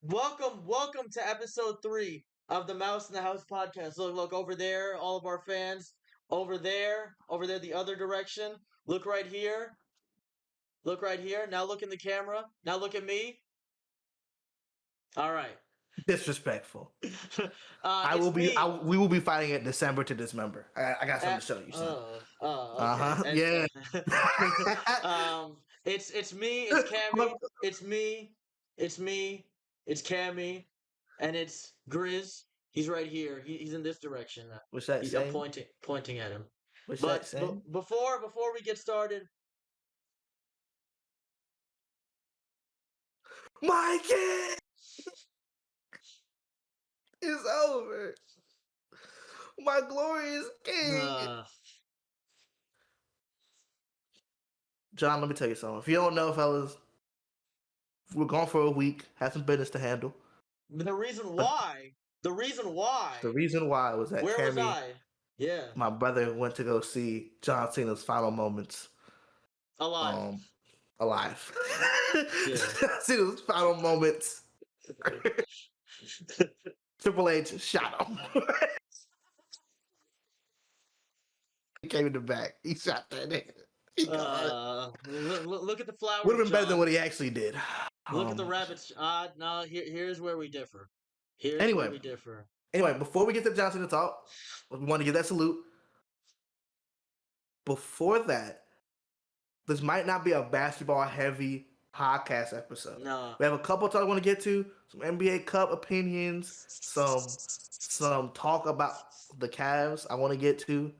Welcome to episode 3 of the Mouse in the House podcast. Look over there, all of our fans. Over there, the other direction. Look right here. Look right here. Now look in the camera. Now look at me. All right. Disrespectful. It's me. We will be fighting it December to dismember. I got something to show you, son. Okay. Yeah. It's me. It's Cammy. It's me. It's me. It's Cammy, and it's Grizz. He's right here. He's in this direction. What's that I'm saying? pointing at him. What's that saying? Before we get started, My kid is over. My glorious king. John, let me tell you something. If you don't know, fellas, we're gone for a week. Had some business to handle. The reason why was that where Cammy, was I? Yeah, my brother went to go see John Cena's final moments. alive. Alive. Yeah. Cena's final moments. Triple H shot him. He came in the back. He shot that nigga. Look at the flowers. Would have been better than John. what he actually did. Look at the rabbits. No, here's where we differ. Anyway. Where we differ. Anyway, before we get to John Cena talk, we want to give that salute. Before that, this might not be a basketball-heavy podcast episode. No. We have a couple of talks I want to get to. Some NBA Cup opinions. Some talk about the Cavs I want to get to.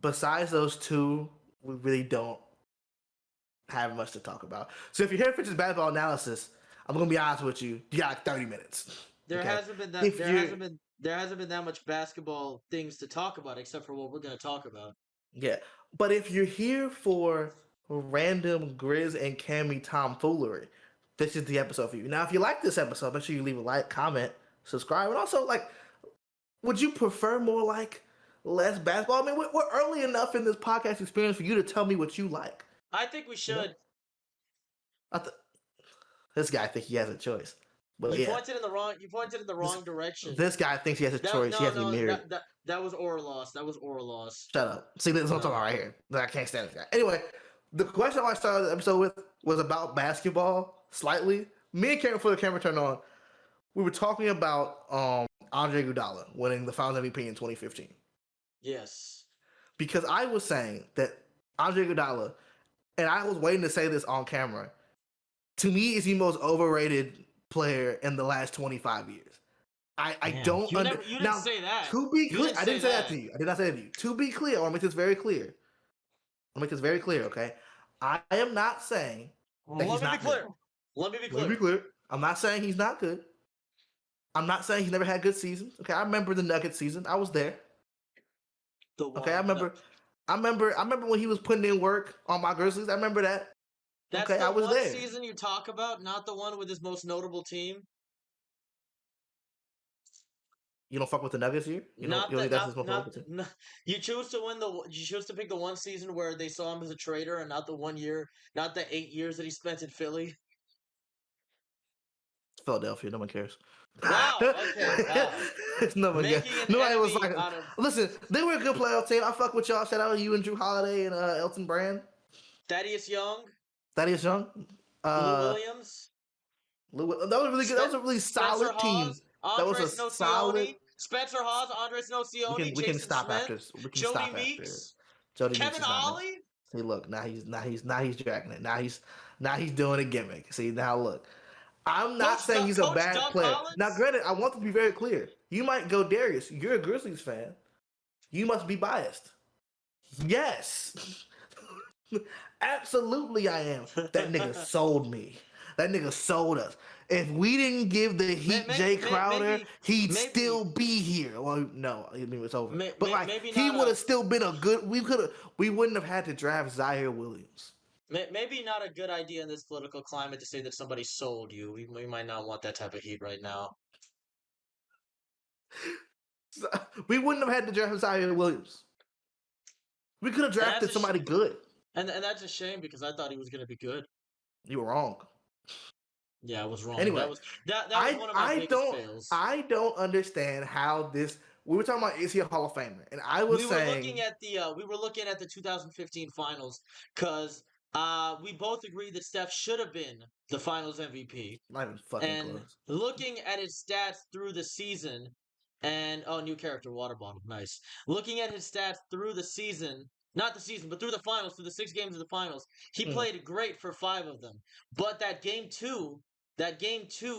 Besides those two, we really don't have much to talk about. So if you're here for just basketball analysis, I'm gonna be honest with you. You got like 30 minutes. There hasn't been that much basketball things to talk about except for what we're gonna talk about. Yeah, but if you're here for random Grizz and Cammy tomfoolery, this is the episode for you. Now, if you like this episode, make sure you leave a like, comment, subscribe, and also would you prefer more less basketball? I mean, we're early enough in this podcast experience for you to tell me what you like. I think we should. This guy thinks he has a choice. But You pointed in the wrong direction. This guy thinks he has a choice. He has to be married. That was or loss. Shut up. See, this is what I'm talking about right here. I can't stand this guy. Anyway, the question I want to start the episode with was about basketball, slightly. Me and Karen, before the camera turned on, we were talking about Andre Iguodala winning the Finals MVP in 2015. Yes. Because I was saying that Andre Iguodala, and I was waiting to say this on camera, to me is the most overrated player in the last 25 years. I don't understand. You didn't say that. To be clear, I didn't say that to you. I did not say that to you. To be clear, I want to make this very clear. Okay? I am not saying that he's not good. Let me be clear. I'm not saying he's not good. I'm not saying he's never had good seasons. Okay, I remember the Nuggets season. I was there. Okay, I remember when he was putting in work on my Grizzlies. I remember that. That's I was there. Season you talk about, not the one with his most notable team. You don't fuck with the Nuggets here? You choose to pick the one season where they saw him as a traitor, and not the 8 years that he spent in Philly. Philadelphia, no one cares. Wow. Okay. Wow. Nobody was like, listen, they were a good playoff team. I fuck with y'all. Shout out to you and Drew Holiday and Elton Brand. Thaddeus Young. Lou Williams. That was really good. That was a really solid team. That was a solid. Spencer Hawes, Andres Nocioni, we can stop after. Jody Meeks, Kevin Ollie. See, look, now he's dragging it. Now he's doing a gimmick. See, now look. I'm not saying he's a bad player. Collins? Now, granted, I want to be very clear. You might go, Darius, you're a Grizzlies fan. You must be biased. Yes. Absolutely I am. That nigga sold me. That nigga sold us. If we didn't give the Heat Jay Crowder, he'd still be here. Well, no, I mean it's over. But he would have still been a good. We wouldn't have had to draft Zaire Williams. Maybe not a good idea in this political climate to say that somebody sold you. We might not want that type of heat right now. We wouldn't have had to draft Zaire Williams. We could have drafted somebody good. And that's a shame because I thought he was going to be good. You were wrong. Yeah, I was wrong. Anyway, That was one of my biggest fails. I don't understand how this. We were talking about is he a Hall of Famer, and I was saying We were looking at the 2015 finals because we both agreed that Steph should have been the finals MVP. not even fucking And close. looking at his stats through the season, and oh, new character, water bottle, nice. Looking at his stats through the season, not the season, but through the finals, through the 6 games of the finals, he Mm. played great for 5 of them. But that game two,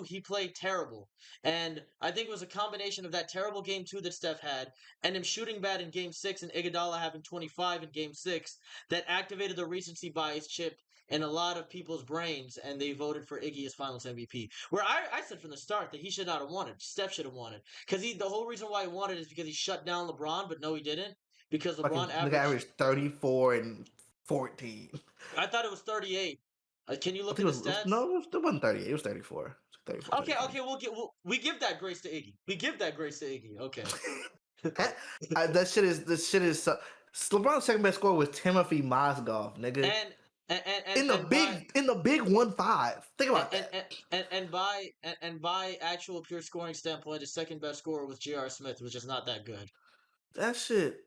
he played terrible. And I think it was a combination of that terrible game two that Steph had, and him shooting bad in game six, and Iguodala having 25 in game six, that activated the recency bias chip in a lot of people's brains, and they voted for Iggy as Finals MVP. Where I said from the start that he should not have won it. Steph should have won it because the whole reason why he won it is because he shut down LeBron, but no, he didn't because Fucking LeBron nigga averaged 34 and 14. I thought it was 38. Can you I look think at it the was stats? no, it wasn't 38. It was 34. It was 34. Okay, okay, we give that grace to Iggy. We give that grace to Iggy. Okay. That shit is. LeBron's second best scorer was Timothy Mozgov, nigga. And in the big 1-5. Think about that. And by actual pure scoring standpoint, his second best scorer was J.R. Smith, which is not that good. That shit.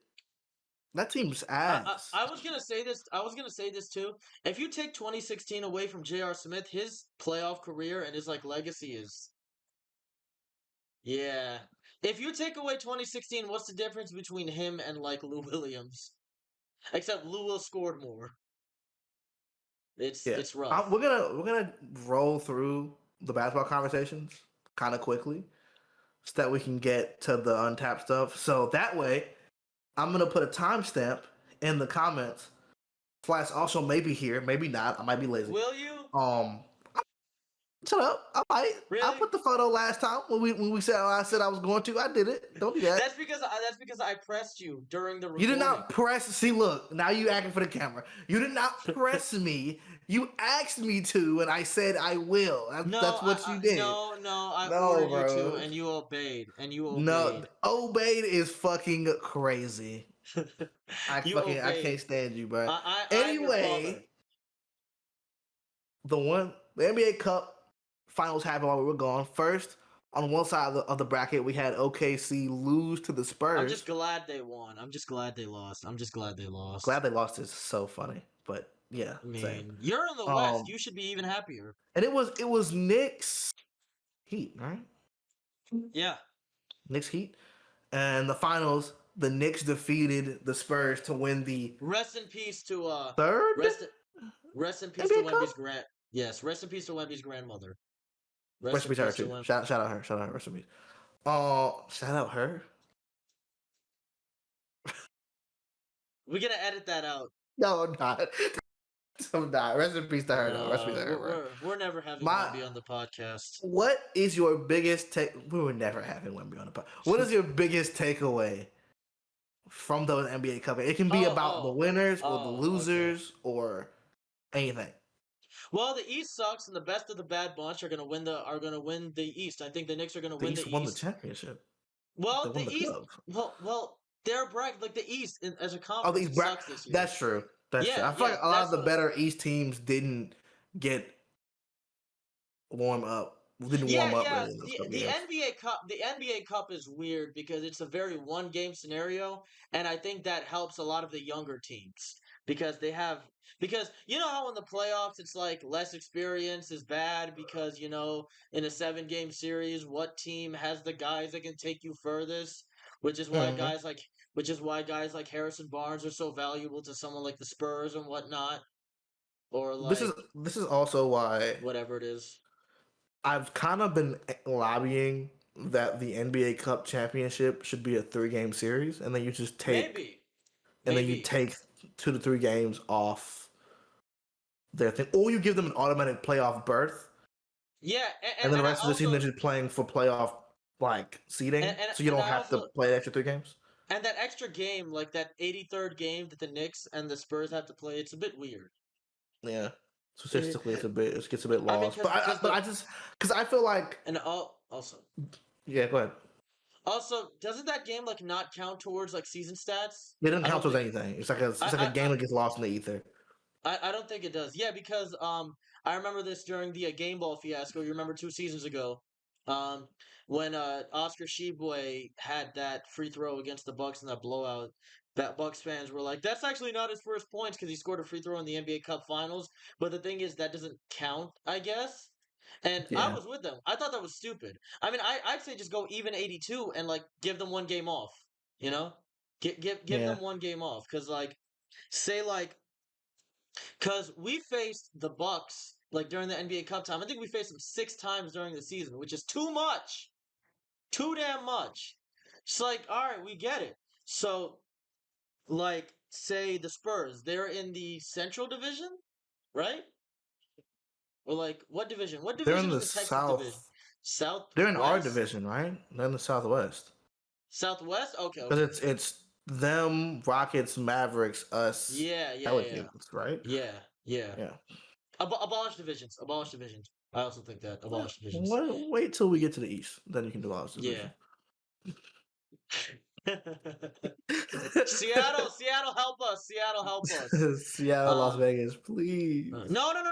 That team's ass. I was gonna say this. I was gonna say this too. If you take 2016 away from J.R. Smith, his playoff career and his legacy is. Yeah. If you take away 2016, what's the difference between him and Lou Williams? Except Lou Will scored more. It's rough. We're gonna roll through the basketball conversations kind of quickly, so that we can get to the untapped stuff. So that way, I'm gonna put a timestamp in the comments. Flash also maybe here, maybe not. I might be lazy. Will you? Shut up! I might. Really? I put the photo last time when we said I said I was going to. I did it. Don't do that. That's because I pressed you during the recording. You did not press. See, look. Now you acting for the camera. You did not press me. You asked me to, and I said I will. That's what you did. I ordered you to, and you obeyed. No, obeyed is fucking crazy. I can't stand you, bro. Anyway, the NBA Cup finals happened while we were gone. First, on one side of the bracket, we had OKC lose to the Spurs. I'm just glad they won. I'm just glad they lost. Glad they lost is so funny, but yeah. I mean, same. You're in the West. You should be even happier. And it was Knicks Heat, right? Yeah. Knicks Heat. And the finals, the Knicks defeated the Spurs to win the Rest in peace to third. Rest in peace to Wemby's Yes, rest in peace to Wemby's grandmother. Rest in peace to her too. Shout out her. Shout out her. Rest in peace. Shout out her. We're gonna edit that out. No, I'm not. I'm not. Rest in peace to her. No, rest in peace to her. We're never having Wemby on the podcast. What is your biggest take? We were never having Wemby on the podcast. What is your biggest takeaway from the NBA Cup? It can be about the winners or the losers or anything. Well, the East sucks, and the best of the bad bunch are gonna win the East. I think the Knicks are gonna win the East. Won the championship. Well, the East. Well, they're the East as a conference sucks this year. That's true. That's true. I feel like a lot of the better East teams didn't get warm up. Yeah. The NBA Cup is weird because it's a very one game scenario, and I think that helps a lot of the younger teams. Because you know how in the playoffs it's less experience is bad because in a 7-game series what team has the guys that can take you furthest, which is why guys like Harrison Barnes are so valuable to someone like the Spurs and whatnot, or this is also why whatever it is. I've kind of been lobbying that the NBA Cup championship should be a 3-game series, and then you just take then you take 2 to 3 games off their thing, or you give them an automatic playoff berth. Yeah, and then the rest of the season they're just playing for playoff seeding, so you don't have to play the extra 3 games. And that extra game, that 83rd game that the Knicks and the Spurs have to play, it's a bit weird. Yeah, statistically, it gets a bit lost. Because I feel like, and also, yeah, go ahead. Also, doesn't that game not count towards season stats? It doesn't count towards anything. It's like a game that gets lost in the ether. I don't think it does. Yeah, because I remember this during the game ball fiasco. You remember 2 seasons ago, um, when Oscar Sheboy had that free throw against the Bucks in that blowout. That Bucks fans were like, "That's actually not his first points because he scored a free throw in the NBA Cup Finals." But the thing is, that doesn't count, I guess. And I Yeah, was with them. I thought that was stupid. I mean, I'd say just go even 82 and like give them one game off. You know, give yeah. them one game off because like say like because we faced the Bucks like during the NBA Cup time. I think we faced them 6 times during the season, which is too much, too damn much. It's like, all right, we get it. So, like, say the Spurs, they're in the Central Division, right? Or like, what division? What They're in division is the the Texas division? South. They're in our Southwest, division, right? They're in the Southwest. Southwest. Okay, Because okay. it's them, Rockets, Mavericks, us, Yeah, yeah, yeah, Pelicans, right? yeah, yeah. Yeah. Abolish divisions. Abolish divisions. I also think that Well, abolish divisions. wait till we get to the East, then you can do all this Yeah. division. Seattle, help us! Seattle, help us! Seattle, Las Uh, Vegas, please. no, not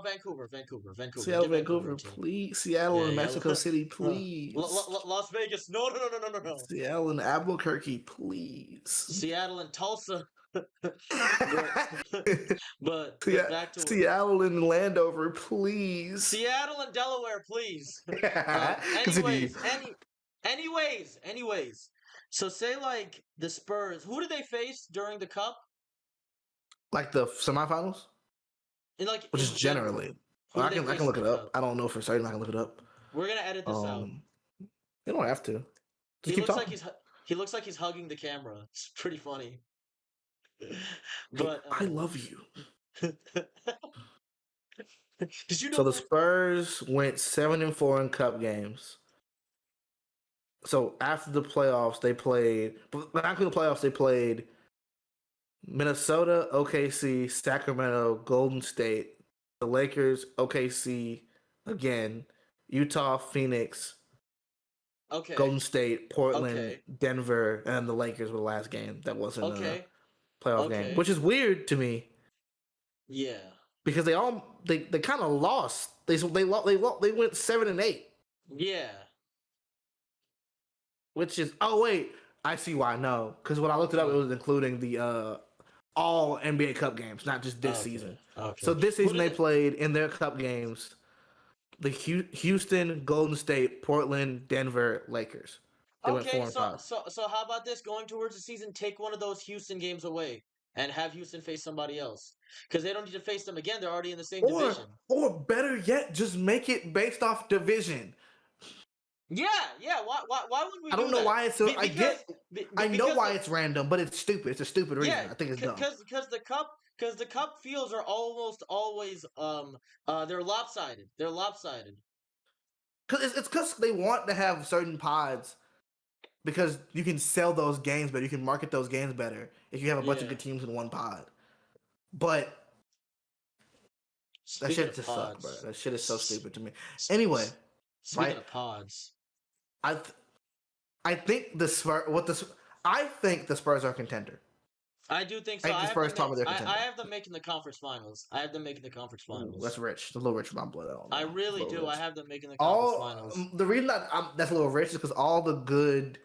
Vancouver. Seattle, Get Vancouver Vancouver, a team. please. Seattle Yeah, and yeah. Mexico City, please. Las Vegas, no. Seattle and Albuquerque, please. Seattle and Tulsa, but back to Seattle and Landover, please. Seattle and Delaware, please. Continue. Anyways. So say like the Spurs, who did they face during the Cup? Like the semifinals, And like which in is general, generally. who I did they can face look in it the up. Cup? I don't know for certain. I can look it up. We're gonna edit this out. You don't have to. He Just keep looks like talking. he looks like he's hugging the camera. It's pretty funny. Hey, But I love you. did you So know the that? Spurs went 7-4 in Cup games. So after the playoffs, they played. But after the playoffs, they played Minnesota, OKC, Sacramento, Golden State, the Lakers, OKC again, Utah, Phoenix, Okay, Golden State, Portland, okay, Denver, and the Lakers were the last game that wasn't a okay, playoff game, okay. which is weird to me Yeah, because they kind of lost. They went 7-8, yeah. which is wait, I see why. No, because when I looked it up, it What? was including the all NBA Cup games, not just this Okay, season. okay. So this Who season did they it? played in their Cup games the Houston, Golden State, Portland, Denver, Lakers. They went Okay, 4-5. so how about this? Going towards the season, take one of those Houston games away and have Houston face somebody else because they don't need to face them again. They're already in the same Or division. or better yet, just make it based off division. Yeah, yeah. Why wouldn't we I don't do know that? why it's so. I know Because why it's random, but it's stupid. It's a stupid yeah, reason. I think it's dumb. because the cup fields are almost always they're lopsided. They're lopsided. Cause it's because they want to have certain pods because you can sell those games better. You can market those games better if you have a bunch of Yeah. good teams in one pod. But that Speaking shit of just sucks, bro. pods, That shit is so s- stupid to me. s- Anyway, s- speaking right? of pods, I th- I think the Spurs. I think the Spurs are a contender. I do think I so. think the Spurs top of their I contender. have them making the conference finals. I have them making the conference Ooh, that's finals. rich. It's a little rich for my blood. I don't I know. It's a really little do. I rich. have them making the conference All finals. the reason that that's a little rich is because all the good.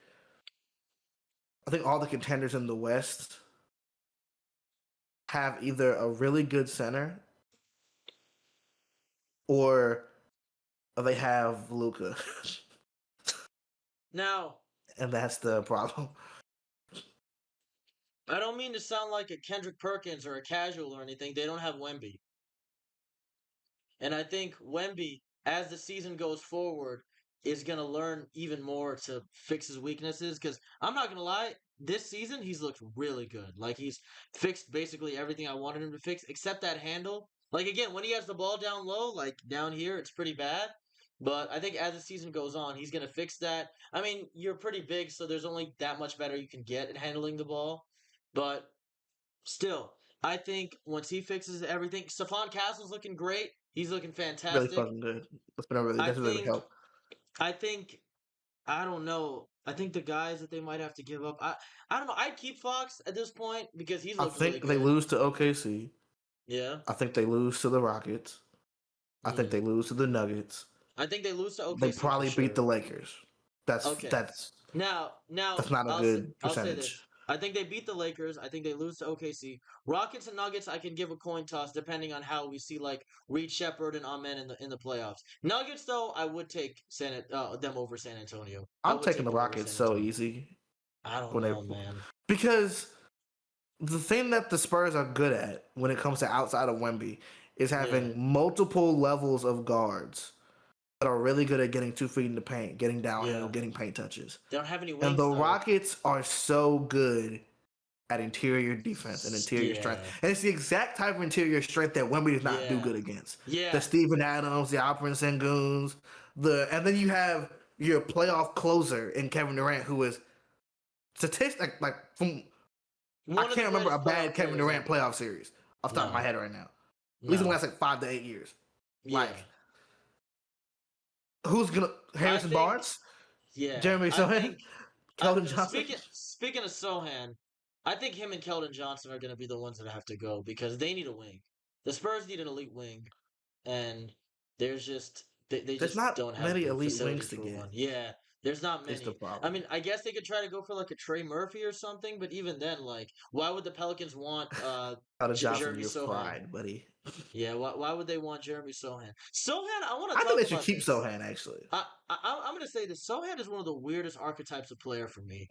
I think all the contenders in the West have either a really good center or they have Luca, Now, and that's the problem. I don't mean to sound like a Kendrick Perkins or a casual or anything. They don't have Wemby. And I think Wemby, as the season goes forward, is going to learn even more to fix his weaknesses. Because I'm not going to lie, this season he's looked really good. Like he's fixed basically everything I wanted him to fix, except that handle. Like again, when he has the ball down low, like down here, it's pretty bad. But I think as the season goes on, he's going to fix that. I mean, you're pretty big, so there's only that much better you can get at handling the ball. But still, I think once he fixes everything, Stephon Castle's looking great. He's looking Really fantastic. fucking good. That's been a really I that's really think, helped. I think, I don't know. I think the guys that they might have to give up. I don't know. I'd keep Fox at this point because he's I looked really think they good. lose to OKC. Yeah. I think they lose to the Rockets. I think they lose to the Nuggets. I think they lose to They OKC for probably beat sure. the Lakers. That's Okay. that's Now that's not a I'll say good I'll say percentage. this. I think they beat the Lakers. I think they lose to OKC. Rockets and Nuggets, I can give a coin toss depending on how we see like Reed Shepard and Amen in the playoffs. Nuggets though, I would take them over San Antonio. I I'm would taking take the them over Rockets San so Antonio. easy I don't when they know, man. because the thing that the Spurs are good at when it comes to outside of Wemby is Yeah. having multiple levels of guards that are really good at getting 2 feet in the paint, getting downhill, Yeah. getting paint touches. They don't have any And wings the though. Rockets are so good at interior defense and interior strength. Yeah. And it's the exact type of interior strength that Wemby does not do Yeah. good against. Yeah. The Steven Adams, the Alperen Senguns, and then you have your playoff closer in Kevin Durant, who is statistic like from I One of the can't remember a greatest bad playoff Kevin players Durant ever. playoff series off the top of my No. head right now. At least in the No. last like 5 to 8 years. Yeah. Like, who's gonna I Harrison think Barnes, yeah. Jeremy I Sohan, think Keldon Johnson? speaking of Sohan, I think him and Keldon Johnson are going to be the ones that have to go because they need a wing. The Spurs need an elite wing, and there's just they There's just not don't have many the elite wings facilities to for get. one. Yeah, there's not Is the many. I problem. mean, I guess they could try to go for like a Trey Murphy or something, but even then, like, why would the Pelicans want Keldon Johnson, Jeremy you're Sohan? fried, buddy. Yeah, why would they want Jeremy Sohan? Sohan, I want I to think talk they should about keep this. Sohan actually. I'm gonna say this. Sohan is one of the weirdest archetypes of player for me.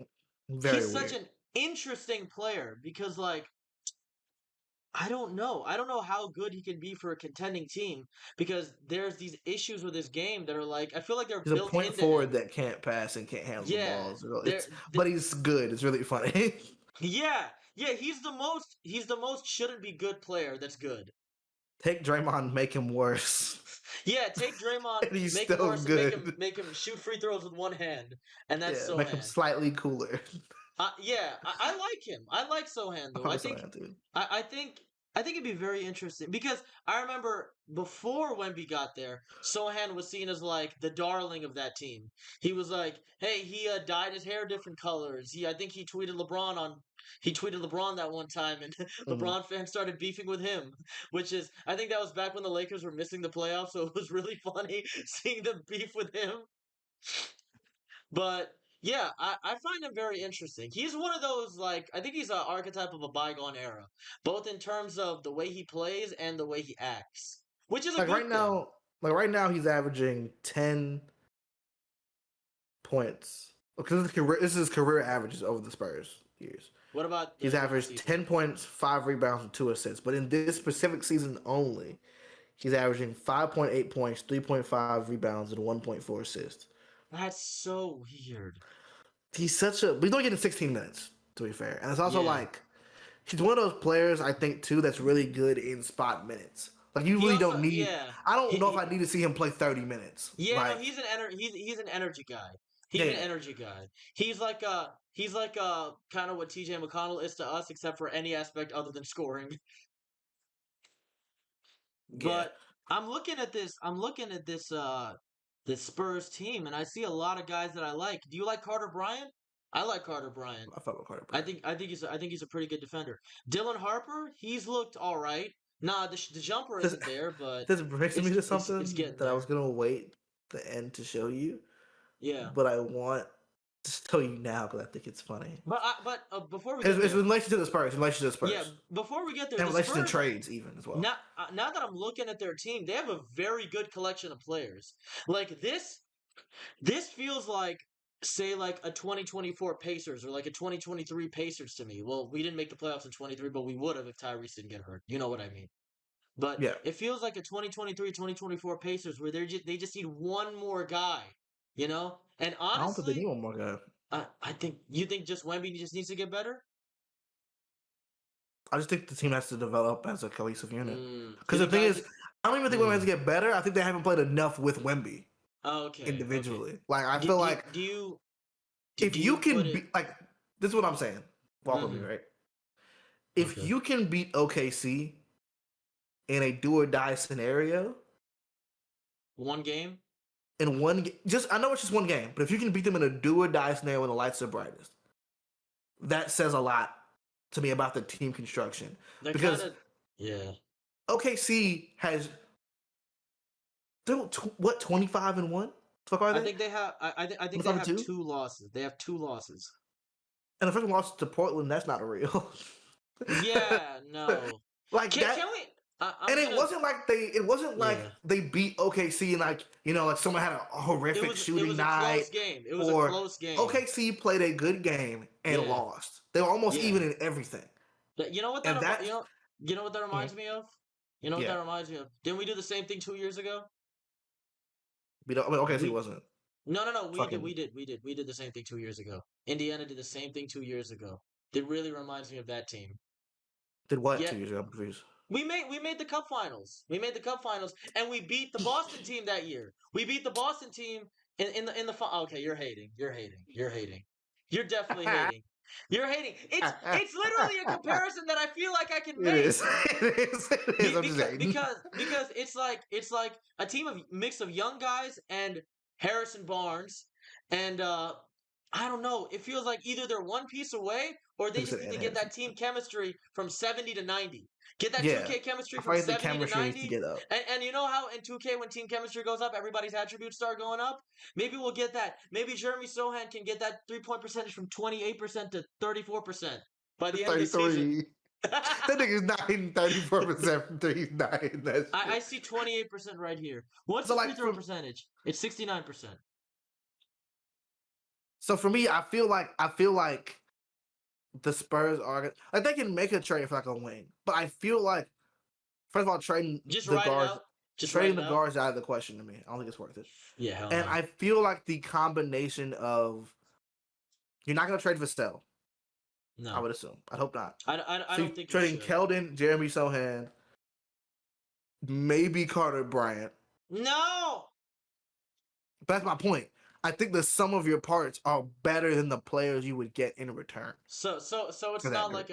Very He's such weird. an interesting player because, like, I don't know. I don't know how good he can be for a contending team because there's these issues with his game that are like I feel like they're He's a built point into forward him. that can't pass and can't handle the Yeah, balls. they're, But he's good. It's really funny. yeah, yeah. He's the most shouldn't be good player that's good. Take Draymond, make him worse, Yeah, take Draymond, and he's make him still worse, and good. make him shoot free throws with one hand, and that's Yeah, make him Sohan. slightly cooler. Yeah, I like him. I like Sohan I though. fuck with Sohan too. I think it'd be very interesting because I remember before Wemby got there, Sohan was seen as like the darling of that team. He was like, hey, he dyed his hair different colors. I think he tweeted LeBron that one time, and Mhm. LeBron fans started beefing with him, which is I think that was back when the Lakers were missing the playoffs, so it was really funny seeing them beef with him. But yeah, I find him very interesting. He's one of those like I think he's an archetype of a bygone era, both in terms of the way he plays and the way he acts, which is a Like good right thing. now, like right now, he's averaging 10 points. Because this is his career averages over the Spurs years. What about He's this last averaged season? 10 points, 5 rebounds, and 2 assists. But in this specific season only, he's averaging 5.8 points, 3.5 rebounds, and 1.4 assists. That's so weird. He's such a. But he's only getting 16 minutes, to be fair. And it's also Yeah. like, he's one of those players, I think, too, that's really good in spot minutes. Like, you He really also don't need. yeah I don't know if he I need to see him play 30 minutes. yeah no Like, he's an energy guy. yeah, He's an yeah. energy guy. He's like kind of what T.J. McConnell is to us, except for any aspect other than scoring. Yeah. But I'm looking at this. I'm looking at this Spurs team, and I see a lot of guys that I like. Do you like Carter Bryant? I like Carter Bryant. I fuck with Carter Bryant. I think he's a pretty good defender. Dylan Harper, he's looked all right. Nah, the jumper This, isn't there, but this brings me to it's something getting that I there. was going to wait the end to show you, Yeah, but I want to tell you now because I think it's funny. but before we It's, get it's in there, relation to the Spurs. In relation to the Spurs. yeah, before we get there, In the relation to Spurs. trades, even as well. Now that I'm looking at their team, they have a very good collection of players. Like this feels like say like a 2024 Pacers or like a 2023 Pacers to me. Well, we didn't make the playoffs in 23, but we would have if Tyrese didn't get hurt. You know what I mean? But Yeah. it feels like a 2023-2024 Pacers where they just need one more guy, you know? And I don't think they need honestly, one more guy. I think you think just Wemby just needs to get better? I just think the team has to develop as a cohesive unit. You Because the think thing guys is, I don't even think Wemby has mm, to get better. I think they haven't played enough with Wemby okay, okay. individually. Like, I feel like if Do you you put can it be like, this is what I'm saying. Walk with me, mhm, right? If okay. you can beat OKC in a do or die scenario One game? in one just I know it's just one game, but if you can beat them in a do or die scenario when the lights are brightest, that says a lot to me about the team construction. They're Because kind of yeah. OKC has They're 25-1? Fuck are I they? think they have. I think they 25 and have 2? 2 losses. They have 2 losses. And the first one lost to Portland. That's not real. Yeah, no. Like Can that. we? I'm And it gonna. wasn't like they. It wasn't like Yeah. they beat OKC and like like someone had a It horrific was. It shooting was a night, close game. It was a or close game. OKC played a good game and Yeah. lost. They were almost Yeah. even in everything. You know what And you that's know what that reminds me of? You know what yeah. that reminds me of? Didn't we do the same thing 2 years ago? We don't. I mean, OKC We wasn't no, fucking we did the same thing 2 years ago. Indiana did the same thing 2 years ago. It really reminds me of that team. did what Yeah, 2 years ago? I'm confused. we made the cup finals. We made the cup finals, and we beat the Boston team that year. We beat the Boston team in the. Okay, you're hating. You're hating. You're hating. You're definitely hating. You're hating. It's literally a comparison that I feel like I can It make. is. It is. It is. I'm just Because saying. because it's like a team of mix of young guys and Harrison Barnes, and I don't know. It feels like either they're one piece away or they Like I just said, need Ed to get Harrison. that team chemistry from 70 to 90. Get that Yeah, 2K chemistry I from feel like the 70 to chemistry needs to 90. get up. And you know how in 2K when team chemistry goes up, everybody's attributes start going up? Maybe we'll get that. Maybe Jeremy Sohan can get that 3-point percentage from 28% to 34% by the end of the season. 33. That nigga's not hitting 34% from three. He's not hitting that I shit. see 28% right here. What's So the free like throw percentage? It's 69%. for me, I feel like the Spurs are like they can make a trade for like a wing, but I feel like first of all Just write it out. Just write trading it the out. guards out of the question to me. I don't think it's worth it. Yeah, hell And no. I feel like the combination of you're not gonna trade for Stell. I No. would assume. I hope not. I So don't think you trading should. Keldon, Jeremy Sohan, maybe Carter Bryant. No! But that's my point. I think the sum of your parts are better than the players you would get in return So it's for that not group.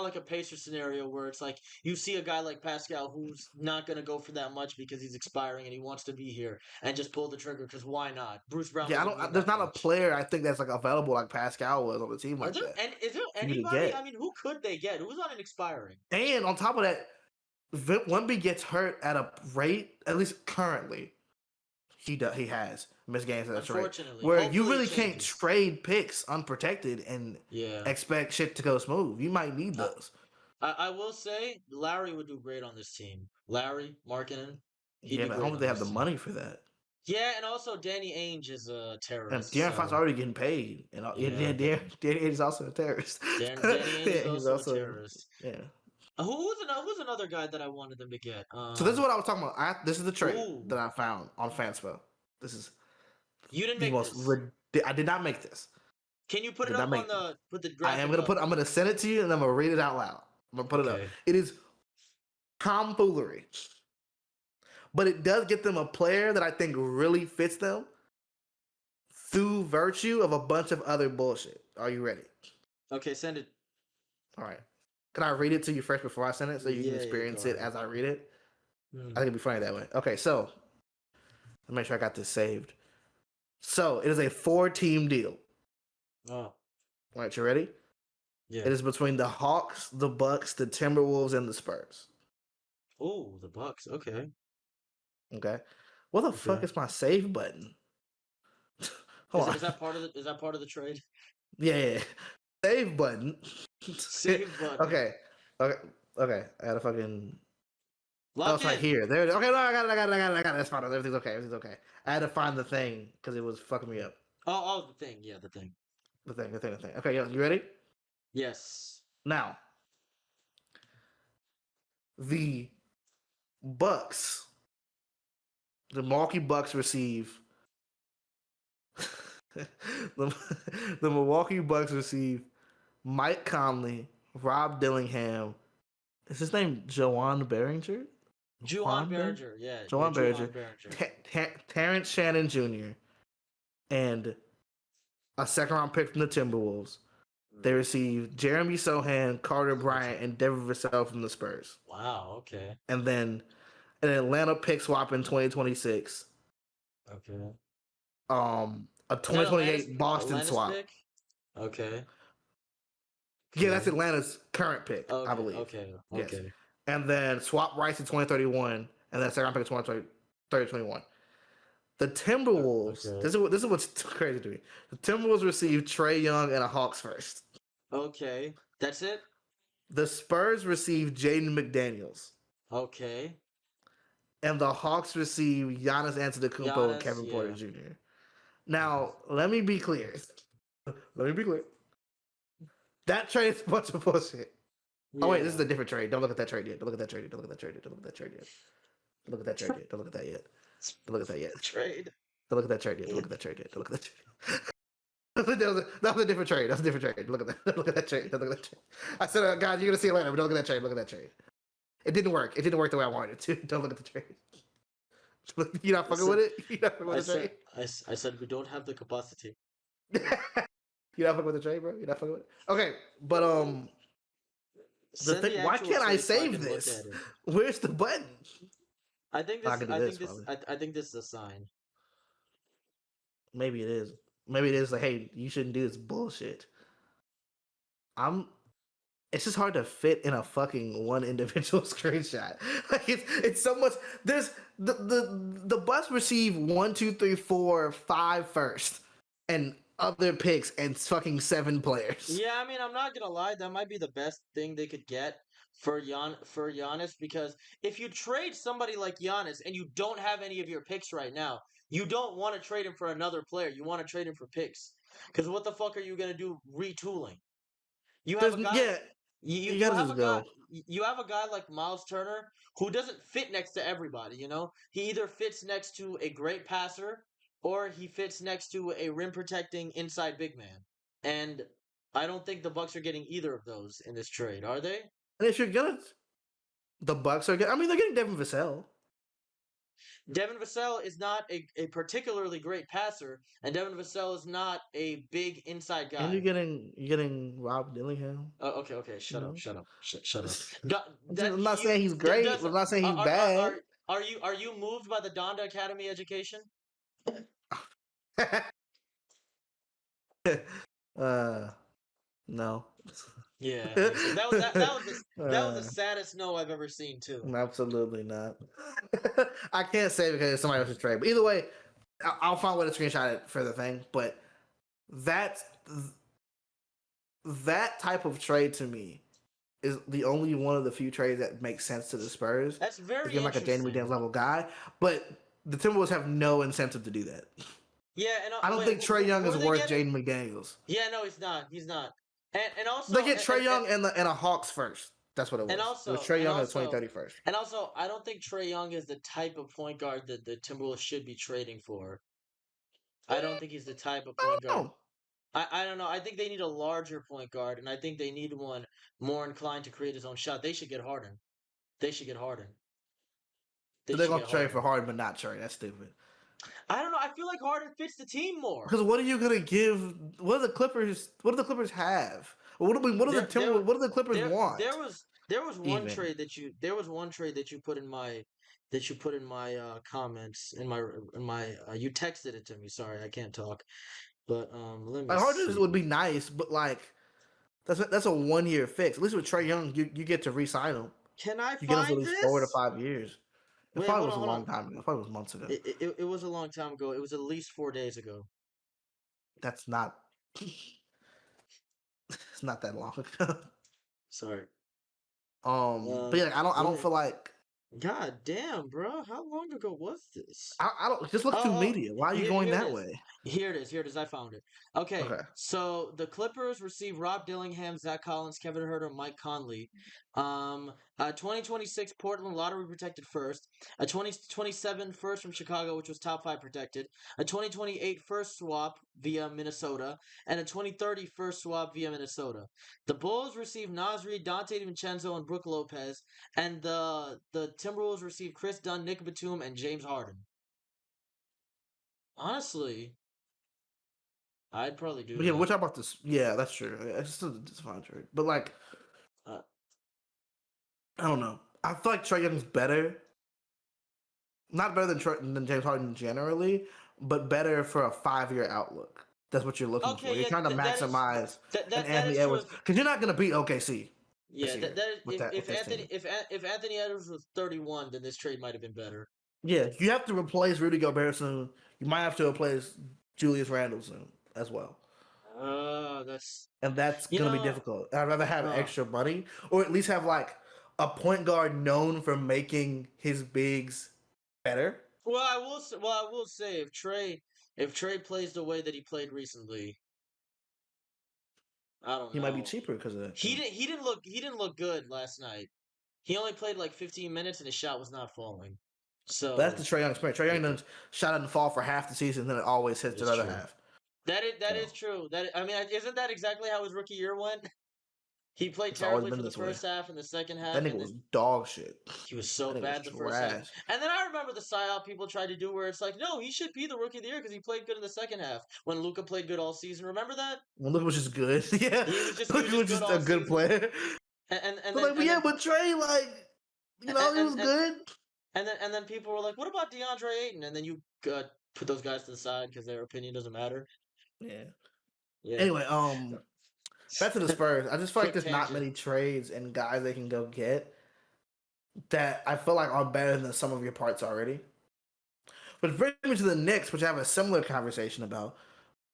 like a Pacer scenario where it's like you see a guy like Pascal who's not gonna go for that much because he's expiring and he wants to be here and just pull the trigger because why not? Bruce Brown Yeah, I doesn't need don't. There's that not a much. player I think that's like available like Pascal was on the team like that Is there for you to anybody? I get. mean, who could they get? Who's on an expiring? And on top of that, Wemby gets hurt at a rate, at least currently, he has missed games at a rate Unfortunately. where you Hopefully it really can't changes. trade picks unprotected and Yeah. expect shit to go smooth. You might need those. I will say Larry would do great on this team. Larry, Markkinen, he'd Yeah, be but I great don't think on they have this the team. money for that. Yeah, and also Danny Ainge is a And terrorist, De'Aaron Fox so already getting paid, and yeah. Danny Ainge is also a terrorist. Danny Ainge is He's also a also terrorist. yeah. Who's another guy that I wanted them to get? So this is what I was talking about. This is the trade Ooh, that I found on Fanspo. This is you didn't the make most. this. I did not make this. Can you put I it did not up make on the put the I am graphic gonna up? put. I'm gonna send it to you, and I'm gonna read it out loud. I'm gonna put it up. Okay. It is tomfoolery, but it does get them a player that I think really fits them through virtue of a bunch of other bullshit. Are you ready? Okay, send it. All right. Can I read it to you first before I send it, so you can Yeah, experience go it ahead. as I read it? Hmm. I think it'd be funny that way. Okay, so let me make sure I got this saved. So it is a 4-team deal. Oh, All right, you ready? yeah. It is between the Hawks, the Bucks, the Timberwolves, and the Spurs. Oh, the Bucks. Okay. Okay. What the fuck Okay. is my save button? Hold on. Is that part of the trade? Yeah. Save button. Save button. Okay. Okay. I gotta fucking. Oh, Lock it's right in. here. There it is. Okay, no, I got it. That's fine. Everything's okay. I had to find the thing because it was fucking me up. Oh, the thing. Yeah, the thing. The thing. Okay, yo, you ready? Yes. Now, the Bucks, the Milwaukee Bucks receive. the Milwaukee Bucks receive Mike Conley, Rob Dillingham. Is his name Joan Behringer? Juwan Behringer. Yeah. Joan yeah, Behringer. Terrence Shannon Jr. and a second-round pick from the Timberwolves. They receive Jeremy Sohan, Carter Bryant, and Devin Vassell from the Spurs. Wow. Okay. And then an Atlanta pick swap in 2026. Okay. A 2028 Boston Atlanta's swap. pick? Okay. Yeah, that's Atlanta's current pick, Okay. I believe. Okay. Yes. Okay. And then swap rights in 2031, and then second round pick in 2020. 30-21. The Timberwolves. Okay. This is what's crazy to me. The Timberwolves received Trae Young and a Hawks first. Okay. That's it? The Spurs received Jaden McDaniels. Okay. And the Hawks received Giannis Antetokounmpo and Giannis, Kevin Porter yeah. Jr. Now, let me be clear. That trade is a bunch of bullshit. Oh wait, this is a different trade. Don't look at that trade yet. Don't look at that trade yet. Don't look at that trade yet. Don't look at that trade yet. Don't look at that trade yet. Don't look at that yet. Don't look at that yet. Trade. Don't look at that trade yet. Don't look at that trade yet. Don't look at that trade. That was a different trade. That's a different trade. Look at that. Don't look at that trade. Don't look at that trade. I said, God, you're gonna see it later, but don't look at that trade. Look at that trade. It didn't work. It didn't work the way I wanted it to. Don't look at the trade. You're not fucking with it? You're not fucking with the trade? I said we don't have the capacity. You're not fucking with the trade, bro? You're not fucking with it? Okay, but why can't I save this? Where's the button? I think this is a sign. Maybe it is. Maybe it is like, hey, you shouldn't do this bullshit. It's just hard to fit in a fucking one individual screenshot. Like it's so much. There's the Bucks receive 1, 2, 3, 4, 5 first, and other picks and fucking 7 players. Yeah, I mean, I'm not gonna lie, that might be the best thing they could get for Giannis, because if you trade somebody like Giannis and you don't have any of your picks right now, you don't want to trade him for another player. You want to trade him for picks, because what the fuck are you gonna do retooling? You have a guy. Yeah. You have a guy. You have a guy like Miles Turner who doesn't fit next to everybody. You know, he either fits next to a great passer or he fits next to a rim protecting inside big man. And I don't think the Bucks are getting either of those in this trade, are they? And if you're gonna, the Bucks are getting. I mean, they're getting Devin Vassell. Devin Vassell is not a particularly great passer, and Devin Vassell is not a big inside guy. And you're getting Rob Dillingham. Oh, okay. Shut up. I'm not saying he's great. I'm not saying he's bad. Are you moved by the Donda Academy education? No. Yeah, that was the saddest no I've ever seen too. Absolutely not. I can't say because it's somebody else's trade. But either way, I'll find a way to screenshot it for the thing. But that type of trade to me is the only one of the few trades that makes sense to the Spurs. That's very like a Jaden McDaniels level guy, but the Timberwolves have no incentive to do that. Yeah, and I don't think Trae Young is worth Jaden McDaniels. Yeah, no, he's not. He's not. And also they get Trae Young and a Hawks first. That's what it was. And also, it was Trae Young and 2030 first. And also, I don't think Trae Young is the type of point guard that the Timberwolves should be trading for. I don't think he's the type of point guard. I don't know. I think they need a larger point guard, and I think they need one more inclined to create his own shot. They should get Harden. They're going to trade for Harden, but not Trae. That's stupid. I don't know. I feel like Harden fits the team more. Because what are you gonna give? What do the Clippers have? What do the Clippers want? There was one trade that you put in my comments in my you texted it to me. Sorry, I can't talk. But let me. Harden would be nice, but like that's a 1-year fix. At least with Trae Young, you get to re-sign him. Can I you find get him for at least 4 to 5 years. It probably was a long time ago. It probably was months ago. It was a long time ago. It was at least 4 days ago. That's not. It's not that long ago. Sorry. But yeah, I don't feel like. God damn, bro! How long ago was this? I don't just look through media. Why are you going that way? Here it is. I found it. Okay. So the Clippers receive Rob Dillingham, Zach Collins, Kevin Huerter, Mike Conley. 2026 Portland lottery protected first. A 2027 first from Chicago, which was top 5 protected. A 2028 first swap via Minnesota, and a 2030 first swap via Minnesota. The Bulls receive Nasri, Dante DiVincenzo, and Brook Lopez, and the Timberwolves receive Chris Dunn, Nick Batum, and James Harden. Honestly, I'd probably do. Yeah, we're talking about this. Yeah, that's true. It's still a fine trade, but like, I don't know. I feel like Trae Young's better. Not better than James Harden generally, but better for a 5-year outlook. That's what you're looking for. You're trying to maximize Anthony Edwards because you're not going to beat OKC. Yeah, if Anthony Edwards was 31, then this trade might have been better. Yeah, you have to replace Rudy Gobert soon. You might have to replace Julius Randle soon as well. That's And that's you gonna be know. difficult. I'd rather have Uh, extra money, or at least have like a point guard known for making his bigs better. well, I will say if Trey plays the way that he played recently, I don't He might be know. cheaper because of that. He didn't look good last night. He only played like 15 minutes and his shot was not falling. But that's the So Trae Young experience. Trae Young yeah, done shot in the fall for half the season, then it always hits that the is other true. half. That is So true. I mean, isn't that exactly how his rookie year went? He played it's always terribly for been the this way. first half and the second That half, nigga and was then dog shit. he was so That nigga was bad the first half. trash. And then I remember the psyop people tried to do where it's like, no, he should be the rookie of the year because he played good in the second half when Luca played good all season. Remember that? Well, Luka was just good. Yeah, He was Luka just was good just a all good season. player. And But then like, but and yeah, then but Trae, like, you know, he and was and good. and then people were like, what about DeAndre Ayton? And then you put those guys to the side because their opinion doesn't matter. Yeah. Yeah. Anyway, back to the Spurs. I just feel like Quick there's not tangent. many trades and guys they can go get that I feel like are better than some of your parts already. But brings me to the Knicks, which I have a similar conversation about,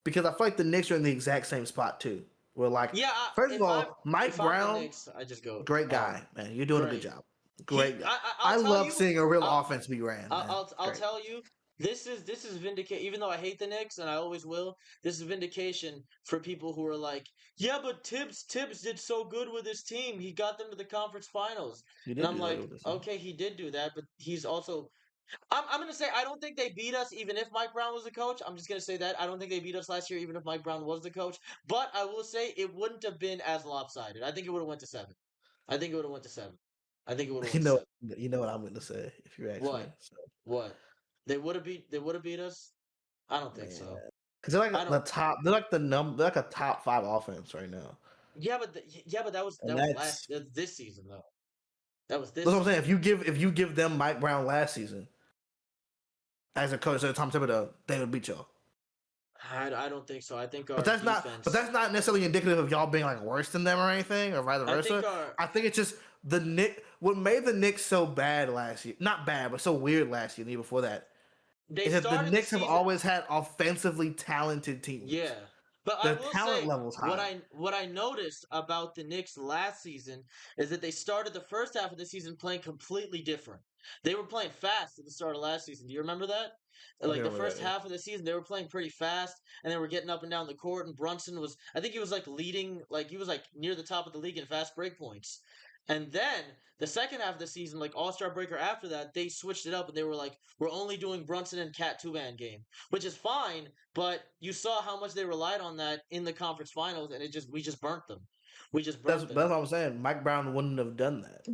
because I feel like the Knicks are in the exact same spot too. Where like, Yeah, first of all, Mike if I'm the Brown, Knicks, I just go great guy, man. You're doing a good great. job. Great guy. I'll I tell love you, seeing a real I'll offense be ran, I'll man. I'll, It's I'll great. tell you. This is vindicate. Even though I hate the Knicks and I always will, this is vindication for people who are like, yeah, but Tibbs did so good with his team. He got them to the conference finals. You And did I'm do that like, with this one. okay, he did do that, but he's also I'm gonna say I don't think they beat us even if Mike Brown was the coach. I'm just gonna say that. I don't think they beat us last year even if Mike Brown was the coach. But I will say it wouldn't have been as lopsided. I think it would have went to seven. I think it would have went to seven. I think it would have You went to know, seven. you know what I'm going to say if you ask me. What? So, What? They would have beat us? I don't think man, so. because they're I like the don't top. They're like the They're like a top five offense right now, yeah, but that was and this season though. That was this that's what I'm saying. season. If you give them Mike Brown last season as a coach, so Tom Thibodeau, they would beat y'all. I don't think so. I think But our that's not. But defense that's not necessarily indicative of y'all being like worse than them or anything, or vice I think versa. our I think it's just the Nick. What made the Knicks so bad last year? Not bad, but so weird last year, the year before that, they is that the started the Knicks have season. always had offensively talented teams. Yeah. But I Their will talent say level's what high. I noticed about the Knicks last season is that they started the first half of the season playing completely different. They were playing fast at the start of last season. Do you remember that? I do Like the remember first that. Yeah. half of the season, they were playing pretty fast and they were getting up and down the court. And Brunson was, I think he was like leading, like he was like near the top of the league in fast break points. And then the second half of the season, like All Star breaker after that, they switched it up and they were like, we're only doing Brunson and Cat 2-man game, which is fine. But you saw how much they relied on that in the conference finals, and we just burnt them. We just burnt That's them. what I'm saying. Mike Brown wouldn't have done that.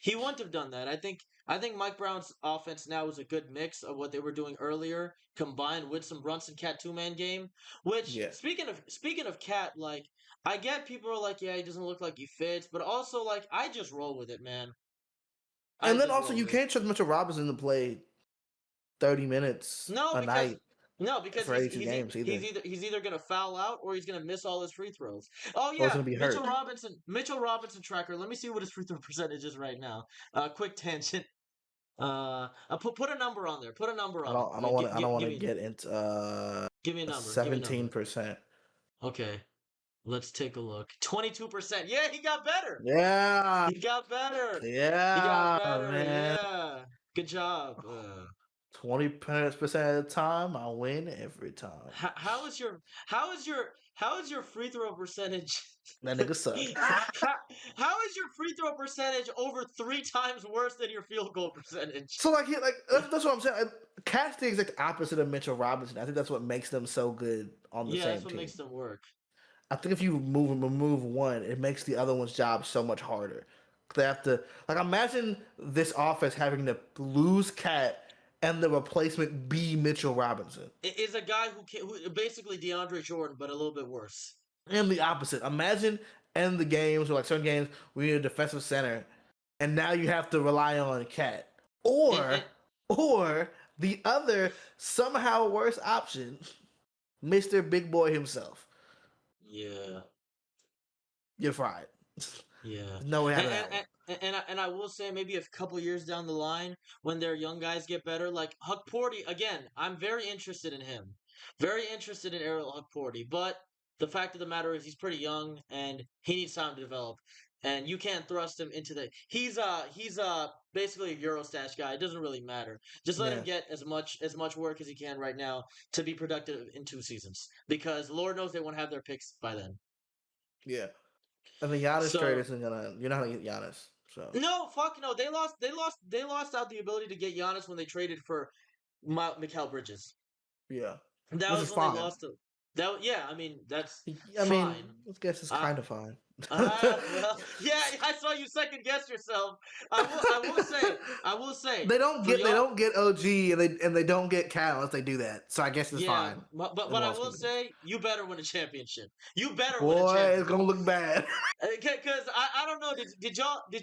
He wouldn't have done that. I think Mike Brown's offense now is a good mix of what they were doing earlier, combined with some Brunson Cat 2-man game. Which Yeah. speaking of Cat, like I get people are like, yeah, he doesn't look like he fits, but also like I just roll with it, man. I And then just also roll you with it. can't trust Mitchell Robinson to play 30 minutes No, a because night no, because for 82 games either. he's either gonna foul out or he's gonna miss all his free throws. Oh Or he's yeah, gonna be hurt. Mitchell Robinson tracker. Let me see what his free throw percentage is right now. Quick tangent. Put a number on there. Put a number I on it. don't I don't want to I don't want Give to me get into give me a number. Give me a number. 17%. Okay, let's take a look. 22%. Yeah, he got better. Yeah. He got better. He got Yeah, better. man. Yeah. Good job. 20% of the time I win every time. How, how is your how is your how is your free throw percentage? That nigga suck. how is your free throw percentage over 3 times worse than your field goal percentage? So that's what I'm saying. Cat's the exact opposite of Mitchell Robinson. I think that's what makes them so good on the Yeah, that's same what team. makes them work. I think if you remove one, it makes the other one's job so much harder. They have to imagine this offense having to lose Cat and the replacement be Mitchell Robinson. It is a guy who basically DeAndre Jordan, but a little bit worse. And the opposite. Imagine end the games or like certain games where you're a defensive center, and now you have to rely on Cat. And Or the other somehow worse option, Mr. Big Boy himself. yeah, You're fried. yeah. No way out And, of and, that and one. and I will say maybe a couple years down the line when their young guys get better, like Hukporti again, I'm very interested in him, very interested in Ariel Hukporti, but the fact of the matter is he's pretty young and he needs time to develop, and you can't thrust him into the. He's basically a Eurostash guy. It doesn't really matter. Just let him Yeah, get as much work as he can right now to be productive in 2 seasons, because Lord knows they won't have their picks by then. yeah. And the Giannis trade So isn't gonna. You're not gonna get Giannis. So no, fuck no. They lost out the ability to get Giannis when they traded for Mikal Bridges. yeah, That which was is when they fine. lost it. That Yeah, I mean that's I mean, fine. I guess it's Uh, kind of fine. well, yeah, I saw you second guess yourself. I will say for They y'all. don't get OG and they don't get Cat unless they do that. So I guess it's Yeah, fine but in I most will cases. say you better win a championship. You better win a Boy, it's championship. gonna look bad. Because I don't know. Did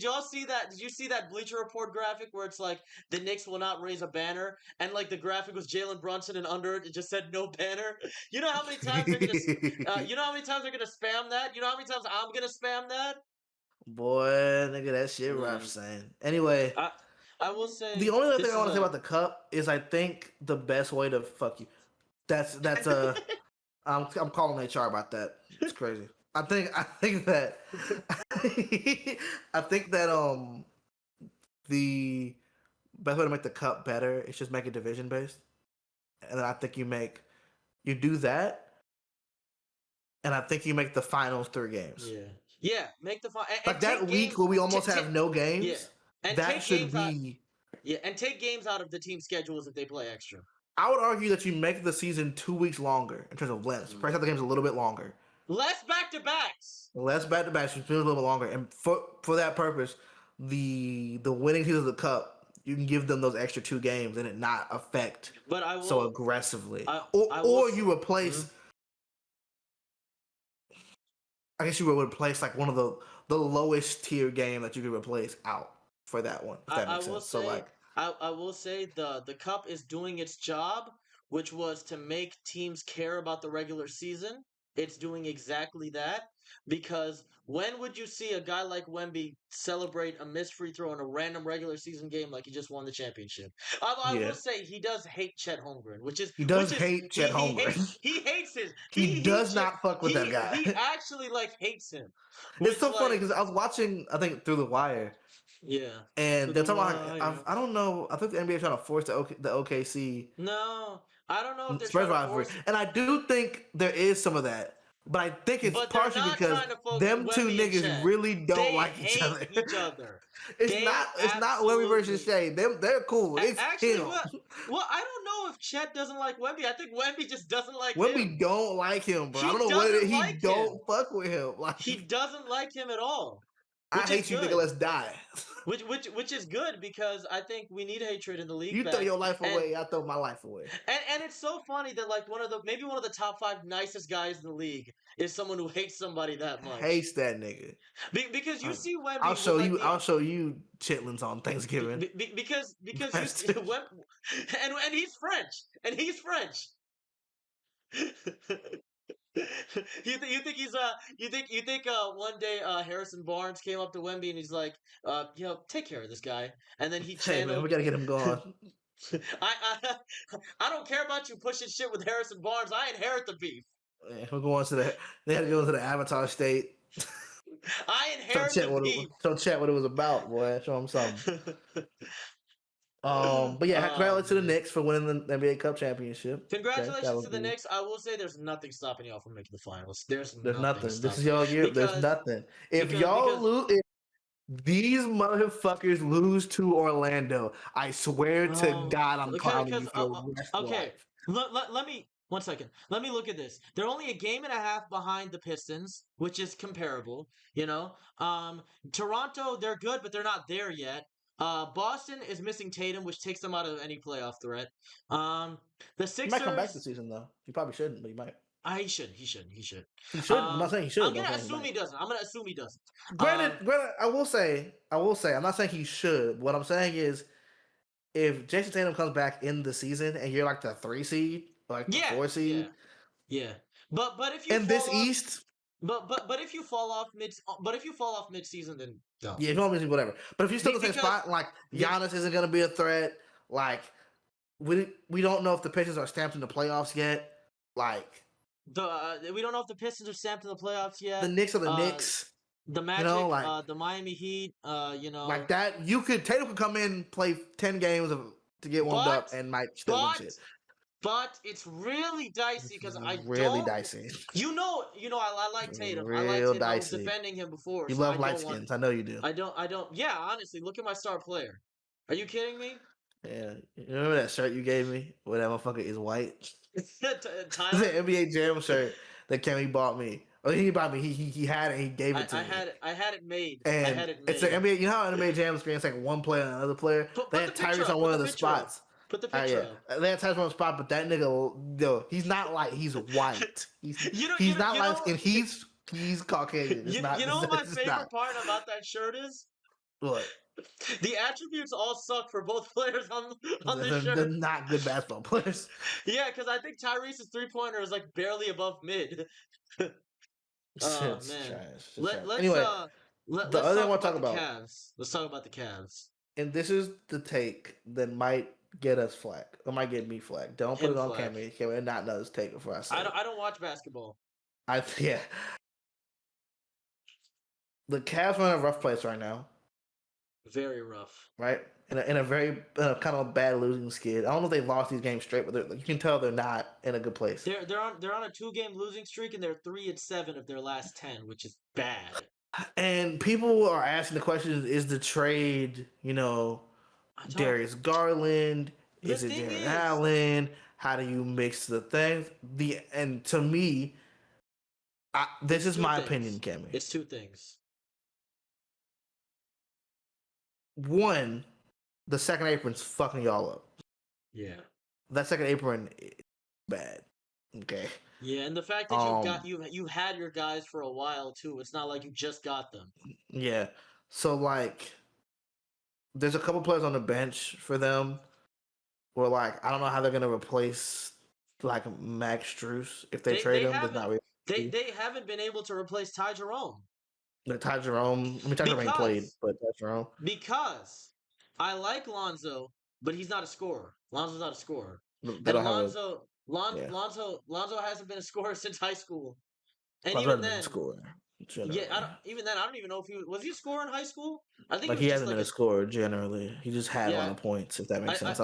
y'all see that? Did you see that Bleacher Report graphic where it's like the Knicks will not raise a banner, and like the graphic was Jalen Brunson, and under it just said no banner. You know how many times they're gonna you know how many times they're gonna spam that? You know how many times I'm gonna spam that? Boy, nigga, that shit rough, Mm. saying. Anyway, I I will the say only other thing this I is want to say a about the cup is I think the best way to fuck you. That's I'm calling HR about that. It's crazy. I think that I think that the best way to make the cup better is just make it division based, and then I think you do that, and I think you make the finals 3 games. yeah. Make the fun and Like take that week games. where we almost T- have no yeah, games, and that take should games out. be. Yeah, and take games out of the team schedules if they play extra. I would argue that you make the season 2 weeks longer in terms of length. Mm. Price out the games a little bit longer. Less back to backs. Less back to back should feel a little bit longer, and for that purpose, the winning teams of the cup, you can give them those extra 2 games and it not affect But so aggressively, I will. or you replace. Mhm. I guess you would replace like one of the lowest tier game that you could replace out for that one, if that I makes will sense. So say like, I will say the cup is doing its job, which was to make teams care about the regular season. It's doing exactly that, because when would you see a guy like Wemby celebrate a missed free throw in a random regular season game like he just won the championship? I yeah, will say he does hate Chet Holmgren, which is he which does is hate Chet Holmgren. he hates his He he does not fuck with that he guy. actually like hates him, It's which so funny like because I was watching, I think, Through the Wire, yeah, and through they're the talking about, like, wire. I don't know, I think the NBA is trying to force the OKC No, I don't know if they're Spurs trying to rivalry, force, and I do think there is some of that, but I think it's but they're partially not because trying to focus them two Wemby and niggas Chet. really don't They like each hate other. each other. it's They not it's not Wemby versus absolutely. Shea. They're cool. It's Actually, him. well, I don't know if Chet doesn't like Wemby. I think Wemby just doesn't like Wemby him. don't like him, bro. I don't He know what it is. doesn't He like him. don't fuck with him. Like, He doesn't like him at all, I which is hate you, nigga. good. Let's die. Which is good, because I think we need hatred in the league You throw back. your life And away, I throw my life away. and it's so funny that like maybe one of the top 5 nicest guys in the league is someone who hates somebody that much. Hates that nigga. Because you Uh, see I'll Wemby with show like you. the I'll show you chitlins on Thanksgiving. because you see Bastard. and he's French, and he's French. You think one day Harrison Barnes came up to Wemby and he's like, take care of this guy, and then he Hey man, we channeled. gotta get him going. I I don't care about you pushing shit with Harrison Barnes. I inherit the beef. Yeah, we're going to the. They had to go to the Avatar state. I Show inherit chat the beef. what it was about, boy. Show him something. But yeah, Oh congratulations to the man! Knicks for winning the NBA Cup championship. Okay, that Congratulations would to the be. Knicks. I will say there's nothing stopping y'all from making the finals. There's There's nothing nothing. This is stopping, your year. There's because nothing. If because y'all because lose, if these motherfuckers lose to Orlando, I swear to God, I'm clowning you because for the rest of okay. life. Let me 1 second. Let me look at this. They're only a game and a half behind the Pistons, which is comparable. You know, Toronto, they're good, but they're not there yet. Boston is missing Tatum, which takes them out of any playoff threat. Um, the He might come back this Sixers. season though. He probably shouldn't, but he might. He should. He should. He should. He should. I'm not saying he should, I'm but I'm gonna saying he assume might. he doesn't. I'm gonna assume he doesn't. Um, Granted, I will say, I'm not saying he should. What I'm saying is, if Jason Tatum comes back in the season and you're like the 3 seed, like the yeah, 4 yeah, seed, yeah. But if you in this fall off, East, But if you fall off mid season, then no. Yeah, if you want me to whatever. But if you're still in the same Because spot, like be, Giannis isn't gonna be a threat. Like we don't know if the Pistons are stamped in the playoffs yet. Like we don't know if the Pistons are stamped in the playoffs the yet. Knicks are the Uh, Knicks. the You know, Magic, like the Miami Heat, like that. Tatum could come in, play 10 games to get warmed up, but and might still win but shit. but it's really dicey because I Really don't. dicey. I like Tatum. I like Real Tatum. I was dicey. defending him before, You so I love light don't want. skins. I know you do. I don't. Yeah, honestly, look at my star player. Are you kidding me? Yeah. You remember that shirt you gave me? Where that motherfucker is white? It's Tyler, an NBA Jam shirt that Cammy bought me. Oh, he bought me. He had it. He gave it to me. I had it made. And I had it it's made. an NBA. You know how an NBA Jam screen, it's like one player and another player. They had Tyrese on one of the spots. Put the picture up. They had Tyrese on the spot, but that nigga, he's not like he's white. He's not light skinned. He's Caucasian. You know what my favorite part about that shirt is? What? The attributes all suck for both players on the shirt. They're not good basketball players. Yeah, because I think Tyrese's 3-pointer is like barely above mid. Oh man. Let's other thing I talk want to about talk the about. Cavs. Let's talk about the Cavs. And this is the take that might get us flack. Or might get me flack. Don't put it on Cammy. Cammy not know this take before I say I don't watch basketball. Yeah. The Cavs are in a rough place right now. Very rough. Right? In a very kind of bad losing skid. I don't know if they lost these games straight, but you can tell they're not in a good place. They're on a 2-game losing streak, and they're 3-7 of their last 10, which is bad. And people are asking the question: is the trade, Darius Garland? Is it Jared Allen? How do you mix the things? And to me, this is my opinion, Cammy. It's two things. One, the second apron's fucking y'all up. Yeah. That second apron is bad. Okay. Yeah, and the fact that you had your guys for a while too. It's not like you just got them. Yeah. So there's a couple players on the bench for them where I don't know how they're gonna replace Max Strus if they trade him. They haven't been able to replace Ty Jerome. Ty Jerome. Ty Jerome played, but Ty Jerome. Because I like Lonzo, but he's not a scorer. Lonzo's not a scorer. And Lonzo hasn't been a scorer since high school. And even then, I don't even know if was he a scorer in high school? I think he hasn't been a scorer generally. He just had a lot of points, if that makes sense.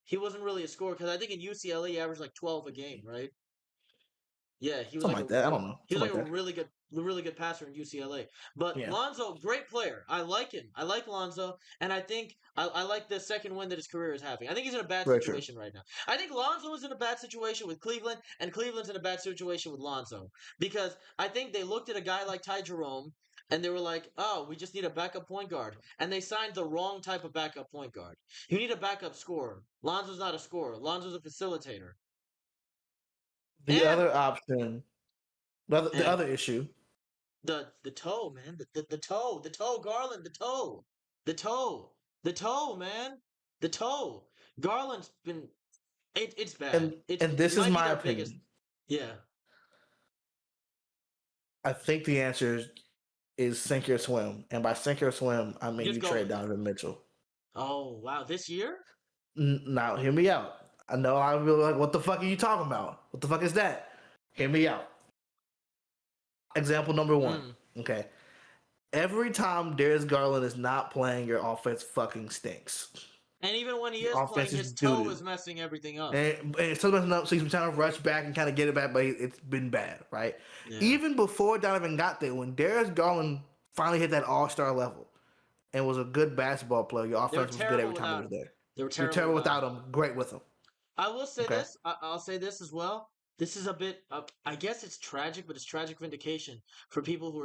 He wasn't really a scorer because I think in UCLA he averaged 12 a game, right? Yeah, he was something that. I don't know. He was a really good passer in UCLA. But Lonzo, great player. I like him. I like Lonzo, and I think I like the second win that his career is having. I think he's in a bad situation right now. I think Lonzo is in a bad situation with Cleveland, and Cleveland's in a bad situation with Lonzo because I think they looked at a guy like Ty Jerome. And they were like, oh, we just need a backup point guard. And they signed the wrong type of backup point guard. You need a backup scorer. Lonzo's not a scorer. Lonzo's a facilitator. The other option, the other issue. The toe, man. The toe, Garland, the toe, man. The toe. Garland's been it's bad. And this is my opinion. Yeah. I think the answer is sink or swim. And by sink or swim, I mean you trade Donovan Mitchell. Oh, wow. This year? Now, hear me out. I know I'll be like, what the fuck are you talking about? What the fuck is that? Hear me out. Example number one. Okay. Every time Darius Garland is not playing, your offense fucking stinks. And even when he is playing, his toe is messing everything up. And it's still messing up, so he's trying to rush back and kind of get it back, but it's been bad, right? Yeah. Even before Donovan got there, when Darius Garland finally hit that all-star level and was a good basketball player, your offense was good every time he was there. They were terrible without him, great with him. I will say this. I'll say this as well. This is a bit. I guess it's tragic, but it's tragic vindication for people who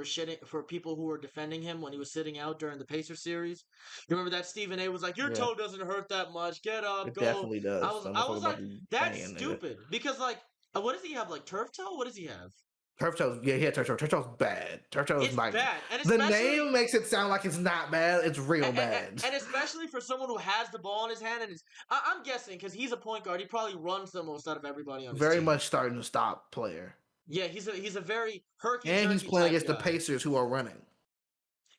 were defending him when he was sitting out during the Pacers series. You remember that Stephen A. was like, "Your toe doesn't hurt that much. Get up, it go." Definitely does. I was like, "That's stupid." Because what does he have? Turf toe? What does he have? Turf toe, he had turf toe. Turf toe's bad. Turf toe is bad. And the name makes it sound like it's not bad. It's real bad. And especially for someone who has the ball in his hand, and I'm guessing because he's a point guard, he probably runs the most out of everybody on his team. Very much starting to stop player. Yeah, he's a very herky And he's jerky playing type against the guy. Pacers, who are running.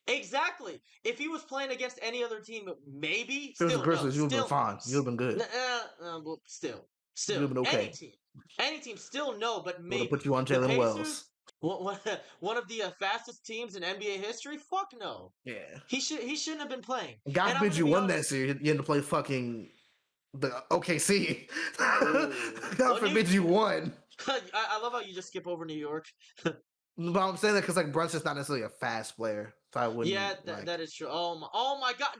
Exactly. If he was playing against any other team, maybe. If it was the Still no. Grizzlies, you would have been Still no. fine. You would have been good. Well, still, You would have been any okay. team, still no, but Would have maybe put you on the Jalen Pacers, Wells. one of the fastest teams in NBA history. Fuck no. Yeah. He shouldn't have been playing. God And I'm forbid gonna you be won that honest. series. You had to play fucking the OKC. Ooh. God forbid you won. I love how you just skip over New York. But I'm saying that because like Brunson's not necessarily a fast player, so I wouldn't. Yeah, like, that is true. Oh my God,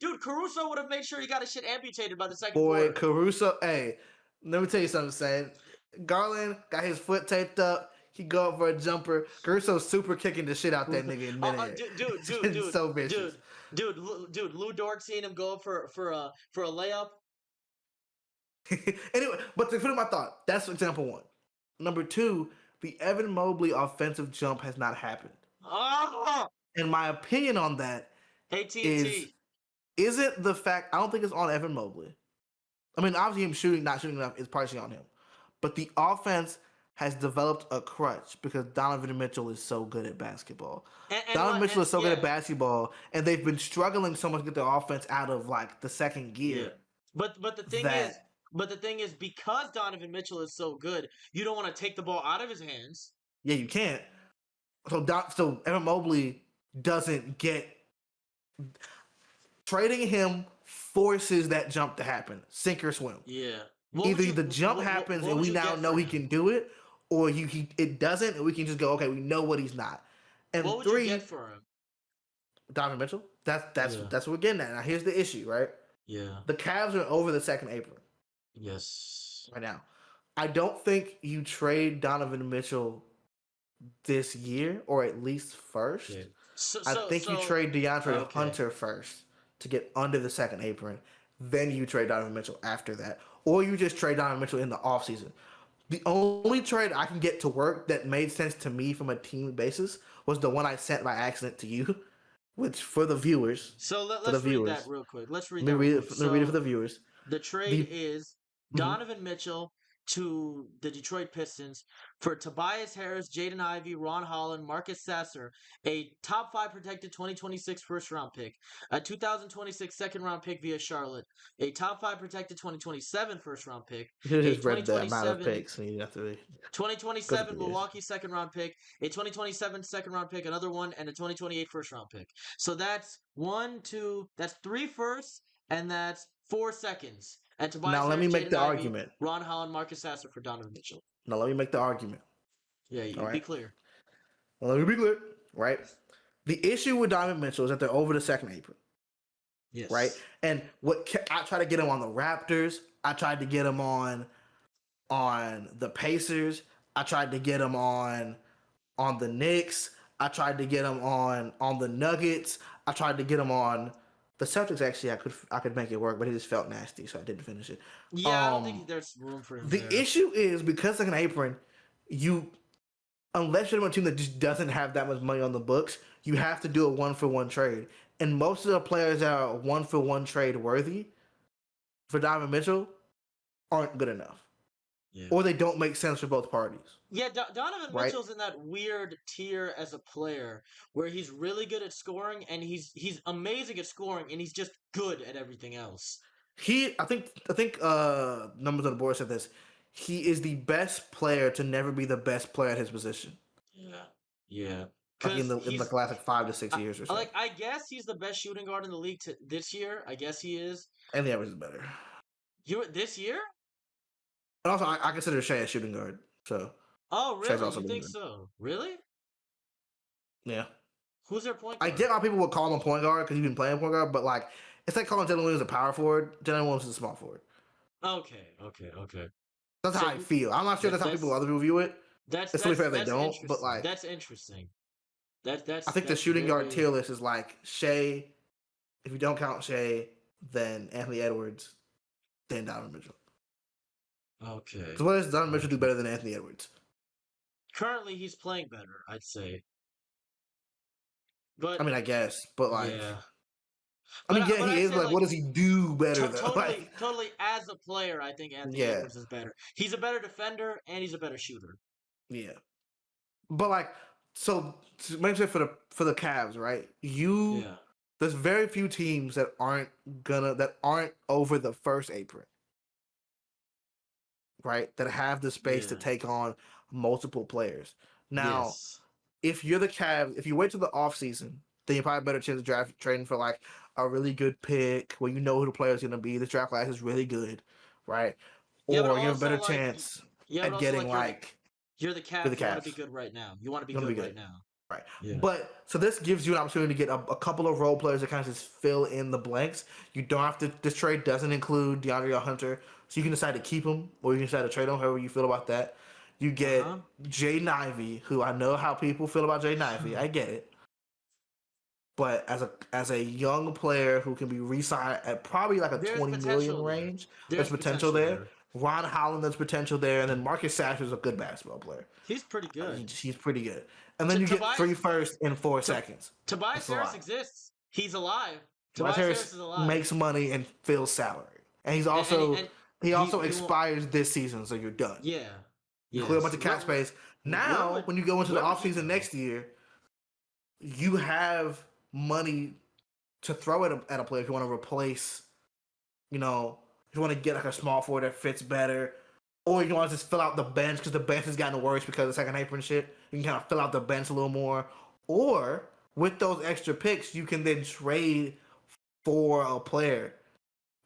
dude, Caruso would have made sure he got his shit amputated by the second boy, quarter. Caruso. Hey, let me tell you something, Sam. Garland got his foot taped up. He go up for a jumper. Caruso's super kicking the shit out that nigga in midair. Dude, so vicious. dude, Lou Dort seen him go up for a layup. Anyway, but to finish my thought, that's example one. Number two, the Evan Mobley offensive jump has not happened. Ah, And my opinion on that AT&T. isn't the fact, I don't think it's on Evan Mobley. I mean, obviously him shooting, not shooting enough is partially on him. But the offense has developed a crutch because Donovan Mitchell is so good at basketball. Donovan Mitchell is so good at basketball, and they've been struggling so much to get their offense out of like the second gear. Yeah. But the thing is, because Donovan Mitchell is so good, you don't want to take the ball out of his hands. Yeah, you can't. So Evan Mobley doesn't get trading him forces that jump to happen, sink or swim. Yeah. Either the jump happens and we now know he can do it, or it doesn't, and we can just go, okay, we know what he's not. And what would three, you get for him? Donovan Mitchell. That's what we're getting at. Now here's the issue, right? Yeah. The Cavs are over the second apron. Yes. Right now, I don't think you trade Donovan Mitchell this year, or at least first. Okay. I think you trade DeAndre Hunter first to get under the second apron. Then you trade Donovan Mitchell after that. Or you just trade Donovan Mitchell in the offseason. The only trade I can get to work that made sense to me from a team basis was the one I sent by accident to you, which for the viewers. So let's read that real quick. Let's read that. Let me read it for the viewers. The trade is Donovan Mitchell to the Detroit Pistons for Tobias Harris, Jaden Ivey, Ron Holland, Marcus Sasser, a top 5 protected 2026 first round pick, a 2026 second round pick via Charlotte, a top 5 protected 2027 first round pick, you just read the amount of picks, and you have to 2027 Milwaukee second round pick, a 2027 second round pick, another one, and a 2028 first round pick. So that's 3 firsts, and that's 4 seconds. And Tobias now let me make the argument. Ron Holland, Marcus Sasser for Donovan Mitchell. Now let me make the argument. Yeah, be clear. Well, let me be clear, right? The issue with Donovan Mitchell is that they're over the second apron. Yes. Right? And I tried to get him on the Raptors. I tried to get him on the Pacers. I tried to get him on the Knicks. I tried to get him on the Nuggets. I tried to get him on the Celtics. Actually, I could make it work, but it just felt nasty, so I didn't finish it. Yeah, I don't think there's room for him. The issue is because second apron, unless you're on a team that just doesn't have that much money on the books, you have to do a 1-for-1 trade. And most of the players that are 1-for-1 trade worthy for Donovan Mitchell aren't good enough. Yeah. Or they don't make sense for both parties. Yeah, Donovan Mitchell's in that weird tier as a player where he's really good at scoring and he's amazing at scoring and he's just good at everything else. I think numbers on the board said this. He is the best player to never be the best player at his position. Yeah. Like in the last 5 to 6 years or so. I guess he's the best shooting guard in the league this year. I guess he is. And the average is better. This year? And also, I consider Shea a shooting guard. So. Oh, really? You think so? Really? Yeah. Who's their point guard? I get why people would call him a point guard because he's been playing point guard, but like it's like calling Jalen Williams a power forward. Jalen Williams is a small forward. Okay. That's how I feel. I'm not sure that's how other people view it. That's fair they don't, but like that's interesting. I think the shooting guard tier list is like Shea. If you don't count Shea, then Anthony Edwards, then Donovan Mitchell. Okay. So what does Donovan Mitchell do better than Anthony Edwards? Currently, he's playing better, I'd say. But I mean, I guess, but like, yeah. I mean, yeah, he is. Like, what does he do better though? Totally, as a player, I think Anthony Edwards is better. He's a better defender and he's a better shooter. Yeah. But like, so to mention for the Cavs, right? Yeah. There's very few teams that aren't over the first apron, right? That have the space to Yeah. take on multiple players. Now, Yes. if you're the Cavs, if you wait till the offseason, then you probably have a better chance of trading for like a really good pick where you know who the player is going to be. This draft class is really good, right? Yeah, but Or you have a also better like, chance yeah, but at also getting like like you're the with the Cavs. You want to be Cavs. good right now. You want to be Gonna be good good. right now. Right. Yeah. But so this gives you an opportunity to get a couple of role players that kind of just fill in the blanks. You don't have to. This trade doesn't include DeAndre Hunter, so you can decide to keep him or you can decide to trade him. However you feel about that. You get Uh-huh. Jaden Ivey, who I know how people feel about Jaden Ivey. I get it. But as a young player who can be re-signed at probably like a There's 20 million potential there. range, there's There's potential potential there. there. Ron Holland, there's potential there, and then Marcus Sasser is a good basketball player. He's pretty good. He's pretty good. And then you get three Tobias firsts in 4 seconds. Tobias That's a Harris lot. exists. He's alive. Tobias Tobias Harris Harris is alive. makes money and fills salary, and And he also he won't. expires this season, so you're done. Yeah. You clear a bunch Yes. of cap space. Where Now, would when you go into the where would he offseason go? next year, you have money to throw at a player if you want to replace, if you want to get like a small forward that fits better, or you want to just fill out the bench because the bench has gotten worse because of the second apron shit. You can kind of fill out the bench a little more, or with those extra picks, you can then trade for a player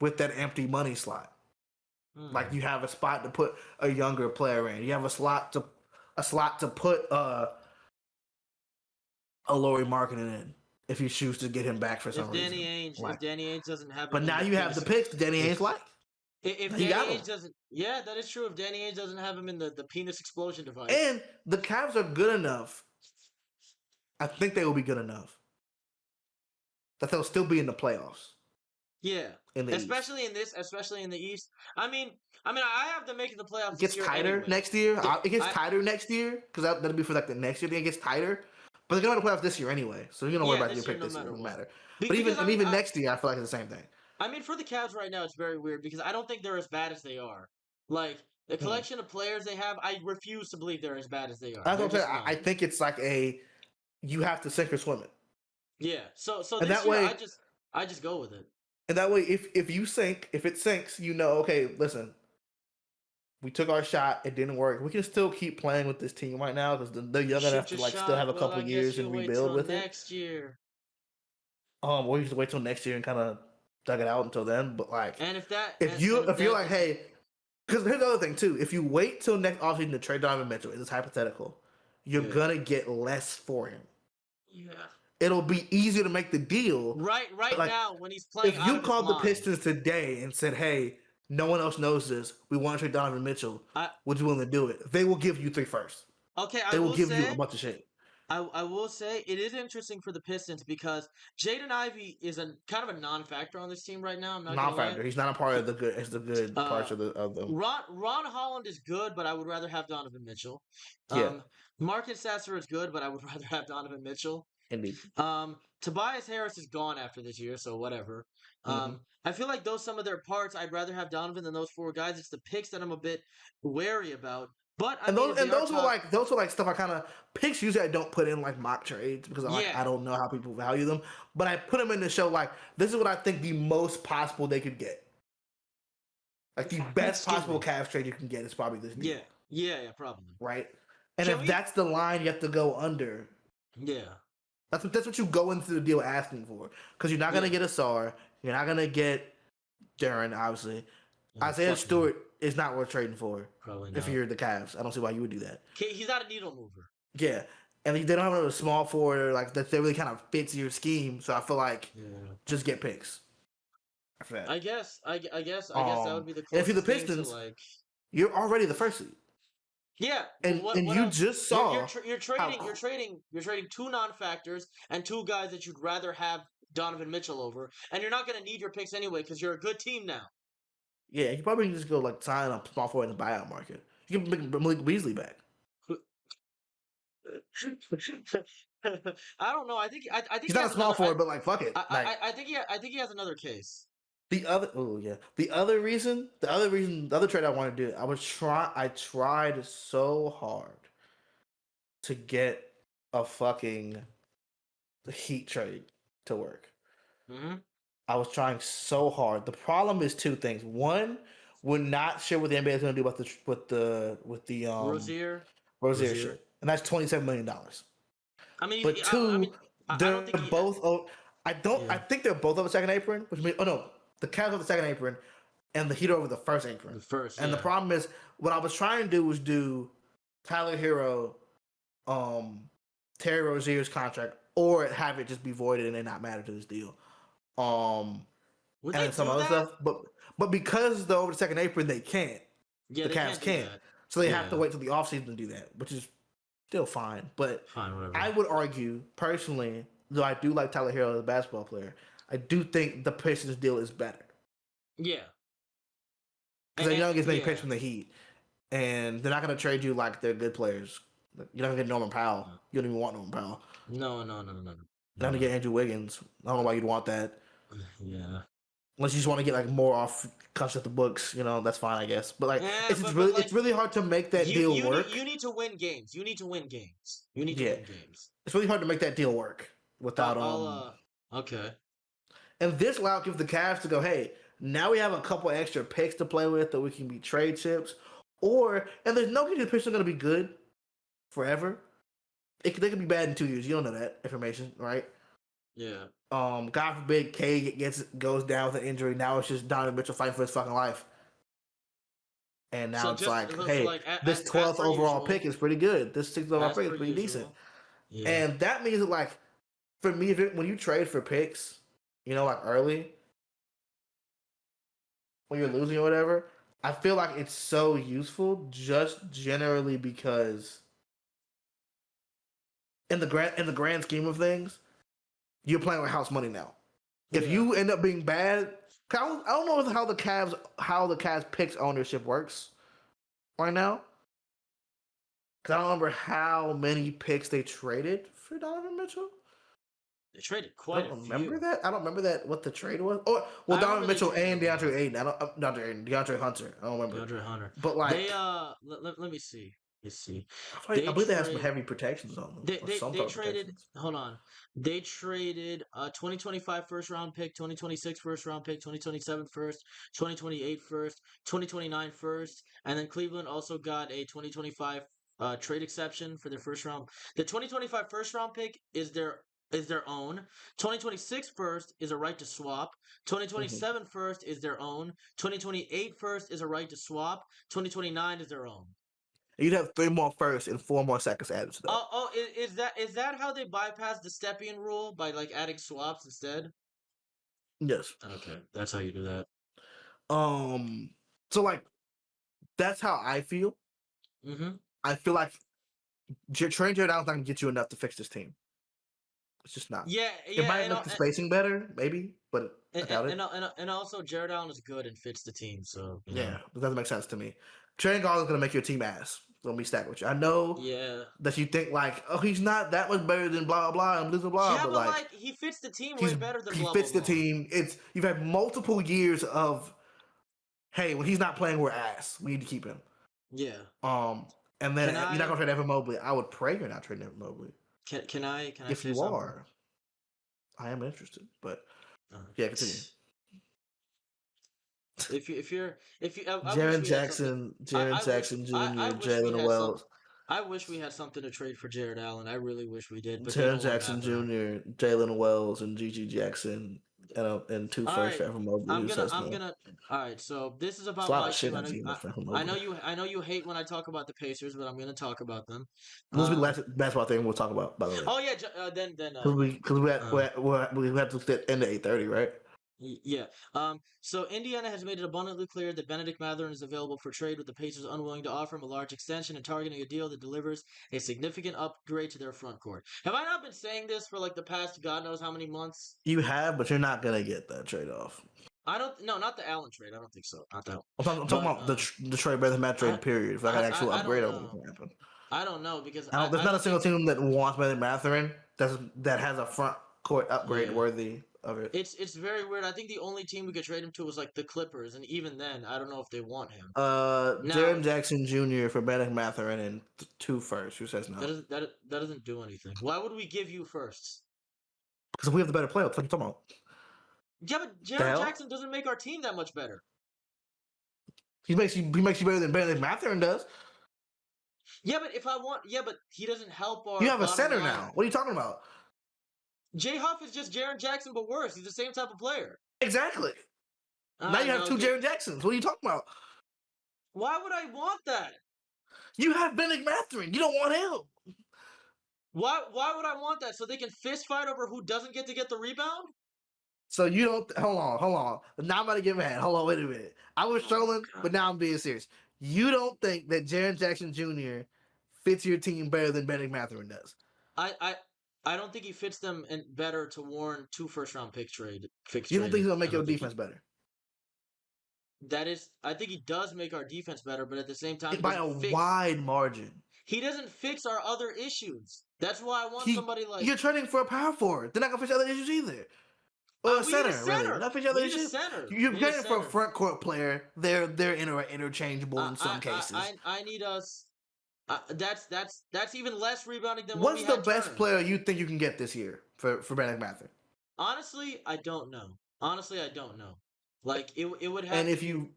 with that empty money slot. Like you have a spot to put a younger player in. You have a slot to put a Laurie Marketing in if you choose to get him back for some reason. If Danny Ainge doesn't have him But in now the you have the picks that Danny Ainge like. If He Danny got him. Ainge doesn't, yeah, that is true. If Danny Ainge doesn't have him in the penis explosion device, And the Cavs are good enough. I think they will be good enough that they'll still be in the playoffs. Yeah, in the especially East. Especially in the East. I mean, I have them making the playoffs. It gets this year tighter anyway. next year. It gets tighter next year because that'll be for like the next year. Then it gets tighter, but they're going to the playoffs this year anyway. So you're gonna worry about your pick this year. It doesn't matter. But even next year, I feel like it's the same thing. I mean, for the Cavs right now, it's very weird because I don't think they're as bad as they are. Like the collection of players they have, I refuse to believe they're as bad as they are. That's what I'm saying. I think it's like you have to sink or swim it. Yeah. So and this that year, way, I just go with it. And that way, if it sinks, okay, listen, we took our shot, it didn't work. We can still keep playing with this team right now because they're young enough to still have a couple years and rebuild with next year. We used to wait till next year and kind of dug it out until then. But like, and if you're like, hey, because here's the other thing too, if you wait till next offseason to trade Donovan Mitchell, it's hypothetical, you're gonna get less for him. Yeah. It'll be easier to make the deal. Right now when he's playing. If you called the Pistons today and said, "Hey, no one else knows this. We want to trade Donovan Mitchell. Would you willing to do it?" They will give you 3 firsts. Okay, they will give you a bunch of shit. I will say it is interesting for the Pistons because Jaden Ivey is a kind of a non-factor on this team right now. I'm not non-factor. He's not a part of the good. It's the good parts of them. Ron Holland is good, but I would rather have Donovan Mitchell. Yeah. Marcus Sasser is good, but I would rather have Donovan Mitchell. Indeed. Tobias Harris is gone after this year, so whatever. I feel like some of their parts, I'd rather have Donovan than those 4 guys. It's the picks that I'm a bit wary about. But those were like stuff I kind of picks usually I don't put in like mock trades because I don't know how people value them. But I put them in to show like this is what I think the most possible they could get. Like the best possible Cavs trade you can get is probably this deal. Yeah, probably. Right? And that's the line you have to go under. Yeah. That's what you go into the deal asking for. Because you're not going to get a Sar. You're not going to get Duren, obviously. Isaiah Stewart is not worth trading for. Probably not. If you're the Cavs. I don't see why you would do that. He's not a needle mover. Yeah. And they don't have a small forward like that really kind of fits your scheme. So I feel like just get picks. I guess that would be the closest. If you're the Pistons, you're already the first seed. Yeah, and you just saw you're trading 2 non-factors and 2 guys that you'd rather have Donovan Mitchell over, and you're not going to need your picks anyway because you're a good team now. Yeah, you probably can just go like sign a small forward in the buyout market. You can bring Malik Beasley back. I don't know. I think he's not a small forward, but like fuck it. I think he has another case. The other trade I want to do, I tried so hard to get a fucking Heat trade to work. Mm-hmm. I was trying so hard. The problem is two things. One, we're not sure what the NBA is going to do about the Rozier. Rozier Rozier. shit, and that's $27 million. I mean, But two, I don't they're think he. both. I don't. I Yeah. think they're both over the second apron. Which means, oh no, the Cavs over the second apron, and the Heat over the first apron. The first. And yeah. the problem is, what I was trying to do was do Tyler Hero, Terry Rozier's contract, or have it just be voided and it not matter to this deal. Would And they then some do other that? stuff. But because they're over the second apron, they can't. Yeah, The they Cavs can't. can't. Do that. So they have to wait till the offseason to do that, which is still fine. But Fine, whatever. I would argue, personally, though I do like Tyler Hero as a basketball player, I do think the Pistons deal is better. Yeah. Because they don't get as many picks from the Heat. And they're not going to trade you like they're good players. You're not going to get Norman Powell. You don't even want Norman Powell. No. You're not going to get Andrew Wiggins. I don't know why you'd want that. Yeah. Unless you just want to get like more off cuts at the books, that's fine, I guess. But like, it's really hard to make that deal work. You need to win games. You need to win games. It's really hard to make that deal work without Okay. And this allowed give the Cavs to go, hey, now we have a couple extra picks to play with that we can be trade chips, and there's no guarantee the Pistons are going to be good forever. They could be bad in 2 years. You don't know that information, right? Yeah. God forbid K goes down with an injury. Now it's just Donovan Mitchell fighting for his fucking life. And now this 12th overall pick is pretty good. This 6th overall pick is pretty decent. Yeah. And that means that, like, for me, when you trade for picks, like early, when you're losing or whatever, I feel like it's so useful just generally because in the grand scheme of things, you're playing with house money now. If you end up being bad, I don't know how the Cavs picks ownership works right now. Because I don't remember how many picks they traded for Donovan Mitchell. They traded quite a few. I don't remember that what the trade was. Donovan Mitchell and DeAndre Ayton. DeAndre Hunter. I don't remember. DeAndre Hunter. But like, they let me see. Let's see. I believe they have some heavy protections on them. They traded. Hold on. They traded 2025 first round pick, 2026 first round pick, 2027 first, 2028 first, 2029 first, and then Cleveland also got a 2025 trade exception for their first round. The 2025 first round pick is their own. 2026 first is a right to swap. 2027 first is their own. 2028 first is a right to swap. 2029 is their own. You'd have 3 more firsts and 4 more seconds added to that. Is that how they bypass the Stepien rule by like adding swaps instead? Yes. Okay, that's how you do that. So like, that's how I feel. Mm-hmm. I feel like trading Jared Allen's not gonna get you enough to fix this team. It's just not. Yeah. It might make the spacing better, maybe, but I doubt it. And also, Jared Allen is good and fits the team, so yeah, it doesn't make sense to me. Trading Garland is gonna make your team ass. Let me stack with you. I know that you think like, oh, he's not that much better than blah blah and blah blah blah. Yeah, but like he fits the team way better than blah blah. He fits the team. You've had multiple years of, hey, when he's not playing, we're ass. We need to keep him. Yeah. And then you're not gonna trade Evan Mobley. I would pray you're not trading Evan Mobley. Can I? If you are, I am interested. But yeah, continue. If you, Jaren Jackson Jr., Jalen Wells. I wish we had something to trade for Jared Allen. I really wish we did. But Jaren Jackson Jr., Jalen Wells, and GG Jackson, and 2 firsts for Evan Mobley. I'm gonna. All right, so this is about my team. I know you hate when I talk about the Pacers, but I'm gonna talk about them. This will be the last basketball thing we'll talk about, by the way. Oh yeah, then because we have to end at 8:30, right? Yeah. So Indiana has made it abundantly clear that Benedict Mathurin is available for trade, with the Pacers unwilling to offer him a large extension and targeting a deal that delivers a significant upgrade to their front court. Have I not been saying this for like the past God knows how many months? You have, but you're not gonna get that trade off. No, not the Allen trade. I don't think so. Not that one. I'm talking about the trade better than Matt trade. Period. If like an actual upgrade, I don't think happen. I don't know because there's not a single team that wants Benedict Mathurin that has a front court upgrade worthy of it. It's very weird. I think the only team we could trade him to was like the Clippers, and even then, I don't know if they want him. Now Jaren Jackson Jr. for Bennett Mathurin and 2 firsts. Who says no? that doesn't do anything. Why would we give you firsts? Because we have the better player. What are you talking about? Yeah, but Jaren Jackson doesn't make our team that much better. He makes you better than Mathurin does. Yeah, but he doesn't help our. You have a center line. now. What are you talking about? J Huff is just Jaren Jackson, but worse. He's the same type of player. Exactly. Now you have 2 Jaren Jacksons. What are you talking about? Why would I want that? You have Bennett Mathurin. You don't want him. Why would I want that? So they can fist fight over who doesn't get to get the rebound? So you don't hold on. Now I'm about to get mad. Hold on, wait a minute. I was trolling, but now I'm being serious. You don't think that Jaren Jackson Jr. fits your team better than Bennett Mathurin does? I don't think he fits them better to warrant 2 first-round pick trade. You don't think he's gonna make your defense better? I think he does make our defense better, but at the same time, by a wide margin. He doesn't fix our other issues. That's why I want somebody like you're trading for a power forward. They're not gonna fix other issues either. Or a center, really. They're not fix other issues. You're getting for a front court player. They're interchangeable in some cases. I need us. That's even less rebounding than what's the best player you think you can get this year for Bennett Mathurin? Honestly, I don't know. Like it would have. And if you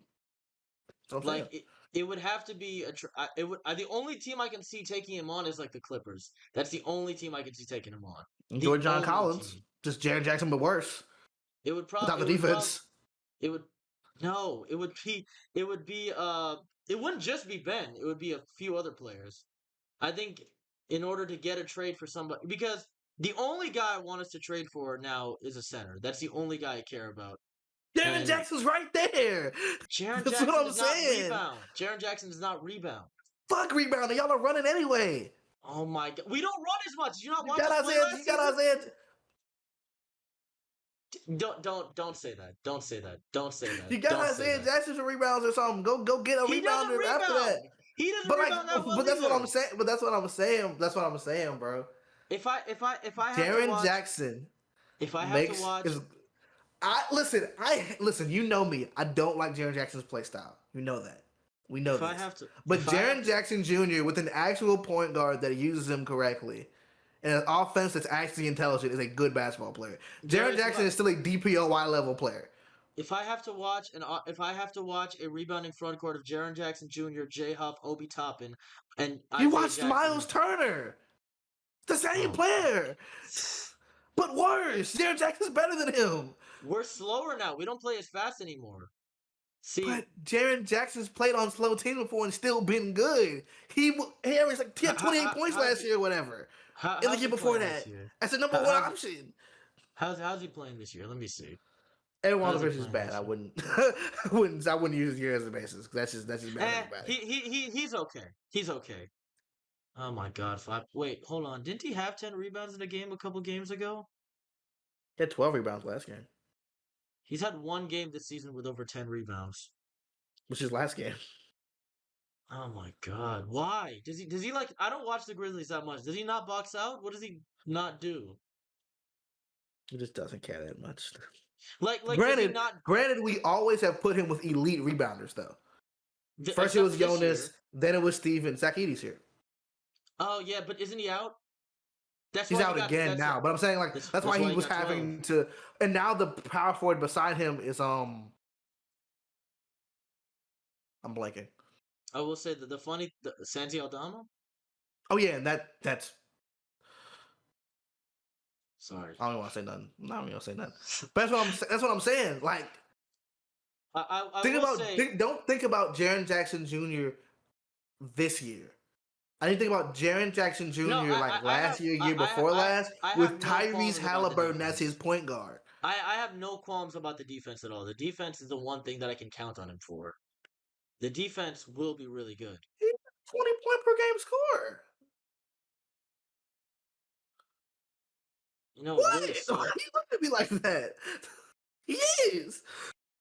it would have to be the only team I can see taking him on is like the Clippers. That's the only team I can see taking him on. George John Collins, just Jaren Jackson, but worse. It would probably without the defense. It would be it wouldn't just be Ben. It would be a few other players. I think in order to get a trade for somebody, because the only guy I want us to trade for now is a center. That's the only guy I care about. Jaren Jackson's right there. That's what I'm saying. Jaren Jackson does not rebound. Fuck rebounding. Y'all are running anyway. Oh my god. We don't run as much. You not watch You got Isaiah. Don't say that. Don't say that. You got Isaiah Jackson for rebounds or something. Go get a rebounder after that. He doesn't rebound that well. But that's what I'm saying. That's what I'm saying, bro. If I have Jaren Jackson. If I have to watch. Listen. You know me. I don't like Jaren Jackson's play style. You know that. We know this. But Jaren Jackson Jr. with an actual point guard that uses him correctly. And an offense that's actually intelligent is a good basketball player. Jaren Jackson is still a DPOY level player. If I have to watch a rebounding front court of Jaren Jackson Jr., J Huff, Obi Toppin, and you watched Miles Turner, the same player, but worse. Jaren Jackson's better than him. We're slower now. We don't play as fast anymore. See, but Jaren Jackson's played on slow teams before and still been good. He averaged like 28 points last year or whatever. In the year before that, as a number 1 option. How's he playing this year? Let me see. Everyone on the is bad. I wouldn't use his year as a basis. That's just bad. He's okay. He's okay. Oh my god! Wait, hold on. Didn't he have 10 rebounds in a game a couple games ago? He had 12 rebounds last game. He's had 1 game this season with over 10 rebounds. Which is last game. Oh my god. Why? Does he like I don't watch the Grizzlies that much. Does he not box out? What does he not do? He just doesn't care that much. Like granted, we always have put him with elite rebounders though. First it was Jonas, then it was Steven. Zach Edey's here. Oh yeah, but isn't he out? He's out again now. But I'm saying like that's why he was having to. And now the power forward beside him is I'm blanking. I will say that the Santi Aldama. Oh yeah, and that's. Sorry, I don't want to say nothing. I don't even say nothing. But that's what I'm saying. Like, don't think about Jaren Jackson Jr. this year. I didn't think about Jaren Jackson Jr. last year before last, with Tyrese Halliburton as his point guard. I have no qualms about the defense at all. The defense is the one thing that I can count on him for. The defense will be really good. He's a 20-point per game scorer. You know, what? Really he looked at me like that. He is.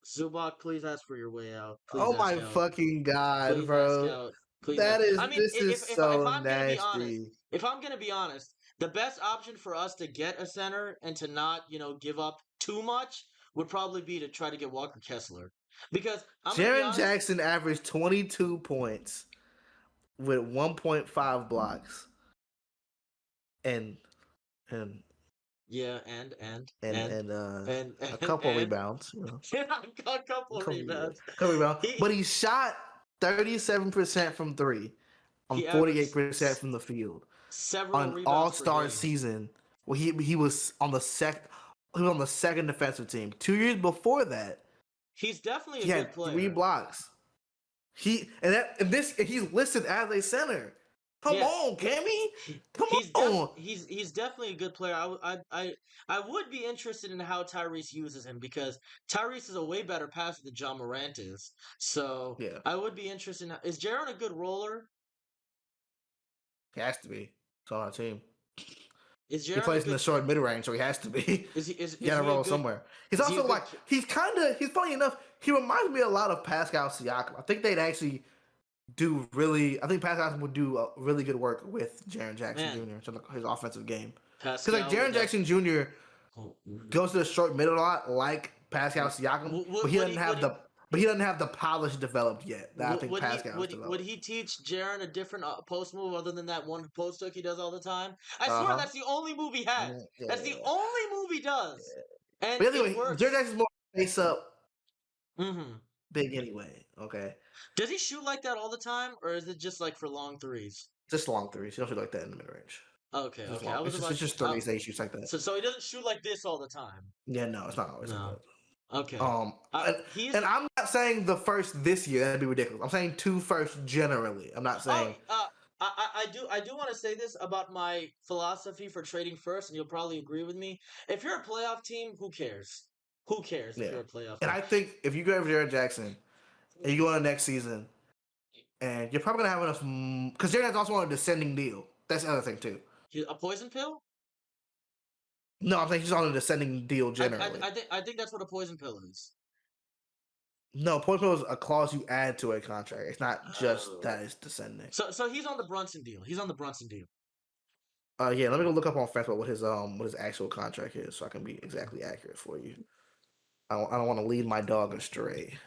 Zubac, please ask for your way out. Please my fucking god, please bro. That is. This is so nasty. If I'm gonna be honest, the best option for us to get a center and to not, give up too much would probably be to try to get Walker Kessler. Because I'm gonna be Jaren honest, Jackson averaged 22 points with 1.5 blocks and and yeah, and and and and uh and a and couple and rebounds, you know, a couple a of couple, yeah, rebounds. couple rebounds. He But he shot 37% from three on he averaged 48% from the field. several On rebounds per All-Star game. season, well, he was on the second defensive team. 2 years before that, He's definitely a he good had 3 player. blocks. He's listed as a center. Come Yeah, on, Cammy. Come he's on. he's definitely a good player. I would be interested in how Tyrese uses him because Tyrese is a way better passer than John Morant is. So Yeah, I would be interested. Is Jaron a good roller? he has to be. It's on our team. Is He Jaron a plays in the good? short mid range, so he has to be. Is he You gotta a roll good? somewhere. He's Is he a also good? like he's funny enough. He reminds me a lot of Pascal Siakam. I think they'd actually do really. I think Pascal would do really good work with Jaren Jackson Man, Jr. in terms of his offensive game. Because like Pascal would Jaren def. Jackson Jr. Oh, goes to the short mid a lot, like Pascal Siakam, but he would doesn't he have the polish developed yet that I think Pascal has would developed. he teach Jaron a different post move other than that one post hook he does all the time? I Uh swear huh. that's the only move he has. That's the Yeah. only move he does, and But it anyway, Jaren works. Jackson's more face up Hmm. big anyway. Okay. Does he shoot like that all the time, or is it just like for long threes? Just long threes. You don't shoot like that in the mid range. Okay, It's just okay. long. I was about It's just uh, threes that he shoots like that. so he doesn't shoot like this all the time. Yeah, no, it's not always like No. that. Okay. And, He's and I'm not saying the first this year. That'd be ridiculous. I'm saying 2 firsts generally. I'm not oh saying. I do want to say this about my philosophy for trading first, and you'll probably agree with me. If you're a playoff team, who cares? Who cares if Yeah. you're a playoff And team? I think if you grab Jared Jackson and you go on the next season, and you're probably gonna have enough because Jared Jackson's also on a descending deal. That's the other thing too. A poison pill? No, I'm saying he's on a descending deal generally. I think that's what a poison pill is. No, point is a clause you add to a contract. It's not just Oh. that it's descending. So he's on the Brunson deal. He's on the Brunson deal. Yeah, let me go look up on FanFit what his actual contract is, so I can be exactly accurate for you. I don't want to lead my dog astray.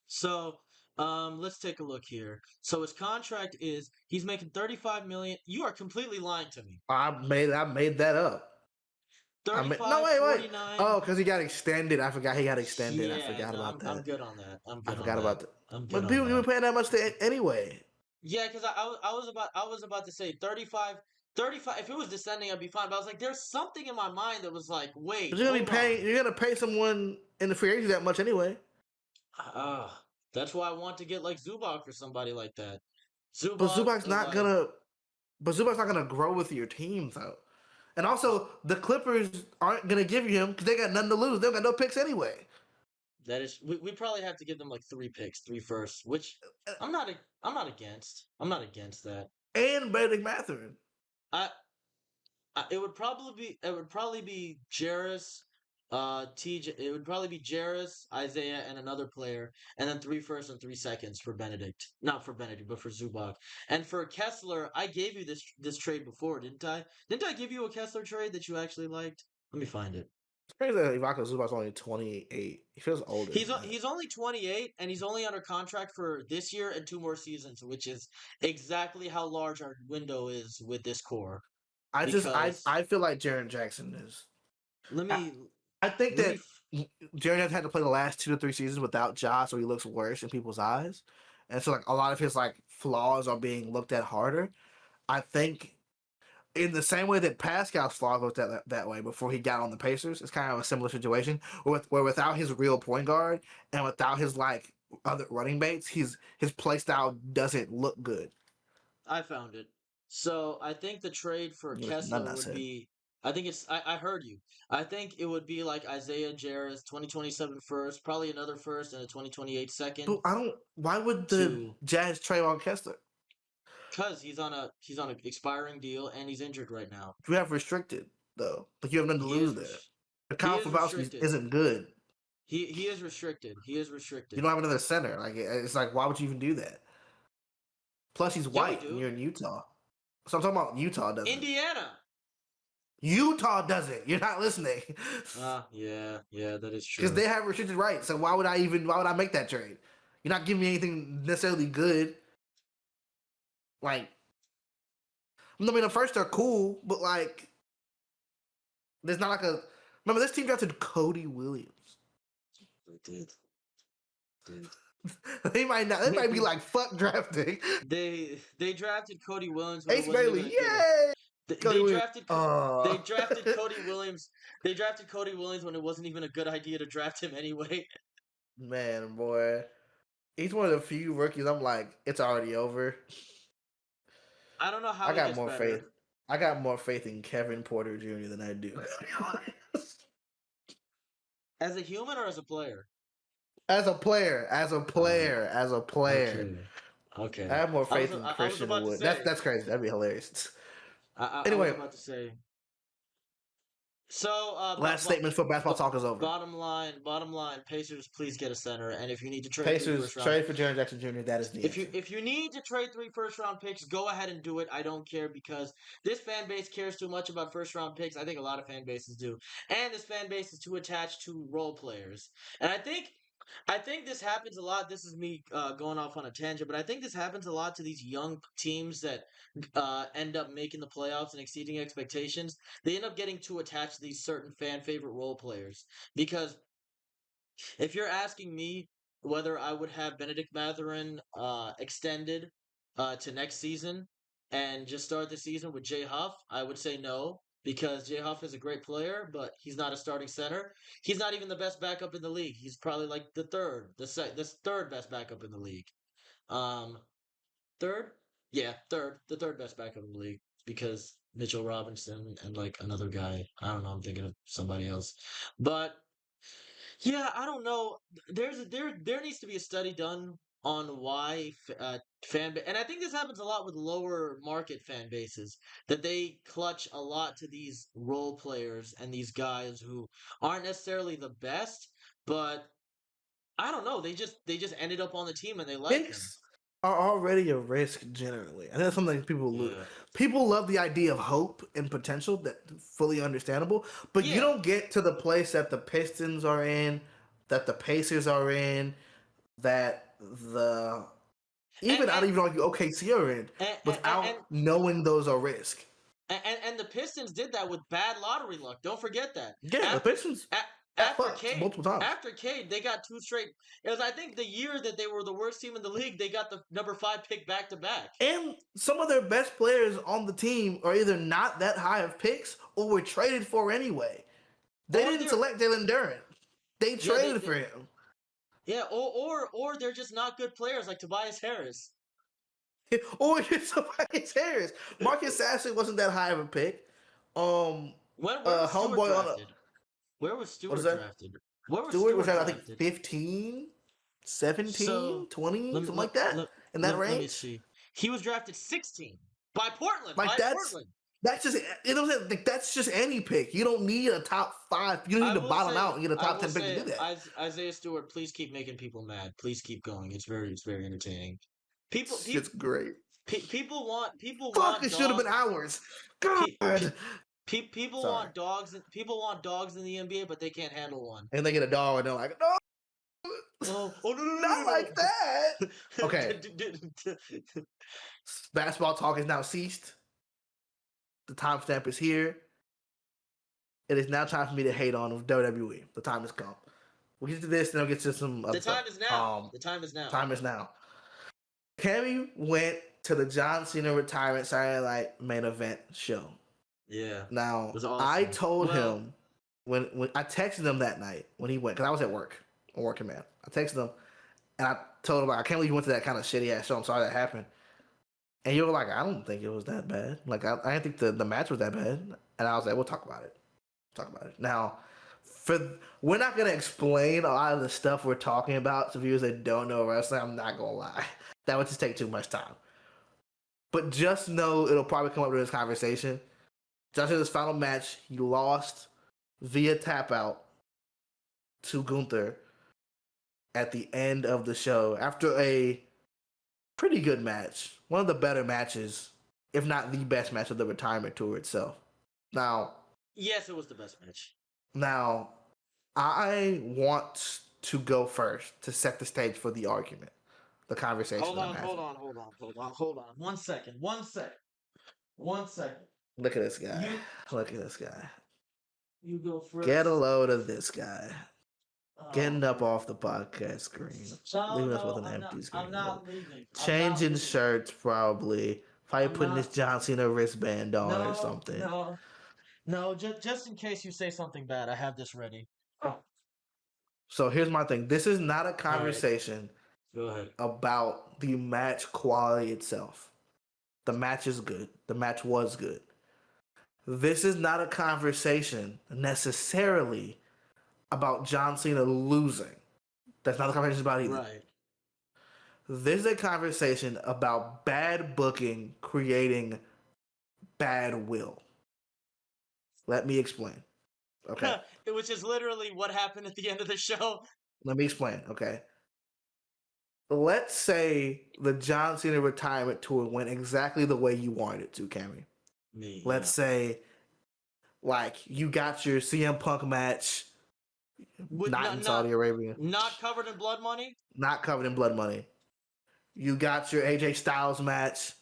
So let's take a look here. So his contract is he's making 35 million. You are completely lying to me. I made that up. 35, No, wait. 49. Oh, because he got extended. I forgot he got extended. I Yeah, forgot no, about that. I'm good on that. I'm I good on forgot that. about that. I'm good But on people that. were paying that much anyway. Yeah, because I was about to say 35. If it was descending, I'd be fine. But I was like, there's something in my mind that was like, wait, But you're gonna be hold paying. on. You're gonna pay someone in the free agency that much anyway. That's why I want to get like Zubac or somebody like that. But Zubac, Zubac's not like gonna. But Zubac's not gonna grow with your team though. And also, the Clippers aren't gonna give you him because they got nothing to lose. They got no picks anyway. that is, we probably have to give them like 3 picks, 3 firsts, which I'm not against. I'm not against that. And Benedict Mathurin. I it would probably be Jarris, TJ. It would probably be Jarris, Isaiah, and another player, and then 3 firsts and 3 seconds for Benedict. Not for Benedict, but for Zubac. And for Kessler, I gave you this trade before, didn't I? Didn't I give you a Kessler trade that you actually liked? Let me find it. It's crazy that Ivaco Zubac's only 28. He feels older. He's only 28, and he's only under contract for this year and 2 more seasons, which is exactly how large our window is with this core. I feel like Jaren Jackson is. Let me. I think let that Jaren has had to play the last 2 to 3 seasons without Ja, so he looks worse in people's eyes, and so like a lot of his like flaws are being looked at harder. I think in the same way that Pascal's flaws looked at that way before he got on the Pacers, it's kind of a similar situation where without his real point guard and without his like other running mates, his play style doesn't look good. I found it. So I think the trade for There's none Kessler I would said. be. I think it's. I heard you. I think it would be like Isaiah Jarris, 2027 first, probably another first and a 2028 second. But I don't. Why would the Jazz trade on Kessler? Because he's on an expiring deal and he's injured right now. You have restricted though. Like you have nothing to lose there. The Kyle Fabowski isn't good. He is restricted. He is restricted. You don't have another center. Like it's like why would you even do that? Plus he's white and you're in Utah. So I'm talking about Utah doesn't. Indiana. Utah doesn't. You're not listening. Yeah, that is true. Because they have restricted rights. So why would I make that trade? You're not giving me anything necessarily good. Like, I mean, the first are cool, but like, there's not like a. Remember, this team drafted Cody Williams. Dude. They might not. They might be like, fuck drafting. They drafted Cody Williams when Ace it wasn't Bailey, even a good. yay! They drafted they drafted Cody Williams. They drafted Cody Williams when it wasn't even a good idea to draft him anyway. Man, boy, he's one of the few rookies. I'm like, it's already over. I don't know how I he got gets more better. faith. I got more faith in Kevin Porter Jr. than I do. As a human or as a player? As a player. Okay. I have more faith in Christian Wood. That's crazy. That'd be hilarious. Anyway, I was about to say. So last statement for basketball talk is over. Bottom line, Pacers, please get a center. And if you need to trade Pacers, trade for Jaren Jackson Jr. That is the answer. If you need to trade 3 first-round picks, go ahead and do it. I don't care because this fan base cares too much about first-round picks. I think a lot of fan bases do, and this fan base is too attached to role players. And I think this happens a lot. This is me going off on a tangent, but I think this happens a lot to these young teams that end up making the playoffs and exceeding expectations. They end up getting too attached to these certain fan favorite role players. Because if you're asking me whether I would have Benedict Mathurin extended to next season and just start the season with Jay Huff, I would say no. Because Jay Huff is a great player, but he's not a starting center. He's not even the best backup in the league. He's probably like the third best backup in the league. Third, yeah, the third best backup in the league because Mitchell Robinson and like another guy. I don't know. I'm thinking of somebody else, but yeah, I don't know. There needs to be a study done on why and I think this happens a lot with lower market fan bases that they clutch a lot to these role players and these guys who aren't necessarily the best, but I don't know. They just ended up on the team and they like them. Are already a risk generally. I think that's something people lose. People love the idea of hope and potential. That's fully understandable. But you don't get to the place that the Pistons are in, that the Pacers are in, that the I'd even argue OKC are in without knowing those are risk. And the Pistons did that with bad lottery luck. Don't forget that. Yeah, the Pistons. After Cade, they got 2 straight. It was, I think, the year that they were the worst team in the league. They got the number 5 pick back to back. And some of their best players on the team are either not that high of picks or were traded for anyway. They didn't select Jalen Duren. They traded for him. Yeah, or they're just not good players like Tobias Harris. Or just Tobias Harris. Marcus Sasser wasn't that high of a pick. When was Stewart drafted? Where was Stewart drafted? Stewart was drafted, I think, 15, 17, 20, something like that. In that range. Let me see. He was drafted 16 by Portland. Portland. That's just that's just any pick. You don't need a top 5. You don't need to bottom out and get a top 10 pick to do that. Isaiah Stewart, please keep making people mad. Please keep going. It's very entertaining. It's great. People want. Fuck! It should have been ours. God. People want dogs. People want dogs in the NBA, but they can't handle one. And they get a dog, and they're like, "No, no, not like that." Okay. Basketball talk is now ceased. The timestamp is here. It is now time for me to hate on WWE. The time has come. We'll get to this, then we'll get to some. The time is now. The time is now. Time is now. Cammy went to the John Cena retirement Saturday Night main event show. Yeah. Now, awesome. I told him when I texted him that night when he went, because I was at work. I'm working, man. I texted him and I told him, I can't believe you went to that kind of shitty ass show. I'm sorry that happened. And you were like, I don't think it was that bad. Like, I didn't think the match was that bad. And I was like, we'll talk about it. Now, we're not going to explain a lot of the stuff we're talking about to viewers that don't know wrestling. I'm not going to lie. That would just take too much time. But just know it'll probably come up during this conversation. John Cena's final match, he lost via tap out to Gunther at the end of the show after a pretty good match. One of the better matches, if not the best match of the retirement tour itself. Now, Yes, it was the best match. Now, I want to go first to set the stage for the argument, the conversation Hold that I'm on, having. hold on. 1 second. 1 second. 1 second. Look at this guy. You Look at this guy. you go Get a first. load of this guy. Oh Getting up my off the god. podcast screen. No, Leaving us with no, an empty I'm screen. not leaving. I'm not Changing leaving. shirts, probably. Probably I'm putting this not. John Cena wristband on or No, something. no, no. Just in case you say something bad, I have this ready. Oh. So here's my thing. This is not a All right, conversation go ahead. about the match quality itself. The match is good. The match was good. This is not a conversation necessarily about John Cena losing. That's not the conversation about either. Right. This is a conversation about bad booking creating bad will. Let me explain. Okay. Which is literally what happened at the end of the show. Let me explain. Okay. Let's say the John Cena retirement tour went exactly the way you wanted it to, Cammy. Let's say, like, you got your CM Punk match, not in Saudi Arabia, not covered in blood money. not covered in blood money. You got your AJ Styles match.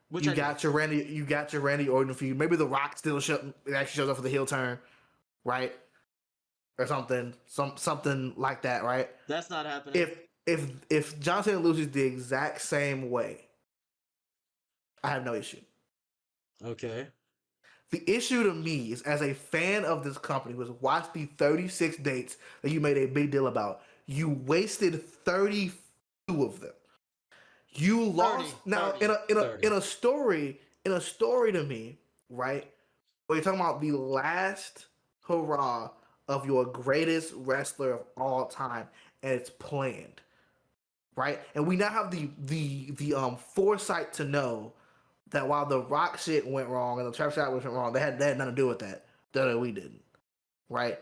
Which You got your Randy Orton feud. Maybe The Rock still actually shows up for the heel turn, right? Or something like that, right? That's not happening. If John Cena loses the exact same way, I have no issue. Okay. The issue to me is, as a fan of this company who has watched the 36 dates that you made a big deal about, you wasted 32 of them. You lost 30, now 30. in a story to me, right? Where you're talking about the last hurrah of your greatest wrestler of all time, and it's planned, right? And we now have the foresight to know that while the Rock shit went wrong and the Travis Scott went wrong, they had nothing to do with that. That we didn't, right?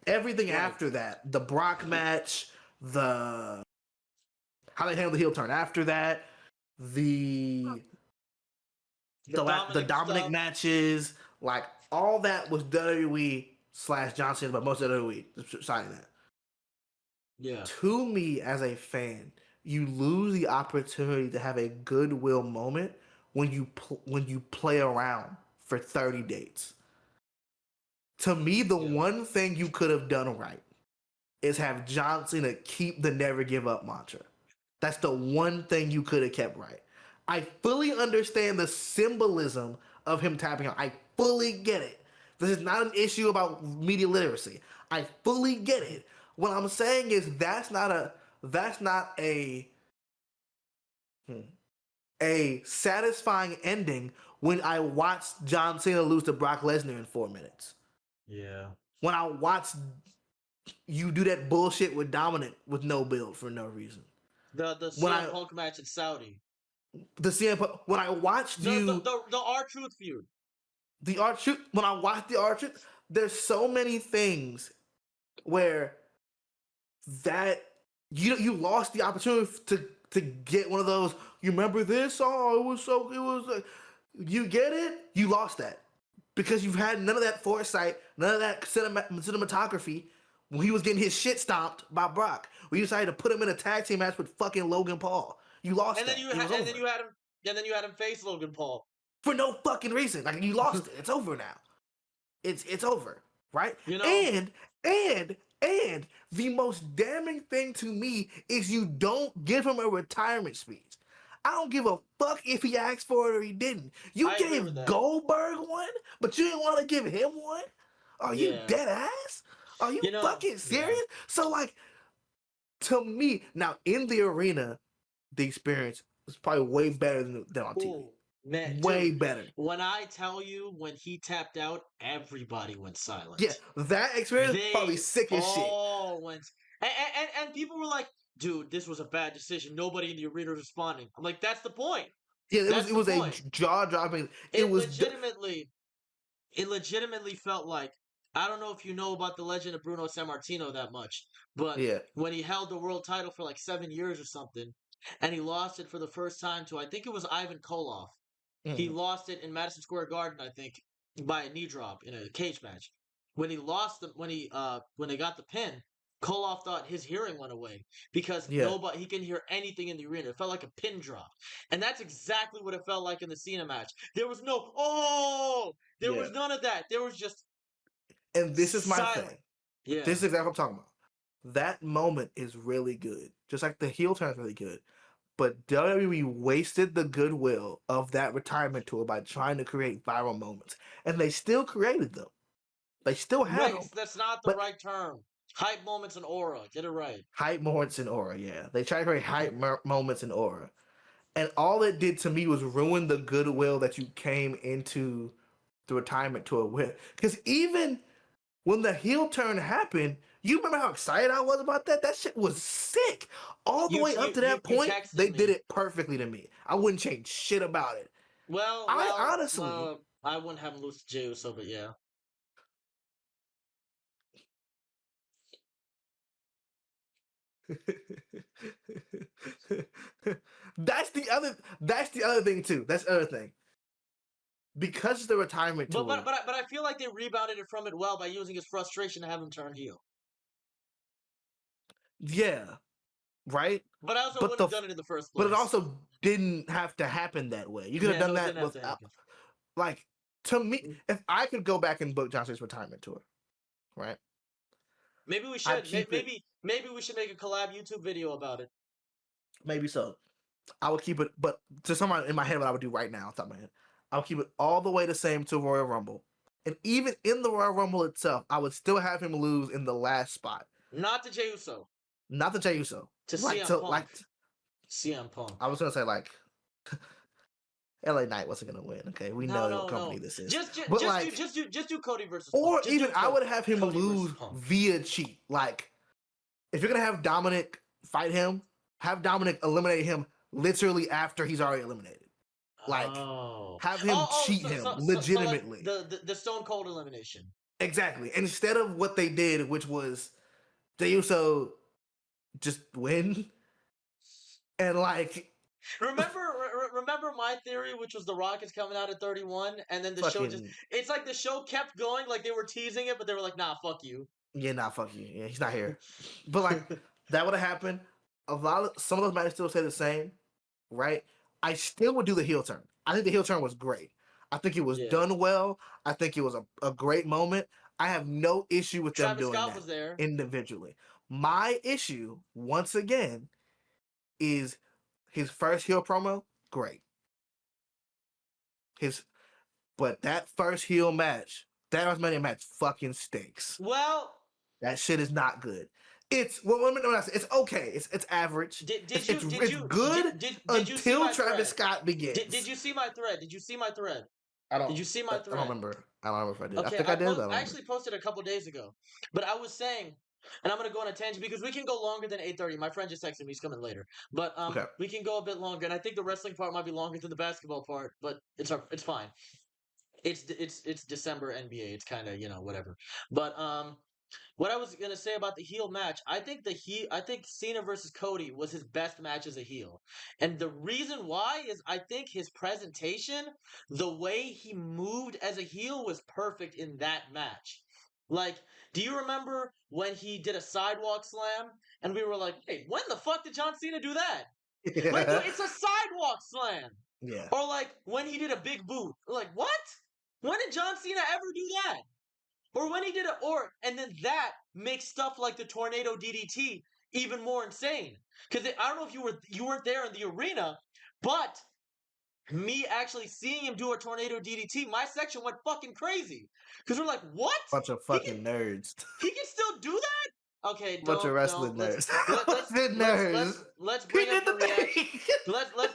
Everything after that, the Brock match, the how they handled the heel turn after that, the Dominic matches, like all that was WWE / John Cena, but most of WWE deciding that. Yeah. To me, as a fan, you lose the opportunity to have a goodwill moment when you play around for 30 dates. To me, the one thing you could have done right is have John Cena keep the never give up mantra. That's the one thing you could have kept right. I fully understand the symbolism of him tapping out. I fully get it. This is not an issue about media literacy. I fully get it. What I'm saying is that's not a satisfying ending when I watched John Cena lose to Brock Lesnar in 4 minutes. Yeah. When I watched you do that bullshit with Dominic with no build for no reason. The CM Punk match in Saudi. The CM Punk, when I watched the R-Truth feud. The R-Truth, when I watched the R-Truth, there's so many things where that you lost the opportunity to get one of those. You remember this? Oh, it was you get it? You lost that because you've had none of that foresight, none of that cinematography when he was getting his shit stomped by Brock. We decided to put him in a tag team match with fucking Logan Paul. You lost and that. Then you had him face Logan Paul for no fucking reason. Like, you lost it. It's over now. It's over, right? You know? And the most damning thing to me is you don't give him a retirement speech. I don't give a fuck if he asked for it or he didn't. You gave Goldberg one, but you didn't want to give him one? Are you dead ass? Are you fucking serious? Yeah. So, like, to me, now in the arena, the experience was probably way better than on TV. Man, way better. When I tell you, when he tapped out, everybody went silent. Yeah, that experience probably sick as shit. Went, and people were like, "Dude, this was a bad decision. Nobody in the arena was responding." I'm like, "That's the point." Yeah, it was a jaw dropping. It legitimately felt like, I don't know if you know about the legend of Bruno Sammartino that much, but when he held the world title for like 7 years or something, and he lost it for the first time to, I think it was Ivan Koloff. He lost it in Madison Square Garden, I think, by a knee drop in a cage match. When he lost the when they got the pin, Koloff thought his hearing went away because Yeah, nobody he can hear anything in the arena. It felt like a pin drop, and that's exactly what it felt like in the Cena match. There was no there yeah. was none of that. There was just And this is my silent. thing. Yeah, This is exactly what I'm talking about. That moment is really good. Just like the heel turn is really good. But WWE wasted the goodwill of that retirement tour by trying to create viral moments. And they still created them. They still had them. that's not the But right term. Hype moments and aura. Get it right. hype moments and aura, yeah. They tried to create hype moments and aura. And all it did to me was ruin the goodwill that you came into the retirement tour with. Because even when the heel turn happened, you remember how excited I was about that? That shit was sick. All the way up to that You point, texted they me. did it perfectly to me. I wouldn't change shit about it. I honestly. I wouldn't have him lose to Jey Uso, but yeah. That's the other thing too. That's the other thing. Because it's the retirement tour. But I feel like they rebounded it from it well by using his frustration to have him turn heel. Yeah. Right? But I also wouldn't have done it in the first place. But it also didn't have to happen that way. You could have done that without. Like, to me, if I could go back and book John Cena's retirement tour, right? Maybe we should. Maybe we should make a collab YouTube video about it. Maybe so. I would keep it, but to someone in my head, what I would do right now, off the top of my head, I would keep it all the way the same to Royal Rumble. And even in the Royal Rumble itself, I would still have him lose in the last spot. Not to Jey Uso. Not to Jey Uso. To CM Punk. CM Punk. I was going to say, like, LA Knight wasn't going to win, okay? We know what company this is. Just do Cody versus Or Punk. even I would have him lose via cheat. Like, if you're going to have Dominic fight him, have Dominic eliminate him literally after he's already eliminated. Like, have him cheat him legitimately. So like the Stone Cold elimination. Exactly. Instead of what they did, which was Jey Uso just win. And like, remember my theory, which was The Rock is coming out at 31, and then the show it's like the show kept going, like they were teasing it, but they were like, nah, fuck you. Yeah, nah, fuck you. Yeah, he's not here. But like, that would have happened. Some of those might still say the same, right? I still would do the heel turn. I think the heel turn was great. I think it was done well. I think it was a great moment. I have no issue with them doing Scott that was there. Individually. My issue, once again, is his first heel promo, great. But that first heel match, that WrestleMania match fucking stinks. Well, that shit is not good. It's it's okay. It's average. It's good until Travis Scott begins. Did you see my thread? Did you see my thread? Did you see my thread? I don't remember if I did. Okay, I think I did. I actually posted a couple days ago, but I was saying, and I'm gonna go on a tangent because we can go longer than 8:30. My friend just texted me; he's coming later, but we can go a bit longer, and I think the wrestling part might be longer than the basketball part, but it's fine. It's December NBA. It's kind of whatever, but what I was gonna say about the heel match, I think Cena versus Cody was his best match as a heel, and the reason why is I think his presentation, the way he moved as a heel, was perfect in that match. Like, do you remember when he did a sidewalk slam, and we were like, "Hey, when the fuck did John Cena do that?" Like, dude, it's a sidewalk slam. Yeah. Or like when he did a big boot. Like, what? When did John Cena ever do that? Or when he did and then that makes stuff like the tornado DDT even more insane. Because I don't know if you weren't there in the arena, but me actually seeing him do a tornado DDT, my section went fucking crazy. Because we're like, what? Bunch of fucking nerds. He can still do that? Okay, bunch of wrestling nerds. Let's bring up your reaction.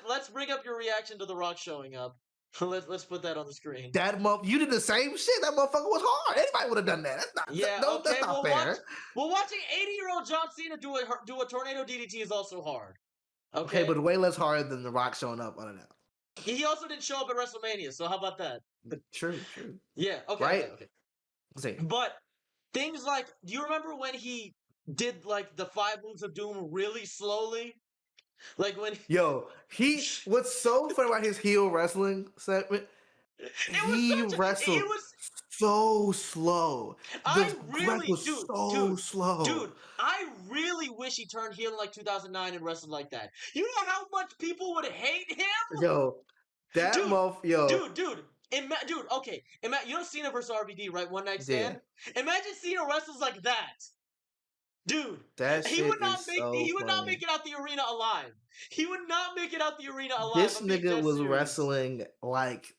Let's bring up your reaction to The Rock showing up. Let's put that on the screen. You did the same shit. That motherfucker was hard. Anybody would have done that. That's not. That's not fair. Watching 80-year-old John Cena do a tornado DDT is also hard. Okay, but way less hard than The Rock showing up unannounced. He also didn't show up at WrestleMania, so how about that? True. Yeah. Okay. Right. Okay. But things like, do you remember when he did like the 5 moves of doom really slowly? Like when what's so funny about his heel wrestling segment? He wrestled so slow. The match was so slow. Dude, I really wish he turned heel in like 2009 and wrestled like that. You know how much people would hate him? Yo, that Dude, yo. dude, okay. You know Cena versus RVD, right? One night Yeah. stand? Imagine Cena wrestles like that. Dude, That he shit would not is make so he would not funny. make it out the arena alive. He would not make it out the arena alive. This I'm being nigga dead was serious. wrestling like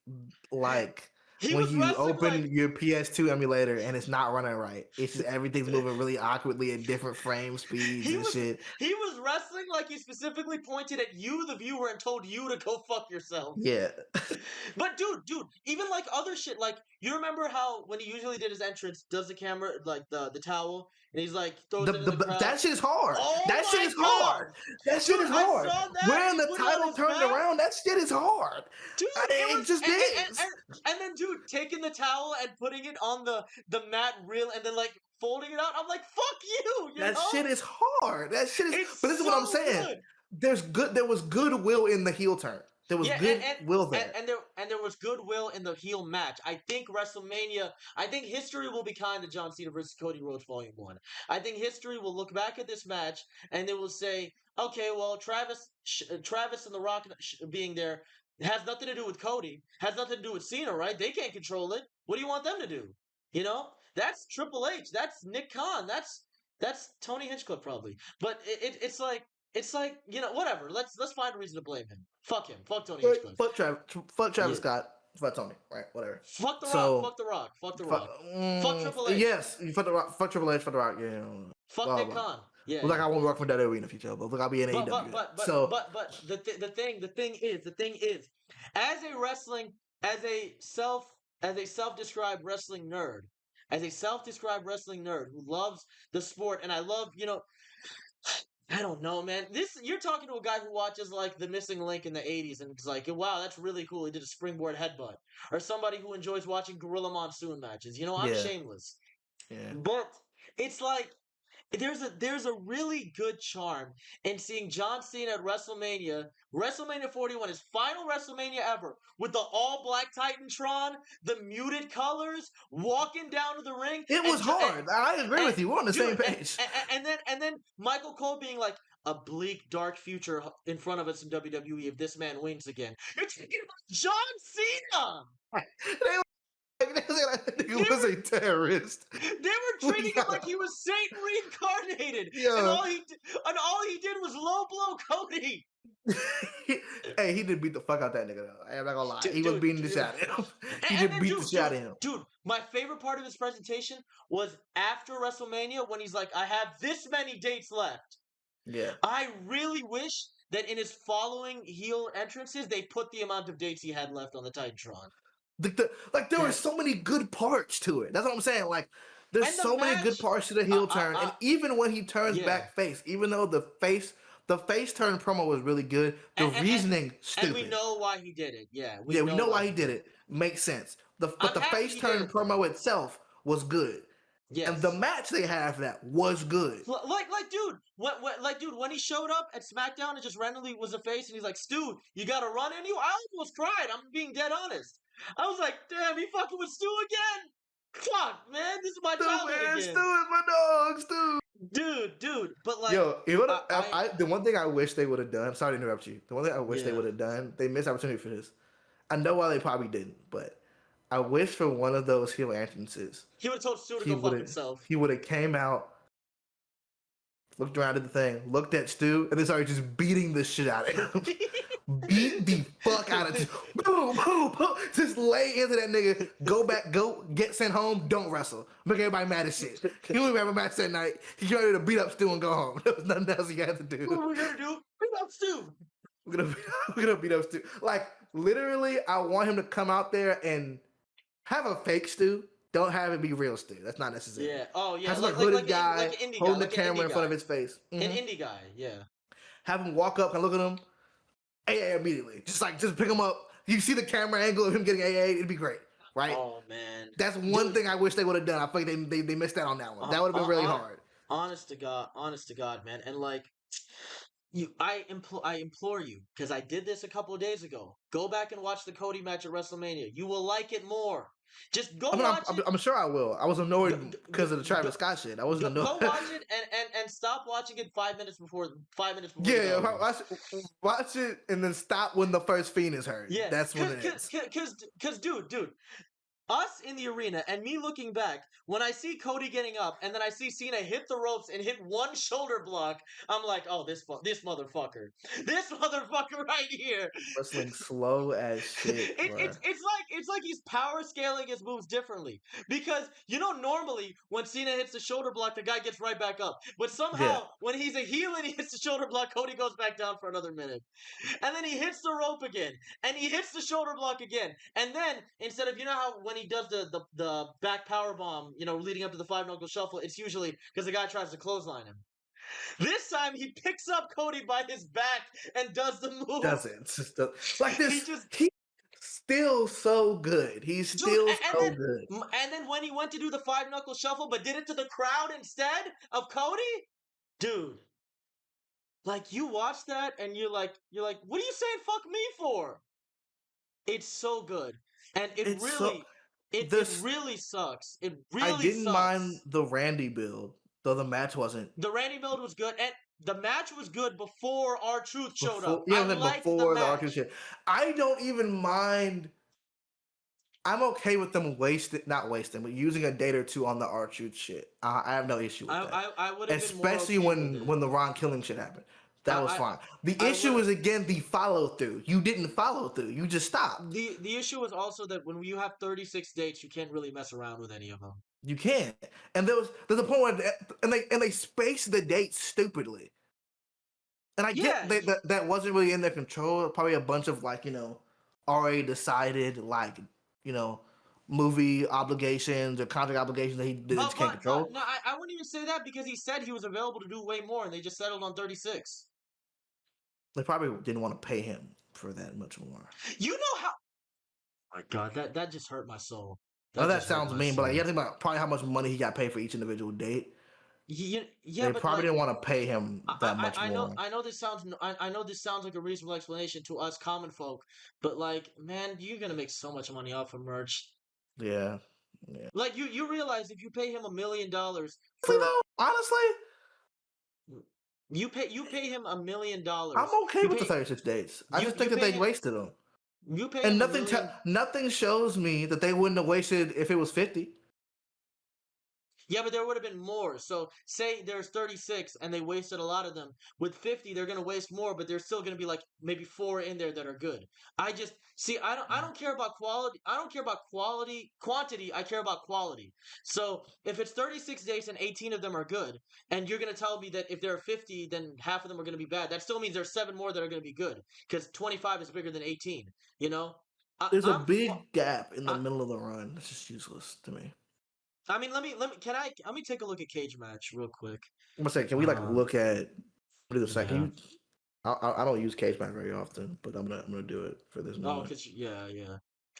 He when was you wrestling open like your PS2 emulator and it's not running right. It's just everything's moving really awkwardly at different frame speeds he and was shit. he was wrestling like he specifically pointed at you, the viewer, and told you to go fuck yourself. Yeah. But dude, even like other shit, like you remember how when he usually did his entrance, does the camera like the towel, and he's like throws it in the crowd. That shit is hard. Oh That shit my is God. hard. That shit Dude, is hard. I saw that. When He the put it on title his turned back. around, that shit is hard. Dude, It just is. And then, dude, taking the towel and putting it on the mat reel and then like folding it out. I'm like, fuck you. That shit is hard. That shit is. It's But this is what I'm so saying. good. There was goodwill in the heel turn. There was goodwill there. And there was goodwill in the heel match. I think history will be kind to John Cena versus Cody Rhodes Volume 1. I think history will look back at this match and they will say, okay, well, Travis and The Rock being there has nothing to do with Cody, has nothing to do with Cena, right? They can't control it. What do you want them to do? You know? That's Triple H. That's Nick Khan. That's Tony Hinchcliffe probably. But it's like, whatever. Let's find a reason to blame him. Fuck him. Fuck Tony Hinchcliffe. Fuck Travis Scott. Fuck Tony. Right. Whatever. Fuck the Rock. Fuck the Rock. Fuck the Rock. Fuck Triple H. Yes. Fuck the Rock. Fuck Triple H. Fuck the Rock. Yeah. Fuck Nick Khan. Yeah. Look like I won't work for WWE in the future, but look, I'll be in AEW. But the thing is, as a self-described wrestling nerd, who loves the sport, and I love, I don't know, man. You're talking to a guy who watches like The Missing Link in the '80s, and it's like, wow, that's really cool. He did a springboard headbutt, or somebody who enjoys watching Gorilla Monsoon matches. I'm shameless. Yeah. But it's like there's a really good charm in seeing John Cena at WrestleMania 41, his final WrestleMania ever, with the all black Titantron, the muted colors, walking down to the ring. It was hard. I agree with you. We're on the same page. And then Michael Cole being like, a bleak, dark future in front of us in WWE if this man wins again. You're talking about John Cena. He was a terrorist. They were treating him like he was Satan reincarnated, and all he did was low blow Cody. Hey, he did beat the fuck out that nigga though. I'm not gonna lie. He was beating the shit out of him. He did beat the shit out of him. Dude, my favorite part of his presentation was after WrestleMania when he's like, I have this many dates left. Yeah. I really wish that in his following heel entrances, they put the amount of dates he had left on the Titantron. There were so many good parts to it. That's what I'm saying. Like, there's so many good parts to the heel turn, and even when he turns back face, even though the face turn promo was really good, the reasoning stupid. And we know why he did it. Yeah, we know why he did it. Makes sense. But the face turn promo itself was good. Yes. And the match they had for that was good. Dude, when he showed up at SmackDown and just randomly was a face, and he's like, Stu, you got a run in you? I almost cried. I'm being dead honest. I was like, damn, he fucking with Stu again? Fuck, man, this is my childhood again. Stu is my dog, Stu. Dude, but like... Yo, the one thing I wish they would have done... Sorry to interrupt you. The one thing I wish they would have done... They missed opportunity for this. I know why they probably didn't, but... I wish for one of those heel entrances... He would have told Stu to go fuck himself. He would have came out... Looked around at the thing, looked at Stu, and then started just beating the shit out of him. Beat the fuck out of him. Boom, boom, boom. Just lay into that nigga. Go get sent home. Don't wrestle. Make everybody mad as shit. He wouldn't have a match that night. He's ready to beat up Stu and go home. There was nothing else he had to do. What are we gonna do? Beat up Stu. We're gonna beat up Stu. Like, literally, I want him to come out there and have a fake Stu. Don't have it be real Stu. That's not necessary. Yeah. Oh, yeah. Have some hooded guy holding the camera in front of his face. Mm-hmm. An indie guy, yeah. Have him walk up and look at him. AA immediately. Just pick him up. You see the camera angle of him getting AA, it'd be great. Right? Oh, man. That's one thing I wish they would have done. I feel like they missed out on that one. That would have been really hard. Honest to God, man. And like, I implore you, because I did this a couple of days ago. Go back and watch the Cody match at WrestleMania. You will like it more. Just go I mean, watch it. I'm sure I will. I was Go, annoyed go, because of the Travis Scott shit. I wasn't annoyed. go watch it and stop watching it 5 minutes before the Yeah, bell goes. watch it and then stop when the first fiend is heard. Yeah, That's when it ends. cause, dude, us in the arena and me looking back, when I see Cody getting up and then I see Cena hit the ropes and hit one shoulder block, I'm like, oh, this motherfucker, this motherfucker right here. Wrestling slow as shit, bro. It's like he's power scaling his moves differently, because normally when Cena hits the shoulder block, the guy gets right back up, but Yeah, somehow when he's a heel and he hits the shoulder block, Cody goes back down for another minute. And then he hits the rope again, and he hits the shoulder block again, and then instead of how when he does the back power bomb, leading up to the five knuckle shuffle, it's usually because the guy tries to clothesline him. This time he picks up Cody by his back and does the move. doesn't. It's just like this. He just He's still so good. He's dude, still and so then good. and then when he went to do the five knuckle shuffle, but did it to the crowd instead of Cody, dude. Like, you watch that and you're like, what are you saying fuck me for? It's so good. And it It's so really it this. really sucks. It I really didn't mind sucks. the Randy build, though the match wasn't. The Randy build was good, and the match was good before R-Truth showed Before, up. yeah, I it was like liked the before the R2 match. shit. I don't even mind. I'm okay with them not wasting, but using a date or two on the R-Truth shit. I have no issue with that. I would have been more Especially okay with when it. the Ron Killing shit happened. That was I fine. The I issue would is again the follow through. You didn't follow through. You just stopped. the issue was also that when you have 36 dates, you can't really mess around with any of them. You can't. And there's a point where they spaced the dates stupidly. And I get Yeah, that wasn't really in their control. Probably a bunch of already decided movie obligations or contract obligations that he just can't but control. no, I wouldn't even say that, because he said he was available to do way more, and they just settled on 36. They probably didn't want to pay him for that much more. You know how? Oh my God, that just hurt my soul. I know That that just hurt sounds my mean, but soul. you have to think about probably how much money he got paid for each individual date. Yeah, They but probably like, didn't want to pay him that much I know more. I know this sounds like a reasonable explanation to us common folk, but like, man, you're gonna make so much money off of merch. Yeah. Yeah. Like, you realize if you pay him $1 million Honestly, for though, honestly, you pay him $1 million. I'm okay You with the pay 36 dates. I just you think that pay they him wasted them. you pay And him a million. nothing shows me that they wouldn't have wasted if it was 50. Yeah, but there would have been more. So say there's 36 and they wasted a lot of them. With 50, they're gonna waste more, but there's still gonna be like maybe 4 in there that are good. I just see I don't care about quality. I don't care about quantity, I care about quality. So if it's 36 days and 18 of them are good, and you're gonna tell me that if there are 50, then half of them are gonna be bad. That still means there's 7 more that are gonna be good. Because 25 is bigger than 18, you know? I, There's a I'm big gap in the I, middle of the run. It's just useless to me. I mean, let me take a look at Cage Match real quick. I'm gonna say, can we Uh, look at? What is a second? yeah. I don't use cage match very often, but I'm gonna do it for this Oh, moment. cause yeah.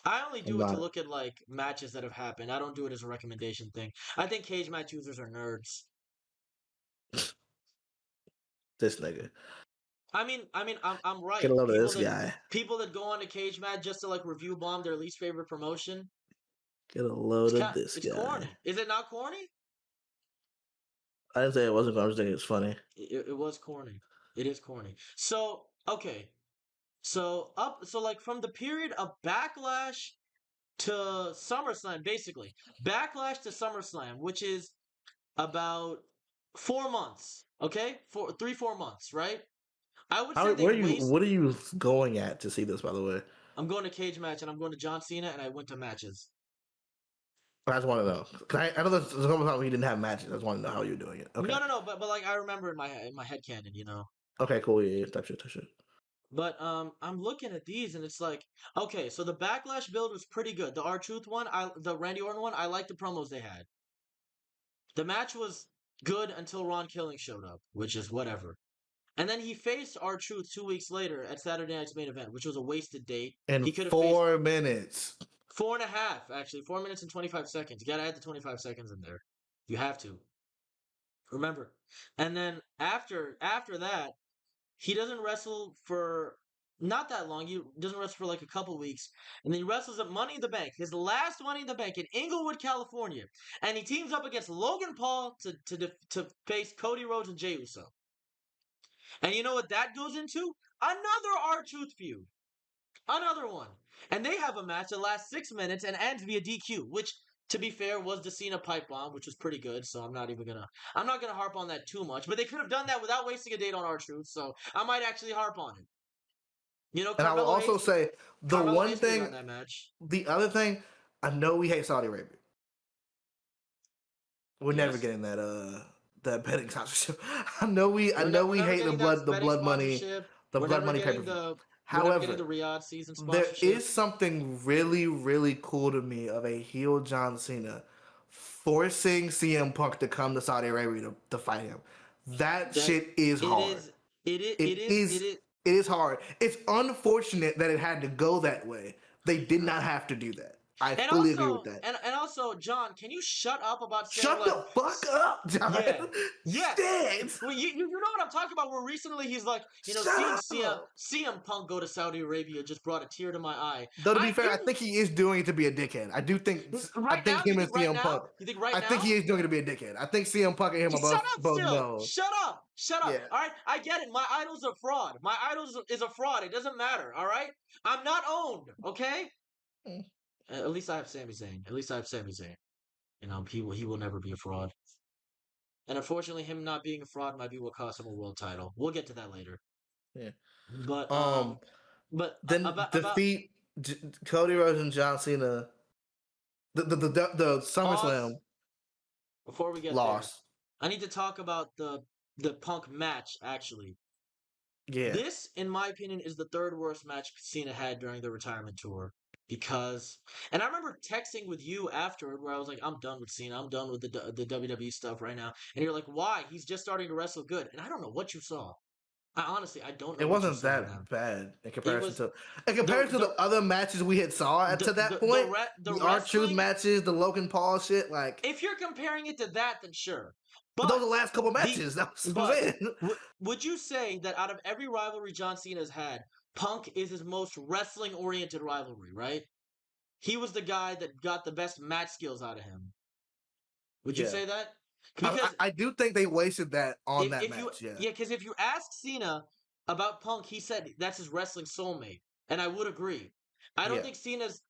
I only I'm do it to not look at like matches that have happened. I don't do it as a recommendation thing. I think Cage Match users are nerds. this nigga. I'm right. Get a load of this guy. People that go on to Cage Match just to like review bomb their least favorite promotion. Get a load of this It's guy. corny. Is it not corny? I didn't say it wasn't. I was thinking it's funny. It was corny. It is corny. So okay. So like from the period of Backlash to SummerSlam, basically. Backlash to SummerSlam, which is about 4 months. Okay? 4 months, right? I would say they waste. What are you going at to see this? By the way, I'm going to Cage Match and I'm going to John Cena and I went to matches. I just want to know. I know there's a couple times you didn't have matches. I just want to know how you're doing it. Okay. No. But like I remember in my head canon, you know. Okay. Cool. Yeah. Touch it. But I'm looking at these and it's like, okay, so the Backlash build was pretty good. The R-Truth one, the Randy Orton one, I liked the promos they had. The match was good until Ron Killing showed up, which is whatever. And then he faced R-Truth 2 weeks later at Saturday Night's Main Event, which was a wasted date. In He could have 4 minutes. 4.5, actually. 4 minutes and 25 seconds. You gotta add the 25 seconds in there. You have to. Remember. And then after that, he doesn't wrestle for not that long. He doesn't wrestle for like a couple weeks, and then he wrestles at Money in the Bank, his last Money in the Bank in Inglewood, California, and he teams up against Logan Paul to face Cody Rhodes and Jey Uso. And you know what that goes into? Another R-Truth feud, another one, and they have a match that lasts 6 minutes and ends via DQ, which. To be fair, was the Cena pipe bomb, which was pretty good. So I'm not gonna harp on that too much. But they could have done that without wasting a date on R-Truth. So I might actually harp on it. You know, And I will also say the one thing, that match. the other thing, I know we hate Saudi Arabia. We're never getting that betting sponsorship. I know we hate the blood money pay-per-view. However, the Riyadh season there is something really, really cool to me of a heel John Cena forcing CM Punk to come to Saudi Arabia to fight him. That shit is hard. It is hard. It's unfortunate that it had to go that way. They did not have to do that. I fully agree with that. And also, John, can you shut up about saying Shut the fuck up, John. Yeah. Well, you know what I'm talking about? Where recently he's like, seeing CM Punk go to Saudi Arabia just brought a tear to my eye. Though to be fair, I think he is doing it to be a dickhead. I do think him and CM Punk. You think right now? I think he is doing it to be a dickhead. I think CM Punk and him are both know. Shut up. Yeah. All right, I get it. My idol's a fraud. My idol is a fraud. It doesn't matter. All right, I'm not owned. Okay. At least I have Sami Zayn. You know, he will never be a fraud. And unfortunately, him not being a fraud might be what cost him a world title. We'll get to that later. Yeah. But then defeat Cody Rhodes and John Cena. The SummerSlam. Before we get there, I need to talk about the Punk match. Actually, this, in my opinion, is the third worst match Cena had during the retirement tour. Because, and I remember texting with you afterward where I was like, I'm done with Cena. I'm done with the WWE stuff right now. And you're like, why? He's just starting to wrestle good. And I don't know what you saw. I don't know. It wasn't that bad in comparison to the other matches we had saw to that point. The R-Truth matches, the Logan Paul shit. Like, if you're comparing it to that, then sure. But those are the last couple matches. Would you say that out of every rivalry John Cena's had, Punk is his most wrestling-oriented rivalry, right? He was the guy that got the best match skills out of him. Would you say that? Because I do think they wasted that on that match. Yeah, because if you ask Cena about Punk, he said that's his wrestling soulmate, and I would agree. I don't think Cena's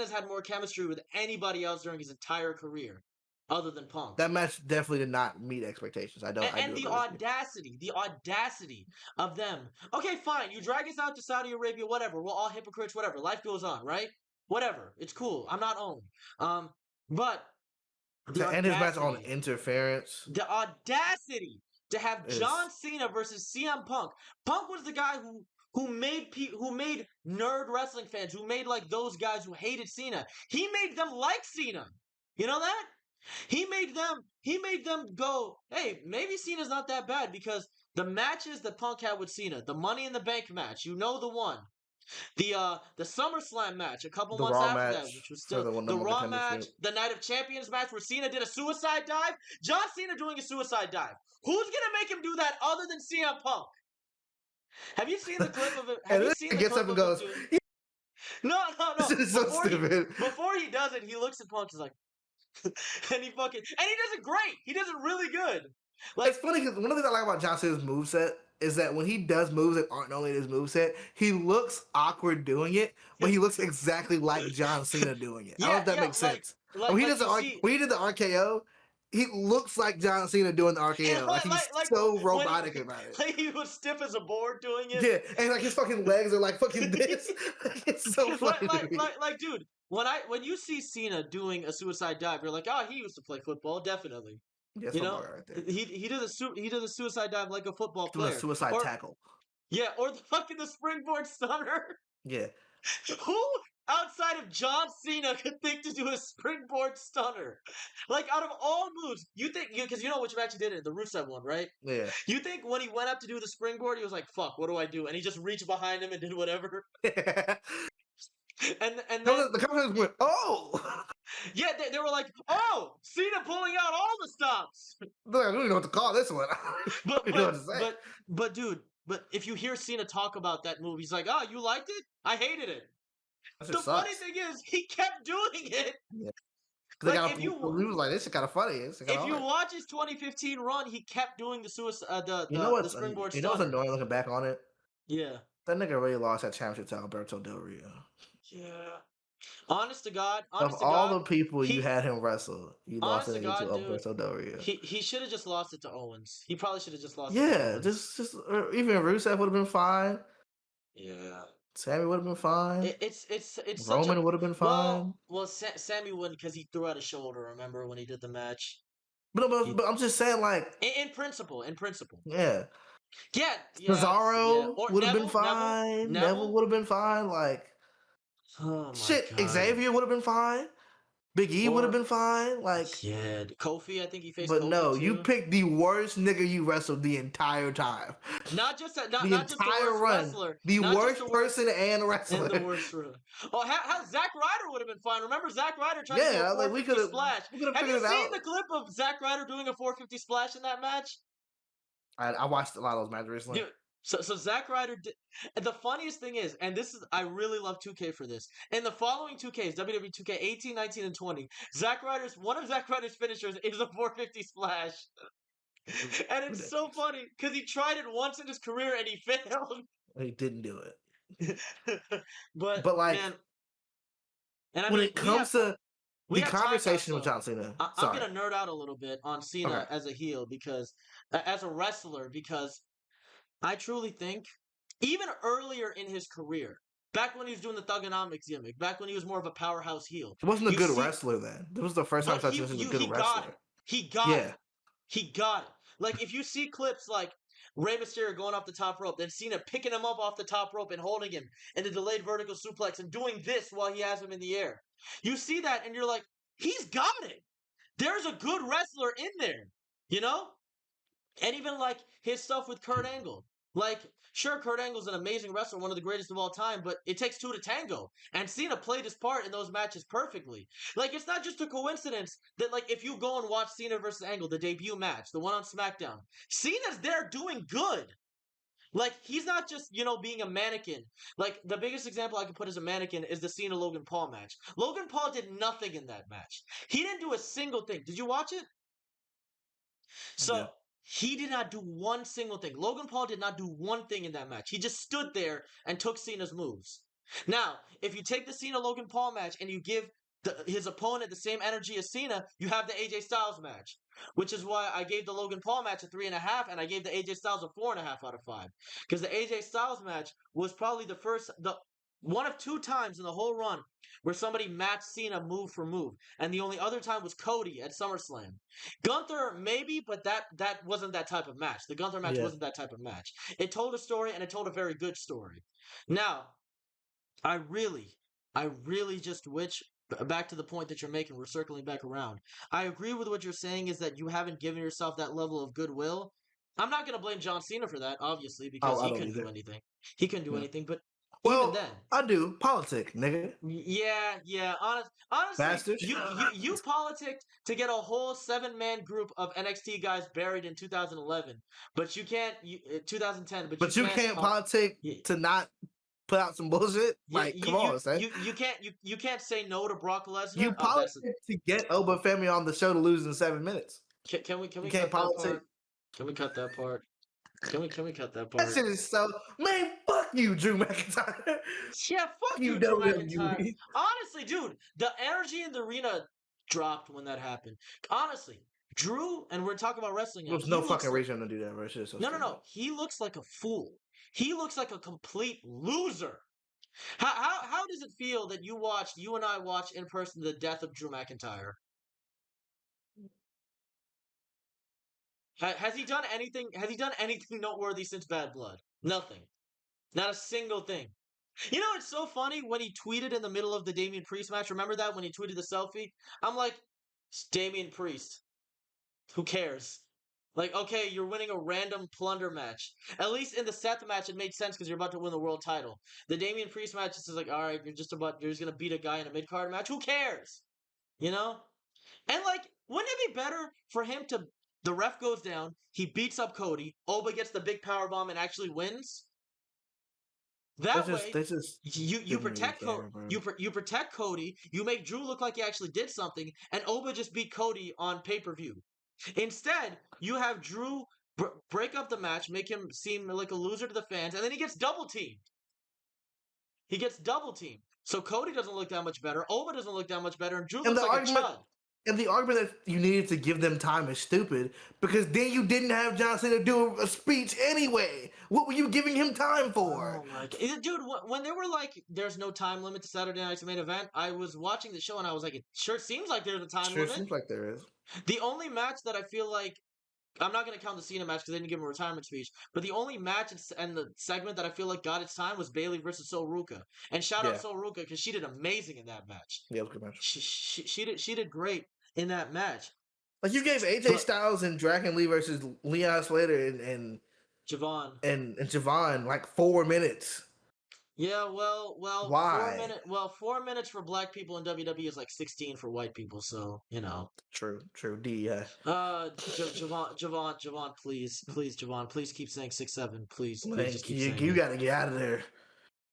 had more chemistry with anybody else during his entire career. Other than Punk. That match definitely did not meet expectations. The audacity of them. Okay, fine. You drag us out to Saudi Arabia, whatever. We're all hypocrites, whatever. Life goes on, right? Whatever. It's cool. I'm not owned. But to end his match on interference. The audacity to have John Cena versus CM Punk. Punk was the guy who made nerd wrestling fans, who made like those guys who hated Cena. He made them like Cena. You know that? He made them go, hey, maybe Cena's not that bad, because the matches that Punk had with Cena, the Money in the Bank match, you know the one. The SummerSlam match a couple months after that, which was still the Raw match, the Night of Champions match where Cena did a suicide dive. John Cena doing a suicide dive. Who's gonna make him do that other than CM Punk? Have you seen the clip of it? Have you seen the clip of goes, it? No. This is so stupid. Before he does it, he looks at Punk. He's like, and he does it great. He does it really good. Like, it's funny because one of the things I like about John Cena's moveset is that when he does moves that aren't only his moveset, he looks awkward doing it, but he looks exactly like John Cena doing it. I don't know if that makes sense. When he did the RKO, he looks like John Cena doing the RKO. He's so robotic about it. Like he was stiff as a board doing it. Yeah, and like his fucking legs are like fucking this. It's so funny. Like, dude, when you see Cena doing a suicide dive, you're like, oh, he used to play football, definitely. Yeah, you know, right there. He did a suicide dive like a football player. A suicide tackle. Yeah, or the springboard stunner. Yeah. Who outside of John Cena could think to do a springboard stunner? Like, out of all moves, you think, because you know which match he did it, the Rusev one, right? Yeah. You think when he went up to do the springboard, he was like, fuck, what do I do? And he just reached behind him and did whatever. And then the commentators went, oh! Yeah, they were like, oh, Cena pulling out all the stops. I don't even know what to call this one. But dude, but if you hear Cena talk about that move, he's like, "Oh, you liked it? I hated it." That The just funny sucks. thing is, he kept doing it. Yeah. They Like got he was like, this is kind of funny. It's kind if of you hard. watch his 2015 run, he kept doing the suicide, the springboard You know what's stunner. annoying looking back on it? Yeah, That nigga really lost that championship to Alberto Del Rio. yeah. Of Honest to all God, the people you he, had him wrestle, you lost honest to it to God, dude, Alberto Del Rio. he should have just lost it to Owens. He probably should have just lost it to Yeah, Owens. even Rusev would have been fine. Yeah. Sammy would have been fine. It's such a Roman would have been fine. Sammy wouldn't because he threw out his shoulder. Remember when he did the match? But I'm just saying, like, In principle, yeah, yeah. Cesaro Or would have been fine. Neville Neville. would have been fine. Like, Oh my shit, God. Xavier would have been fine. Big E would have Or been fine. Like, yeah, Kofi. I think he faced but Kofi no, you too. picked the worst nigga you wrestled the entire time. Not just the Entire worst run. wrestler, The not just worst the worst person and and wrestler. the worst room. Oh, how Zack Ryder would have been fine. Remember Zack Ryder trying to do Yeah, a like we could 450 have splash? Have you figured it seen out. the clip of Zack Ryder doing a 450 splash in that match? I watched a lot of those matches recently. Dude, so Zack Ryder did. And the funniest thing is, and this is, I really love 2K for this. In the following 2Ks, WWE 2K 18, 19, and 20, one of Zack Ryder's finishers is a 450 splash. And it's so Ridiculous. funny because he tried it once in his career and he failed. He didn't do it. But But like, man, and I when mean, it comes to we the have time now, conversation with so John Cena, I'm sorry. gonna nerd out a little bit on Okay. Cena as a heel because, as a wrestler, because I truly think even earlier in his career, back when he was doing the Thugonomics gimmick, back when he was more of a powerhouse heel, He wasn't a you good see, wrestler then. This was the first time I but started seeing him as a good he got it. wrestler. He got it. Yeah. He got it. Like if you see clips like Rey Mysterio going off the top rope, then Cena picking him up off the top rope and holding him in a delayed vertical suplex and doing this while he has him in the air. You see that and you're like, he's got it. There's a good wrestler in there, you know? And even like his stuff with Kurt Angle. Like, sure, Kurt Angle's an amazing wrestler, one of the greatest of all time, but it takes two to tango. And Cena played his part in those matches perfectly. Like, it's not just a coincidence that, like, if you go and watch Cena versus Angle, the debut match, the one on SmackDown, Cena's there doing good. Like, he's not just, being a mannequin. Like, the biggest example I can put as a mannequin is the Cena Logan Paul match. Logan Paul did nothing in that match. He didn't do a single thing. Did you watch it? So Yeah. he did not do one single thing. Logan Paul did not do one thing in that match. He just stood there and took Cena's moves. Now, if you take the Cena Logan Paul match and you give his opponent the same energy as Cena, you have the AJ Styles match, which is why I gave the Logan Paul match a 3.5, and I gave the AJ Styles a 4.5 out of 5. Because the AJ Styles match was probably the one of two times in the whole run where somebody matched Cena move for move, and the only other time was Cody at SummerSlam. Gunther maybe, but that wasn't that type of match. The Gunther match Yeah. wasn't that type of match. It told a story, and it told a very good story. Now, I really just wish, back to the point that you're making, we're circling back around. I agree with what you're saying is that you haven't given yourself that level of goodwill. I'm not going to blame John Cena for that, obviously, because I he don't couldn't do either. anything. He couldn't do Yeah. anything, but even Well, then. I do. Politic, nigga. Yeah. Honestly, Bastard. you politicked to get a whole 7-man group of NXT guys buried in 2011, but you can't. 2010, but But you can't politic to not put out some bullshit. Like, come on, son. You can't say no to Brock Lesnar. You politic to get Oba Femi on the show to lose in 7 minutes. Can we You cut can't that politic. part? Can we cut that part? Can we cut that That part? shit is so, man. Fuck you, Drew McIntyre. Yeah, fuck you, Drew McIntyre. Honestly, dude, the energy in the arena dropped when that happened. Honestly, Drew, and we're talking about wrestling now. There's no fucking reason to do that, bro. It's just so No. He looks like a fool. He looks like a complete loser. How does it feel that you and I watched in person the death of Drew McIntyre? Has he done anything? Has he done anything noteworthy since Bad Blood? Nothing. Not a single thing. You know, it's so funny when he tweeted in the middle of the Damian Priest match. Remember that when he tweeted the selfie? I'm like, it's Damian Priest. Who cares? Like, okay, you're winning a random plunder match. At least in the Seth match, it made sense because you're about to win the world title. The Damian Priest match is like, all right, you're just gonna beat a guy in a mid card match. Who cares? You know? And like, wouldn't it be better for him to The ref goes down. He beats up Cody. Oba gets the big power bomb and actually wins. That way, They just you didn't really protect care, bro. you protect Cody. You make Drew look like he actually did something, and Oba just beat Cody on pay-per-view. Instead, you have Drew break up the match, make him seem like a loser to the fans, and then he gets double teamed. He gets double teamed. So Cody doesn't look that much better. Oba doesn't look that much better, and Drew looks like a chud. And the argument that you needed to give them time is stupid because then you didn't have John Cena do a speech anyway. What were you giving him time for? Oh my god, dude! When they were like, "There's no time limit to Saturday Night's main event," I was watching the show and I was like, "It sure seems like there's a time limit." Seems like there is. The only match that I feel like I'm not going to count the Cena match because they didn't give him a retirement speech. But the only match and the segment that I feel like got its time was Bayley versus Sol Ruca. And shout out Sol Ruca because she did amazing in that match. Yeah, it was a good match. She did great in that match. Like you gave AJ Styles and Dragon Lee versus Leon Slater and Javon and Javon like 4 minutes. Yeah, well, why? 4 minutes for black people in WWE is like 16 for white people, so you know. True. D. Javon, please, Javon, please keep saying 6'7", please just keep saying you gotta get out of there.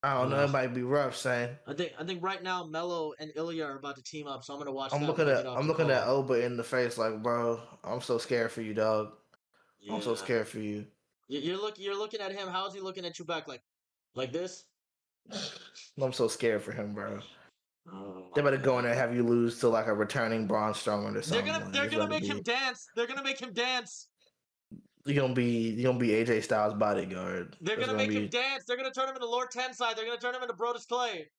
I don't know, it might be rough, saying. I think right now Mello and Ilya are about to team up, so I'm gonna watch. I'm looking at Oba in the face like, bro, I'm so scared for you, dog. Yeah. I'm so scared for you. You're looking at him. How's he looking at you back like this? I'm so scared for him, bro. They better go in there and have you lose to like a returning Braun Strowman or something. They're gonna make him dance. They're gonna make him dance. You're gonna be AJ Styles' bodyguard. They're gonna make him dance. They're gonna turn him into Lord Tensai. They're gonna turn him into Brodus Clay.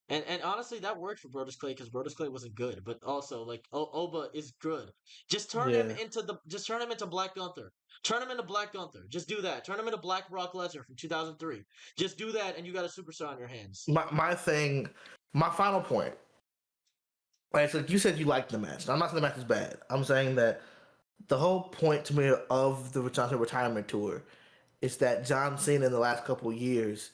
And honestly, that worked for Brodus Clay because Brodus Clay wasn't good, but also like Oba is good. Just turn him into Black Gunther. Turn him into Black Gunther. Just do that. Turn him into Black Brock Lesnar from 2003. Just do that, and you got a superstar on your hands. My final point. Right, so you said you liked the match. I'm not saying the match is bad. I'm saying that the whole point to me of the John Cena retirement tour is that John Cena in the last couple of years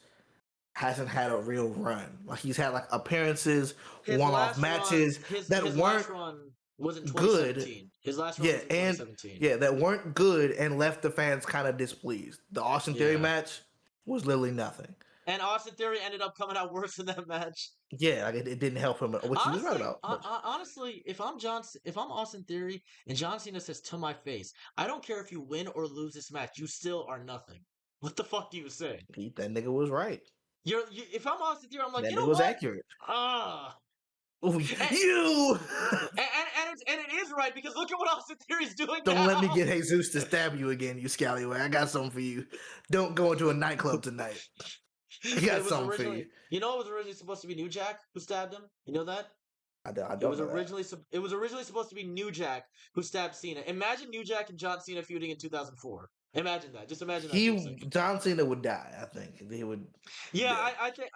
hasn't had a real run. Like he's had like appearances, one-off matches that weren't good. His last run was in 2017. Yeah, that weren't good and left the fans kind of displeased. The Austin Theory match was literally nothing. And Austin Theory ended up coming out worse in that match. Yeah, like it didn't help him, which he was right about. Honestly, if I'm Austin Theory and John Cena says to my face, I don't care if you win or lose this match, you still are nothing. What the fuck do you say? That nigga was right. If I'm Austin Theory, I'm like, that you know was what? Accurate. And it is right because look at what Austin Theory's doing. Don't let me get Jesus to stab you again, you scallywag. I got something for you. Don't go into a nightclub tonight. I got something for you. You know, it was originally supposed to be New Jack who stabbed him. You know that? I don't. It was originally supposed to be New Jack who stabbed Cena. Imagine New Jack and John Cena feuding in 2004. Imagine that. Just imagine that. John Cena would die. I think he would. Yeah, I think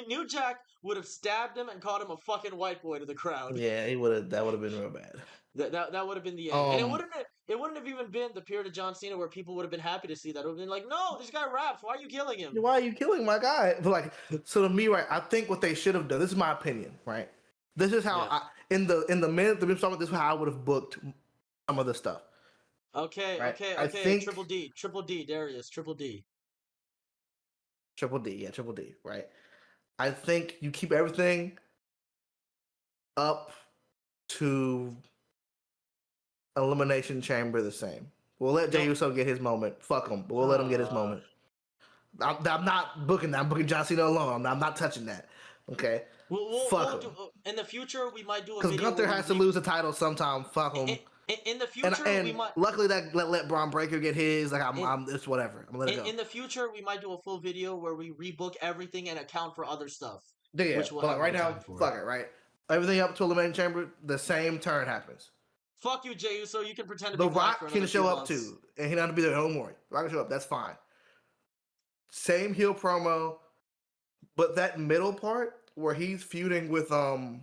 New Jack would have stabbed him and called him a fucking white boy to the crowd. Yeah, he would have. That would have been real bad. That would have been the end, and it wouldn't have even been the period of John Cena where people would have been happy to see that. It would have been like, no, this guy raps. Why are you killing him? Why are you killing my guy? But like, so to me, right? I think what they should have done. This is my opinion, right? This is how in the minute that we started, this is how I would have booked some of the stuff. Okay, right? Okay. Triple D, Darius, Triple D. Triple D, right? I think you keep everything up to Elimination Chamber the same. We'll let Jey Uso get his moment. Fuck him, but we'll let him get his moment. I'm not booking that. I'm booking John Cena alone. I'm not touching that. Okay? Fuck him. In the future, we might do a video. Because Gunther has to lose the title sometime. Fuck him. In the future, we might. Luckily, that let Braun Breaker get his. Like it's whatever. I'm gonna let it go. In the future, we might do a full video where we rebook everything and account for other stuff. Yeah, but right now, fuck it. Right, everything up to Elimination Chamber, the same turn happens. Fuck you, Jey Uso. You can pretend to be The Rock can show up too, and he doesn't be there no more. Rock can show up. That's fine. Same heel promo, but that middle part where he's feuding with the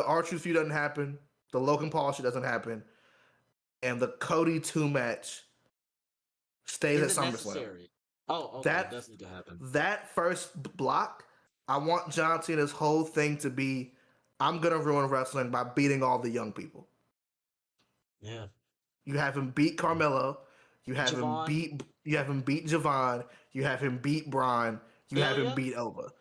R-Truth feud doesn't happen. The Logan Paul shit doesn't happen, and the Cody 2 match stays at SummerSlam. Oh, okay. That does need to happen. That first block, I want John Cena's whole thing to be I'm gonna ruin wrestling by beating all the young people. Yeah. You have him beat Carmelo. Javon. You have him beat Javon. You have him beat Braun. You have him Ilya? beat Oba.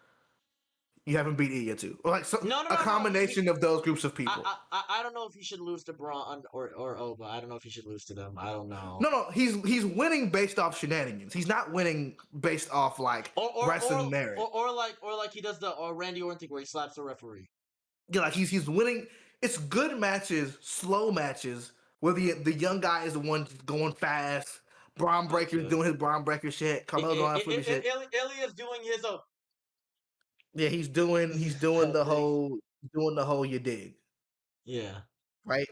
You have him beat Ilya too. Or like No, no, a no, no. combination of those groups of people. I don't know if he should lose to Braun or Oba. I don't know if he should lose to them. I don't know. No, he's winning based off shenanigans. He's not winning based off like wrestling merit. Or like he does the Randy Orton thing where he slaps the referee. Yeah, like he's winning. It's good matches, slow matches where the young guy is the one going fast. Braun Breaker's doing his Braun Breaker shit. Carmelo going flipping shit. Ilya's doing his own. Yeah, he's doing the whole you dig. Yeah. Right?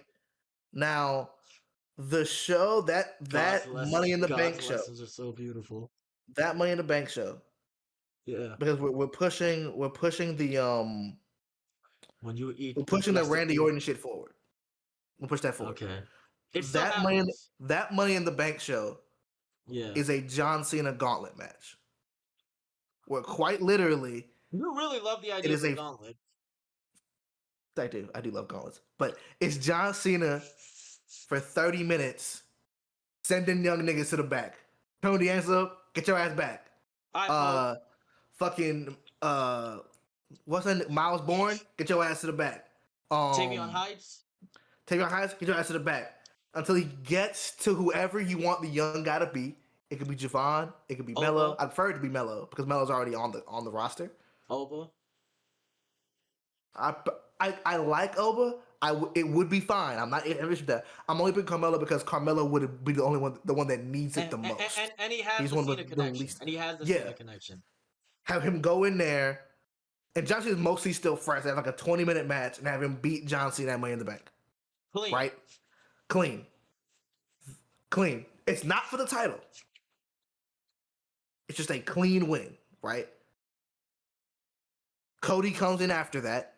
Now the show that Money in the Bank show. Lessons are so beautiful. That Money in the Bank show. Yeah. Because we're pushing the when you eat we're pushing the Randy Orton shit forward. We'll push that forward. Okay. That Money in the Bank show is a John Cena gauntlet match. Where quite literally you really love the idea of a gauntlet. I do love gauntlets. But it's John Cena for 30 minutes sending young niggas to the back. Tony D'Angelo, get your ass back. Fucking what's that? Miles Bourne, get your ass to the back. Tavion Heights, get your ass to the back. Until he gets to whoever you want the young guy to be. It could be Javon, it could be Melo. I prefer it to be Melo because Melo's already on the roster. Oba. I like Oba. It would be fine. I'm not interested in that. I'm only picking Carmelo because Carmelo would be the one that needs it the most. And he has the Cena connection. And he has the Cena connection. Have him go in there, and John Cena's mostly still fresh. Have like a 20-minute match and have him beat John Cena at Money in the Bank. Clean. Right? Clean. It's not for the title. It's just a clean win, right? Cody comes in after that.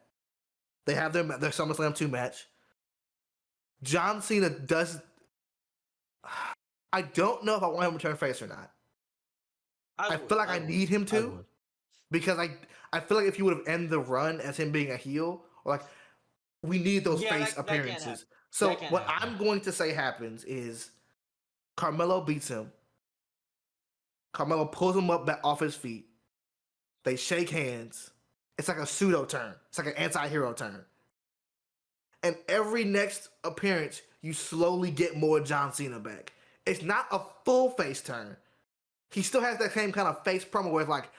They have their SummerSlam 2 match. John Cena does. I don't know if I want him to turn face or not. I feel like I need him to, because I feel like if he would have ended the run as him being a heel, or like we need those face appearances. So what I'm going to say happens is Carmelo beats him. Carmelo pulls him up back off his feet. They shake hands. It's like a pseudo turn. It's like an anti-hero turn. And every next appearance, you slowly get more John Cena back. It's not a full face turn. He still has that same kind of face promo where it's like,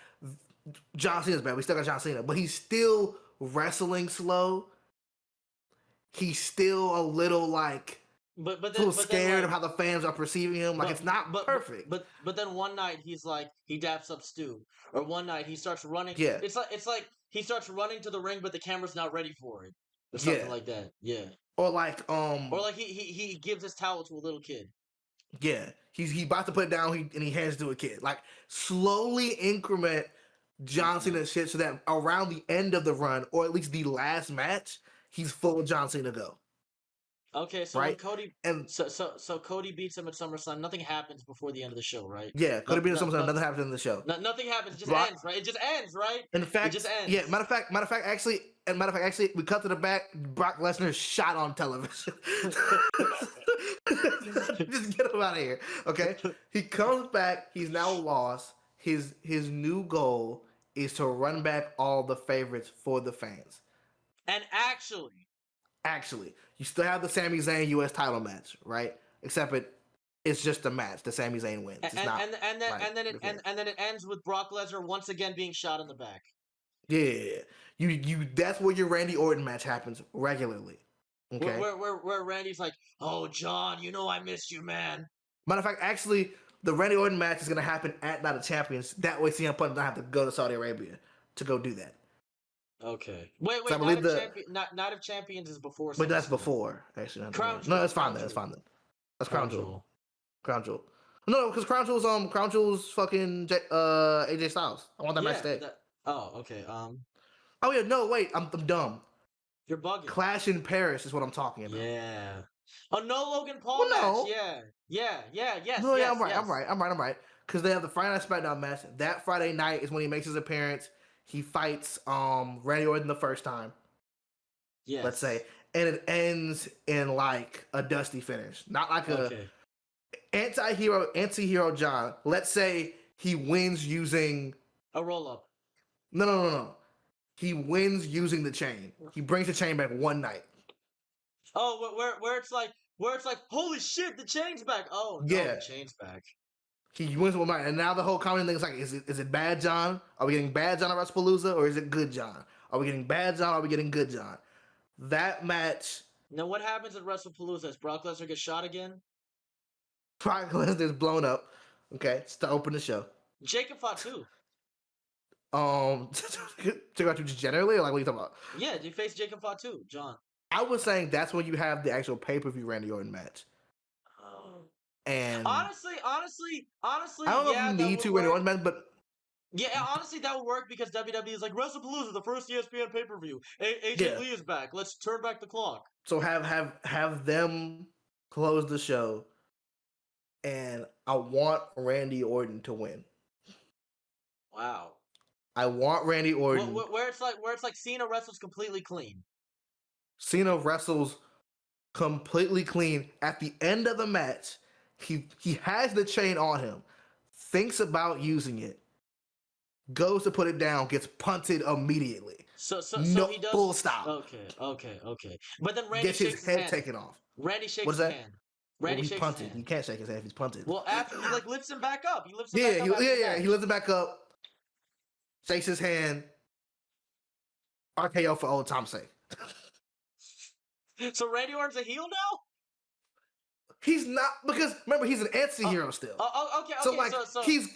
John Cena's back. We still got John Cena. But he's still wrestling slow. He's still a little like... scared of how the fans are perceiving him. Like, it's not perfect. But then one night he's like, he daps up Stu. Or one night he starts running. Yeah. It's like he starts running to the ring, but the camera's not ready for it. Or something like that. Yeah. Or like he gives his towel to a little kid. Yeah. He's about to put it down and he hands it to a kid. Like, slowly increment John Cena shit so that around the end of the run, or at least the last match, he's full John Cena go. Okay, so when Cody so Cody beats him at SummerSlam. Nothing happens before the end of the show, right? Yeah, Cody beats him at SummerSlam. Nothing happens in the show. Nothing happens. It just ends, right? It just ends, right? In fact, it just ends. Yeah. Matter of fact, actually, we cut to the back. Brock Lesnar is shot on television. Just get him out of here, okay? He comes back. He's now lost. His new goal is to run back all the favorites for the fans. And actually, you still have the Sami Zayn U.S. title match, right? Except it's just a match. The Sami Zayn wins. It's not and then it ends with Brock Lesnar once again being shot in the back. Yeah, you. That's where your Randy Orton match happens regularly. Okay, where Randy's like, "Oh, John, you know I missed you, man." Matter of fact, actually, the Randy Orton match is gonna happen at Night of Champions. That way, CM Punk doesn't have to go to Saudi Arabia to go do that. Okay. Wait. So Night of Champions is before. But that's before. Actually, no, that's fine. That's fine then. That's Crown Jewel. Crown Jewel. No, because Crown Jewel's fucking AJ Styles. I want that match today. Okay. Oh yeah, no, wait, I'm dumb. You're bugging. Clash in Paris is what I'm talking about. Yeah. Oh, no Logan Paul match. Yeah. Yes. No, yeah, I'm right. Because they have the Friday Night SmackDown match. That Friday night is when he makes his appearance. He fights Randy Orton the first time. let's say, Yes. and it ends in like a dusty finish, not like a Okay. anti-hero John. Let's say he wins using A roll up. no. He wins using the chain. He brings the chain back one night. Oh, where it's like, holy shit, the chain's back. Oh no, Yeah, the chain's back. he wins one night, and now the whole comment thing is like, is it bad John? Are we getting bad John at WrestlePalooza, or is it good John? Are we getting bad John? Or are we getting good John? That match, Now what happens at WrestlePalooza? Does Brock Lesnar get shot again? Brock Lesnar's blown up. Okay, it's to open the show. Jacob fought too. To go to just generally, or like what are you talking about? Yeah, you face Jacob fought too, John. I was saying that's when you have the actual pay-per-view Randy Orton match. Oh. And Honestly, I don't know if yeah, you that need would to Randy work. Orton match, but Yeah, honestly, that would work because WWE is like WrestlePalooza, the first ESPN pay per view. AJ yeah. Lee is back. Let's turn back the clock. So have them close the show, and I want Randy Orton to win. Wow. I want Randy Orton. Where it's like Cena wrestles completely clean. Cena wrestles completely clean. At the end of the match, he has the chain on him, thinks about using it, goes to put it down, gets punted immediately. So No he does. full stop. Okay. But then Randy Gets shakes his his head hand. taken off. Randy shakes What is his that? hand. Well, Randy he shakes punted. his hand. You can't shake his hand if he's punted. Well, after he like lifts him back up. He lifts him Yeah, back up. After the match. he lifts it back up, shakes his hand. RKO for old time's sake. So Randy Orton's a heel now? He's not, because remember he's an anti-hero still. Okay. So like he's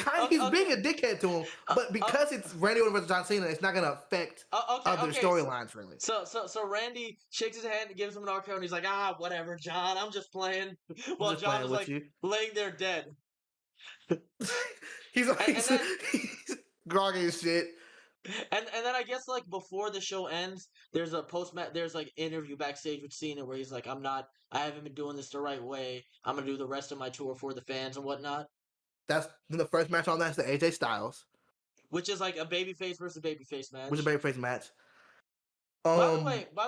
being a dickhead to him, but because it's Randy Orton versus John Cena, it's not gonna affect other storylines really. So Randy shakes his hand and gives him an RKO, and he's like, whatever, John, I'm just playing. While just John playing is with like you. laying there dead. he's like And then- he's groggy as shit. And then I guess like before the show ends, there's a there's like interview backstage with Cena where he's like, I haven't been doing this the right way. I'm gonna do the rest of my tour for the fans and whatnot. That's the first match on that's the AJ Styles, Which is like a babyface versus babyface match. which is a babyface match. By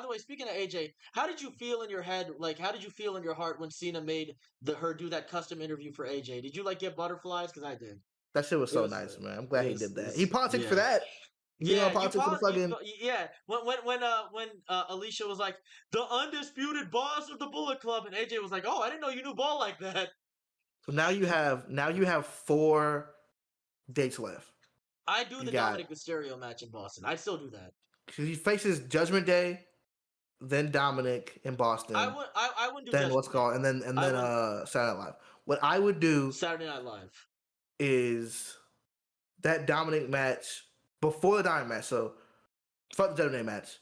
the way, speaking of AJ, how did you feel in your head? Like, how did you feel in your heart when Cena made her do that custom interview for AJ? Did you like get butterflies? Because I did. That shit was so nice, man. I'm glad he did that. He politics for that. Yeah, politics for the fucking. Yeah, when Alicia was like the undisputed boss of the Bullet Club, and AJ was like, "Oh, I didn't know you knew ball like that." So now you have 4 dates left. I do the Dominic Mysterio match in Boston. I'd still do that. Because he faces Judgment Day, then Dominic in Boston. I wouldn't do then Judgment what's Day. called and then Saturday Night Live. What I would do Saturday Night Live is that Dominic match before the Dominic match. So fuck the Judgment Day match.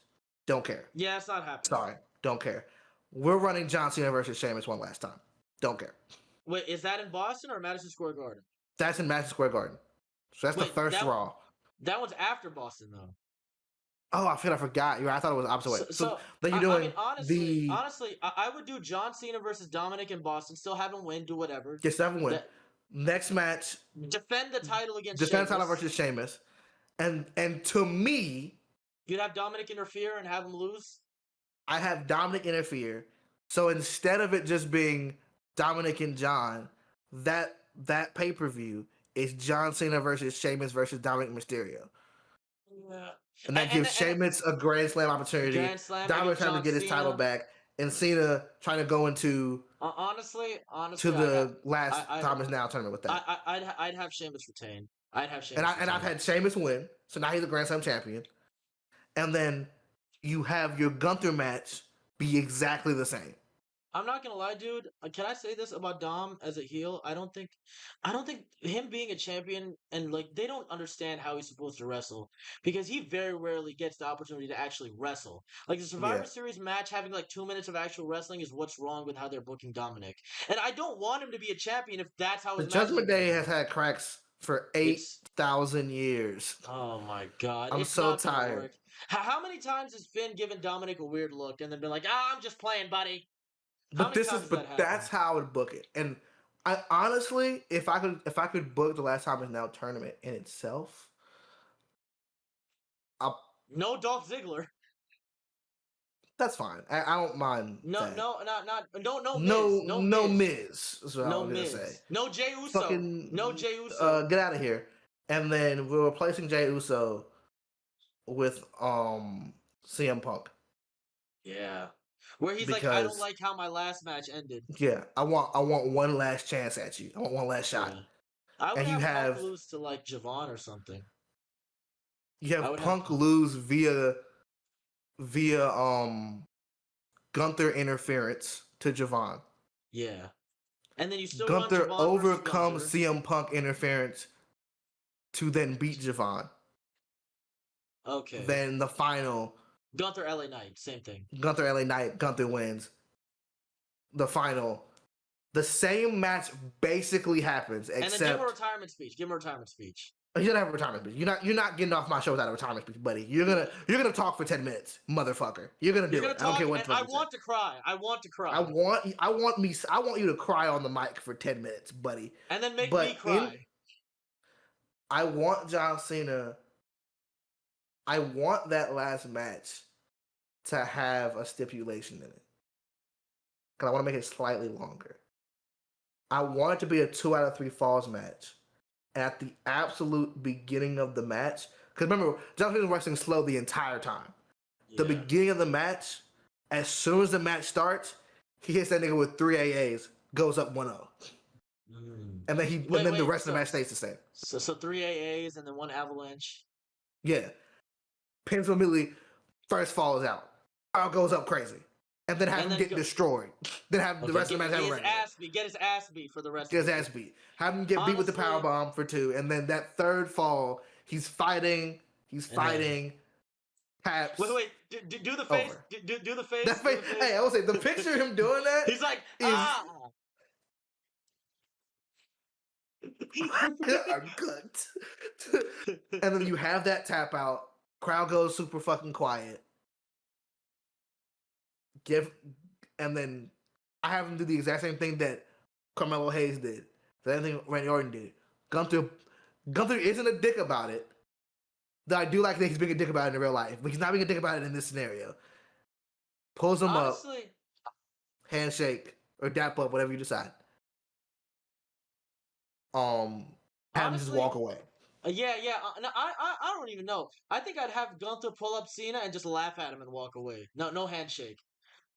Don't care. Yeah, it's not happening. Sorry, don't care. We're running John Cena versus Sheamus one last time. Don't care. Wait, is that in Boston or Madison Square Garden? That's in Madison Square Garden. So that's the first Raw. That one's after Boston though. Oh, I forgot. I thought it was the opposite way. So then you're doing honestly, I would do John Cena versus Dominic in Boston. Still have him win. Do whatever. Get 7 win. Next match. Defend the title against. Defend the title versus Sheamus. And to me, you'd have Dominic interfere and have him lose. I have Dominic interfere. So instead of it just being Dominic and John, that pay-per-view is John Cena versus Sheamus versus Dominic Mysterio. Yeah. And that gives Sheamus a Grand Slam opportunity. Dominic trying to get his title back, and Cena trying to go into honestly to the last Time Is Now tournament with that. I'd have Sheamus retain. I'd have Sheamus. And I've had Sheamus win, so now he's a Grand Slam champion. And then you have your Gunther match be exactly the same. I'm not gonna lie, dude. Can I say this about Dom as a heel? I don't think him being a champion and like they don't understand how he's supposed to wrestle because he very rarely gets the opportunity to actually wrestle. Like the Survivor Series match having like 2 minutes of actual wrestling is what's wrong with how they're booking Dominic. And I don't want him to be a champion if that's how his the Judgment Day has had cracks for 8,000 years. Oh my god, I'm so tired. How many times has Finn given Dominic a weird look and then been like, I'm just playing, buddy? That's how I would book it. And I honestly, if I could book the Last Time Is Now tournament in itself, no Dolph Ziggler. That's fine. I don't mind No, that. no, no No, Miz, no no Miz, Miz is what I no was gonna say. Miz, no Jey Uso, no Fucking Jey Uso. get out of here. And then we're replacing Jey Uso with CM Punk Yeah, where he's like, I don't because like how my last match ended. yeah, I want one last chance at you. I want one last shot. Yeah, I would And you have Punk have lose to like Javon or something. you I have would have Punk Punk. lose via Gunther interference to Javon. Yeah, and then you still run Gunther Javon versus overcomes Gunther. CM Punk interference to then beat Javon. Okay, Then the final, Gunther LA Knight, same thing. Gunther LA Knight, Gunther wins. The final, the same match basically happens, And then give him a except retirement speech. Give him a retirement speech. you don't have a retirement speech. You're not getting off my show without a retirement speech, buddy. You're gonna talk for 10 minutes, motherfucker. You're gonna do You're it. gonna I don't care talk, what and the fuck I you say. want to cry. I want to cry. I want you to cry on the mic for 10 minutes, buddy. And then make But me cry. I want John Cena. I want that last match to have a stipulation in it. Because I want to make it slightly longer. I want it to be a 2 out of 3 falls match. At the absolute beginning of the match. Because remember, John Cena was wrestling slow the entire time. The beginning of the match, as soon as the match starts, he hits that nigga with 3 AAs, goes up 1-0. And then the rest of the match stays the same. So 3 AAs and then 1 avalanche. Yeah. Pins him immediately, first falls out. Crowd goes up crazy. And then have him get destroyed. Then have the rest of the match have Get his ass beat for the rest of the match. Get his ass beat. Have him get beat with the powerbomb for 2. And then that third fall, he's fighting. Taps. Wait. Do the face. Do the face. That face. Hey, I will say, the picture of him doing that. He's like, I'm cooked. And then you have that tap out. Crowd goes super fucking quiet. And then I have him do the exact same thing that Carmelo Hayes did. The same thing Randy Orton did. Gunther isn't a dick about it. Though I do like that he's being a dick about it in real life, but he's not being a dick about it in this scenario. Pulls him up, handshake or dap up, whatever you decide. Have him just walk away. Yeah. No, I don't even know. I think I'd have Gunther pull up Cena and just laugh at him and walk away. No handshake.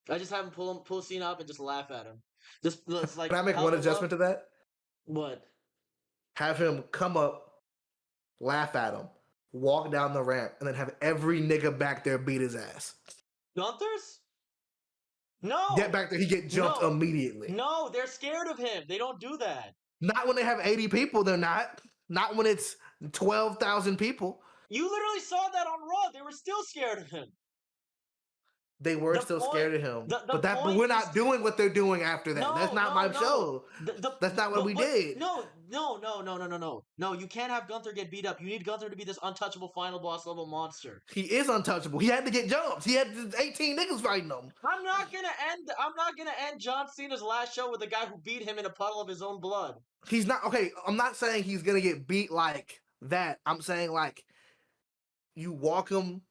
I just have him pull Cena up and just laugh at him. Just like. Can I make one adjustment to that? What? Have him come up, laugh at him, walk down the ramp, and then have every nigga back there beat his ass. Gunther's? No. Get back there, he get jumped immediately. No, they're scared of him. They don't do that. Not when they have 80 people, they're not. Not when it's 12,000 people. You literally saw that on Raw. They were still scared of him. They were still scared of him. But we're not doing what they're doing after that. That's not my show. That's not what we did. No. No, you can't have Gunther get beat up. You need Gunther to be this untouchable final boss level monster. He is untouchable. He had to get jumped. He had 18 niggas fighting him. I'm not gonna end John Cena's last show with a guy who beat him in a puddle of his own blood. He's not okay. I'm not saying he's gonna get beat like that. I'm saying like you walk him.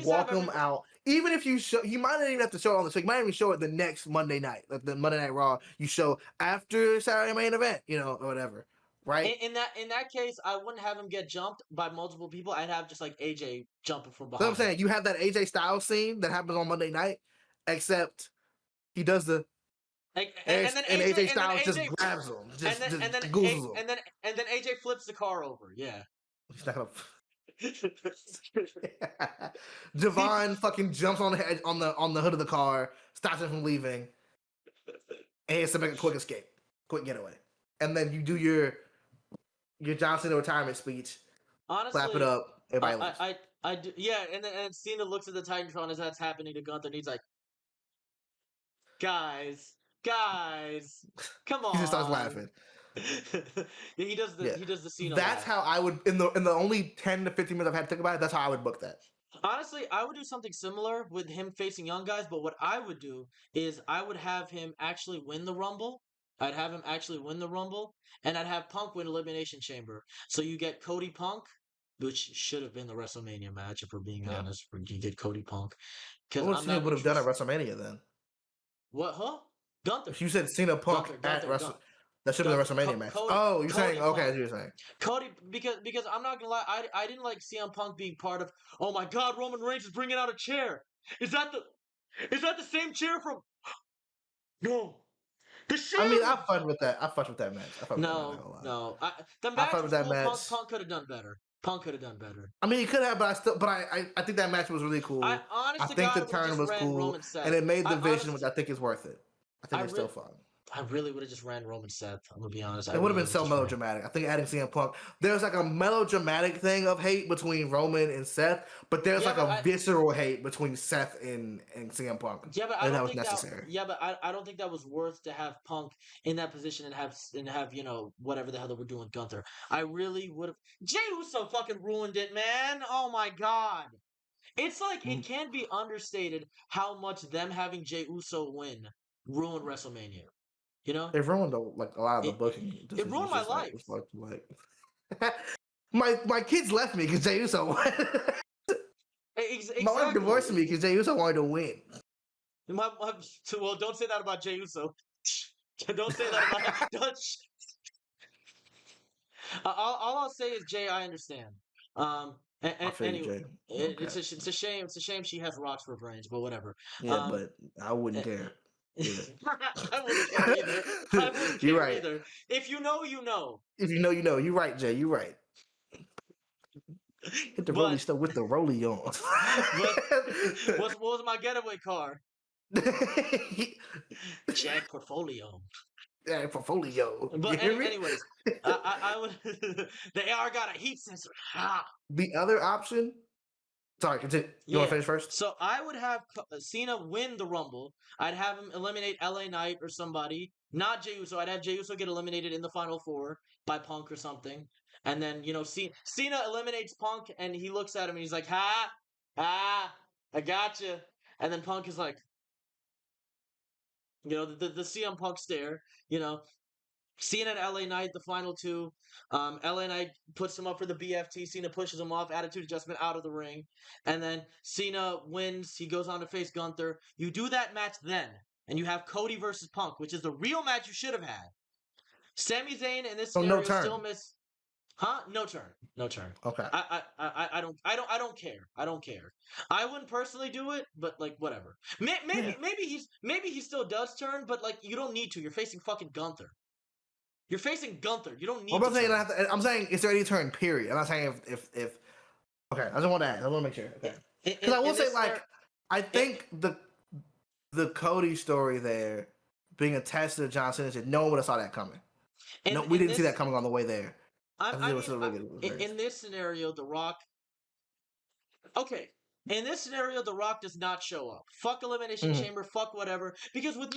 Walk him out. Even if you might not even have to show it on the show. You might even show it the next Monday night, like the Monday Night Raw. You show after Saturday main event, or whatever, right? In that case, I wouldn't have him get jumped by multiple people. I'd have just like AJ jumping from behind. That's what I'm saying. You have that AJ Styles scene that happens on Monday night, except he does the. And AJ Styles just grabs him, just goozles him, and then AJ flips the car over. Yeah, he's not gonna. Javon fucking jumps on the hood of the car, stops him from leaving, and he has to make a quick escape, quick getaway, and then you do your John Cena retirement speech. Honestly, clap it up, everybody leaves. I do, yeah, and then Cena looks at the Titantron as that's happening to Gunther, and he's like, guys, come on. He just starts laughing. Yeah, he does the Cena. That's how I would in the only 10 to 15 minutes I've had to think about it. That's how I would book that. Honestly, I would do something similar with him facing young guys, but what I would do is I would have him actually win the Rumble. I'd have him actually win the Rumble, and I'd have Punk win Elimination Chamber. So you get Cody Punk, which should have been the WrestleMania match, if we're being Yeah. honest, where you get Cody Punk. What Because would I'm Cena not would have done at interested. WrestleMania then? What? Huh? Gunther. If you said Cena Punk Gunther. at Gunther. Wrestle, that should have been Gunther. the WrestleMania match. Cody. Oh, you're saying Cody okay? Punk. As you're saying, Cody, because I'm not gonna lie, I didn't like CM Punk being part of. Oh my God, Roman Reigns is bringing out a chair. Is that the same chair from? No, the I mean, Shield. I fucked with that. I fucked with that match. I fucked with that match. Not No, gonna lie. no. The I match fucked was with that cool. match. Punk could have done better. Punk could have done better. I mean, he could have, but I think that match was really cool. I honest I to think God the would have turn just was ran cool, Roman Seth. and it made the vision, honest, which I think is worth it. I think it's still fun. I really would have just ran Roman Seth. I'm gonna be honest. It would have been so melodramatic. I think adding CM Punk, there's like a melodramatic thing of hate between Roman and Seth, but there's like a visceral hate between Seth and CM Punk. Yeah, but I don't think necessary. I don't think that was worth to have Punk in that position and have whatever the hell that we're doing Gunther. I really would have. Jey Uso fucking ruined it, man. Oh my God. It's like it can't be understated how much them having Jey Uso win ruined WrestleMania. You know, it ruined a lot of the booking. It ruined my life. My kids left me because Jey Uso won. Exactly. My wife divorced me because Jey Uso wanted to win. Well, don't say that about Jey Uso. Don't say that about. All I'll say is, Jay, I understand. Anyway, it's a shame. It's a shame she has rocks for brains, but whatever. Yeah, but I wouldn't care. I wouldn't care either. I wouldn't care either. If you know, you know. If you know, you know. You're right, Jay. You're right. Hit the rollie stuff with the rollie on. What was my getaway car? Jack Portfolio. Yeah, portfolio. But anyways, I would. The AR got a heat sensor. The other option. Sorry, continue. You want to finish first? So I would have Cena win the Rumble. I'd have him eliminate LA Knight or somebody. Not Jey Uso. I'd have Jey Uso get eliminated in the Final Four by Punk or something. And then, Cena eliminates Punk and he looks at him and he's like, I gotcha. And then Punk is like, the CM Punk stare, Cena and LA Knight, the final two. LA Knight puts him up for the BFT. Cena pushes him off, attitude adjustment out of the ring. And then Cena wins. He goes on to face Gunther. You do that match then, and you have Cody versus Punk, which is the real match you should have had. Sami Zayn in this scenario still miss. Huh? No turn. Okay. I don't care. I don't care. I wouldn't personally do it, but whatever. Maybe he still does turn, but you don't need to. You're facing fucking Gunther. You're facing Gunther. You don't need. I'm saying. I'm saying is there any turn? Period. I'm not saying if. Okay, I just want to ask. I want to make sure. Okay. Because I will say I think the Cody story there being attached to John Cena, no one would have saw that coming. No, we didn't see that coming on the way there. In this scenario, The Rock. Okay. In this scenario, The Rock does not show up. Fuck Elimination Chamber. Fuck whatever. Because with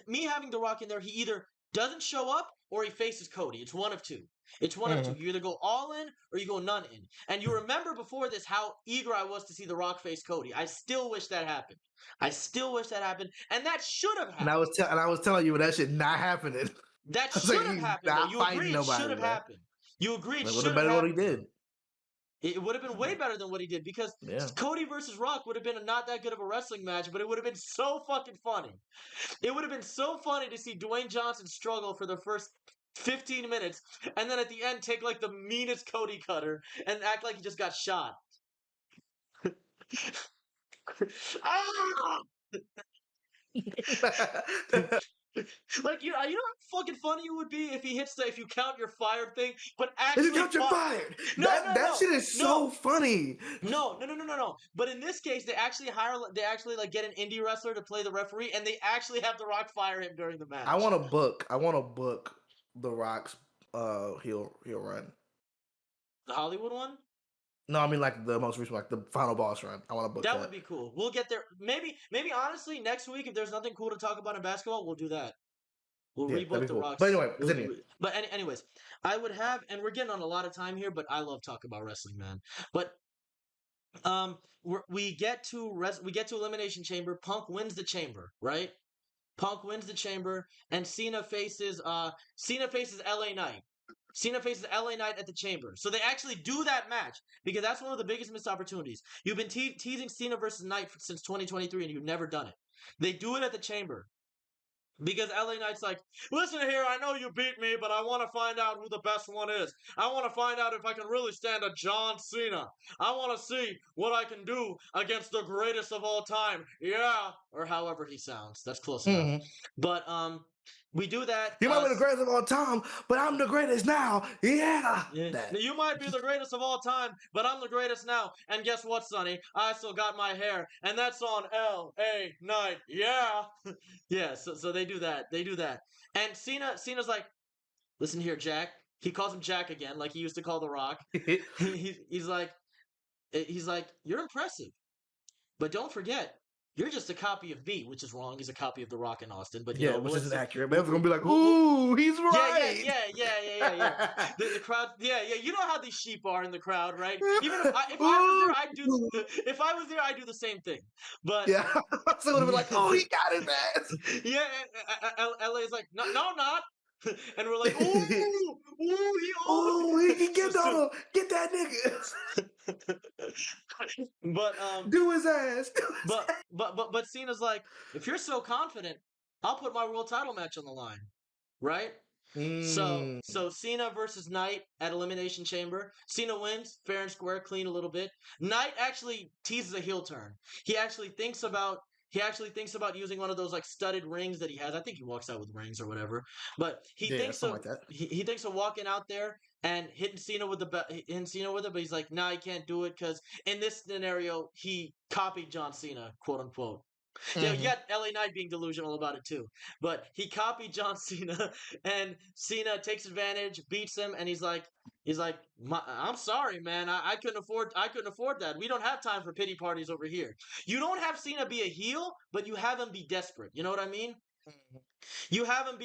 me having The Rock in there, he either doesn't show up or he faces Cody. It's one of two. You either go all in or you go none in. And you remember before this how eager I was to see The Rock face Cody. I still wish that happened. And that should have happened. And I was telling you that shit not happening. That should have happened. You agreed it should have happened. You agreed it should have happened. What he did. It would have been way better than what he did because Cody versus Rock would have been not that good of a wrestling match, but it would have been so fucking funny. It would have been so funny to see Dwayne Johnson struggle for the first 15 minutes and then at the end take the meanest Cody cutter and act like he just got shot. You know how fucking funny it would be if he hits if you count your fired thing, but actually if you count your fired. That shit is so funny. No. But in this case, they actually get an indie wrestler to play the referee, and they actually have The Rock fire him during the match. I want to book The Rock's heel run. The Hollywood one? No, I mean the most recent, the final boss run. I want to book that. That would be cool. We'll get there. Maybe honestly, next week, if there's nothing cool to talk about in basketball, we'll do that. We'll reboot The Rock's. But anyway, continue. Anyways, I would have, and we're getting on a lot of time here, but I love talking about wrestling, man. But we get to Elimination Chamber. Punk wins the chamber, right? Punk wins the chamber, and Cena faces LA Knight. Cena faces LA Knight at the Chamber. So they actually do that match because that's one of the biggest missed opportunities. You've been teasing Cena versus Knight since 2023 and you've never done it. They do it at the Chamber. Because LA Knight's like, listen here, I know you beat me, but I want to find out who the best one is. I want to find out if I can really stand a John Cena. I want to see what I can do against the greatest of all time. Yeah. Or however he sounds. That's close enough. But, we do that. You might be the greatest of all time, but I'm the greatest now. Yeah. You might be the greatest of all time, but I'm the greatest now. And guess what, Sonny? I still got my hair, and that's on L.A. Knight. Yeah. Yeah, so they do that. They do that. And Cena's like, listen here, Jack. He calls him Jack again, like he used to call The Rock. he's like, you're impressive, but don't forget, you're just a copy of me, which is wrong. He's a copy of The Rock in Austin, but you know, which isn't accurate. But everyone's gonna be like, "Ooh, he's right." Yeah. The crowd, yeah. You know how these sheep are in the crowd, right? Even if I was there, I'd do. If I was there, I'd do the same thing. But yeah, so it would be like, "Oh, he got his ass." Yeah, LA's like, no, not. And we're like, he can get that nigga. But do his ass. But Cena's like, if you're so confident, I'll put my world title match on the line, right? So Cena versus Knight at Elimination Chamber. Cena wins, fair and square, clean a little bit. Knight actually teases a heel turn. He actually thinks about using one of those like studded rings that he has. I think he walks out with rings or whatever. But he thinks of he thinks of walking out there and hitting Cena with it, but he's like, nah, he can't do it because in this scenario he copied John Cena, quote unquote. Yeah, you got LA Knight being delusional about it too. But he copied John Cena, and Cena takes advantage, beats him, and he's like, I'm sorry, man. I couldn't afford that. We don't have time for pity parties over here. You don't have Cena be a heel, but you have him be desperate. You know what I mean? You have him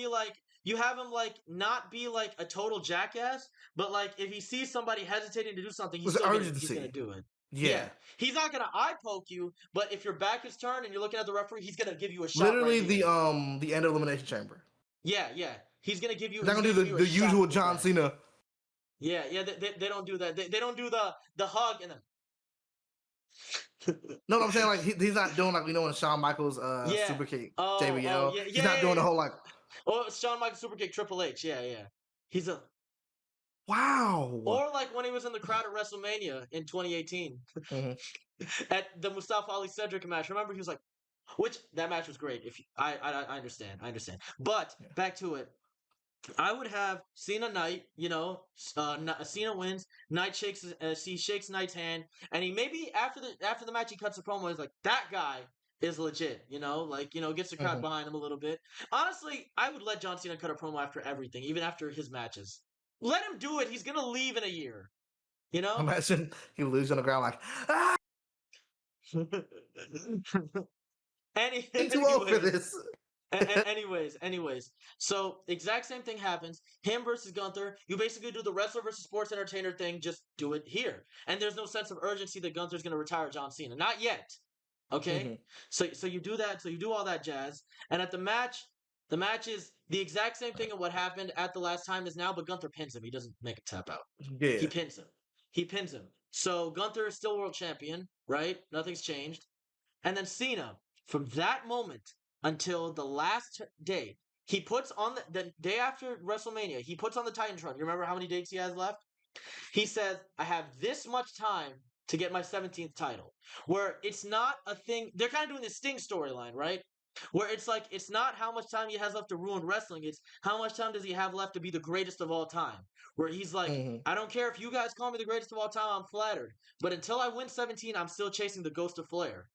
like not be like a total jackass, but like if he sees somebody hesitating to do something, he's gonna do it. Yeah. He's not gonna eye poke you, but if your back is turned and you're looking at the referee, he's gonna give you a shot. Literally the end of Elimination Chamber. Yeah. He's gonna give you. They're gonna do the usual John Cena. Yeah. They don't do that. They don't do the hug and then. No, I'm saying like he's not doing like in Shawn Michaels super kick JBL. He's not doing the whole like. Oh, Shawn Michaels super kick Triple H. Yeah. He's a. Wow. Or like when he was in the crowd at WrestleMania in 2018 at the Mustafa Ali Cedric match. Remember, he was like, which that match was great. If I understand. But back to it. I would have Cena Knight. Cena wins. Knight shakes Knight's hand, and he maybe after the match he cuts a promo. He's like, that guy is legit. Gets the crowd behind him a little bit. Honestly, I would let John Cena cut a promo after everything, even after his matches. Let him do it. He's gonna leave in a year. Imagine he loses on the ground like, ah! Too old for this. Anyways. So exact same thing happens. Him versus Gunther. You basically do the wrestler versus sports entertainer thing. Just do it here. And there's no sense of urgency that Gunther's gonna retire John Cena. Not yet. Okay. So you do that. So you do all that jazz. And at the match is the exact same thing of what happened at the last time as now, but Gunther pins him. He doesn't make a tap out. Yeah. He pins him. So Gunther is still world champion, right? Nothing's changed. And then Cena, from that moment until the last day, he puts on the day after WrestleMania, he puts on the Titantron. You remember how many dates he has left? He says, I have this much time to get my 17th title. Where it's not a thing. They're kind of doing the Sting storyline, right? Where it's like, it's not how much time he has left to ruin wrestling. It's how much time does he have left to be the greatest of all time. Where he's like, I don't care if you guys call me the greatest of all time, I'm flattered. But until I win 17, I'm still chasing the ghost of Flair.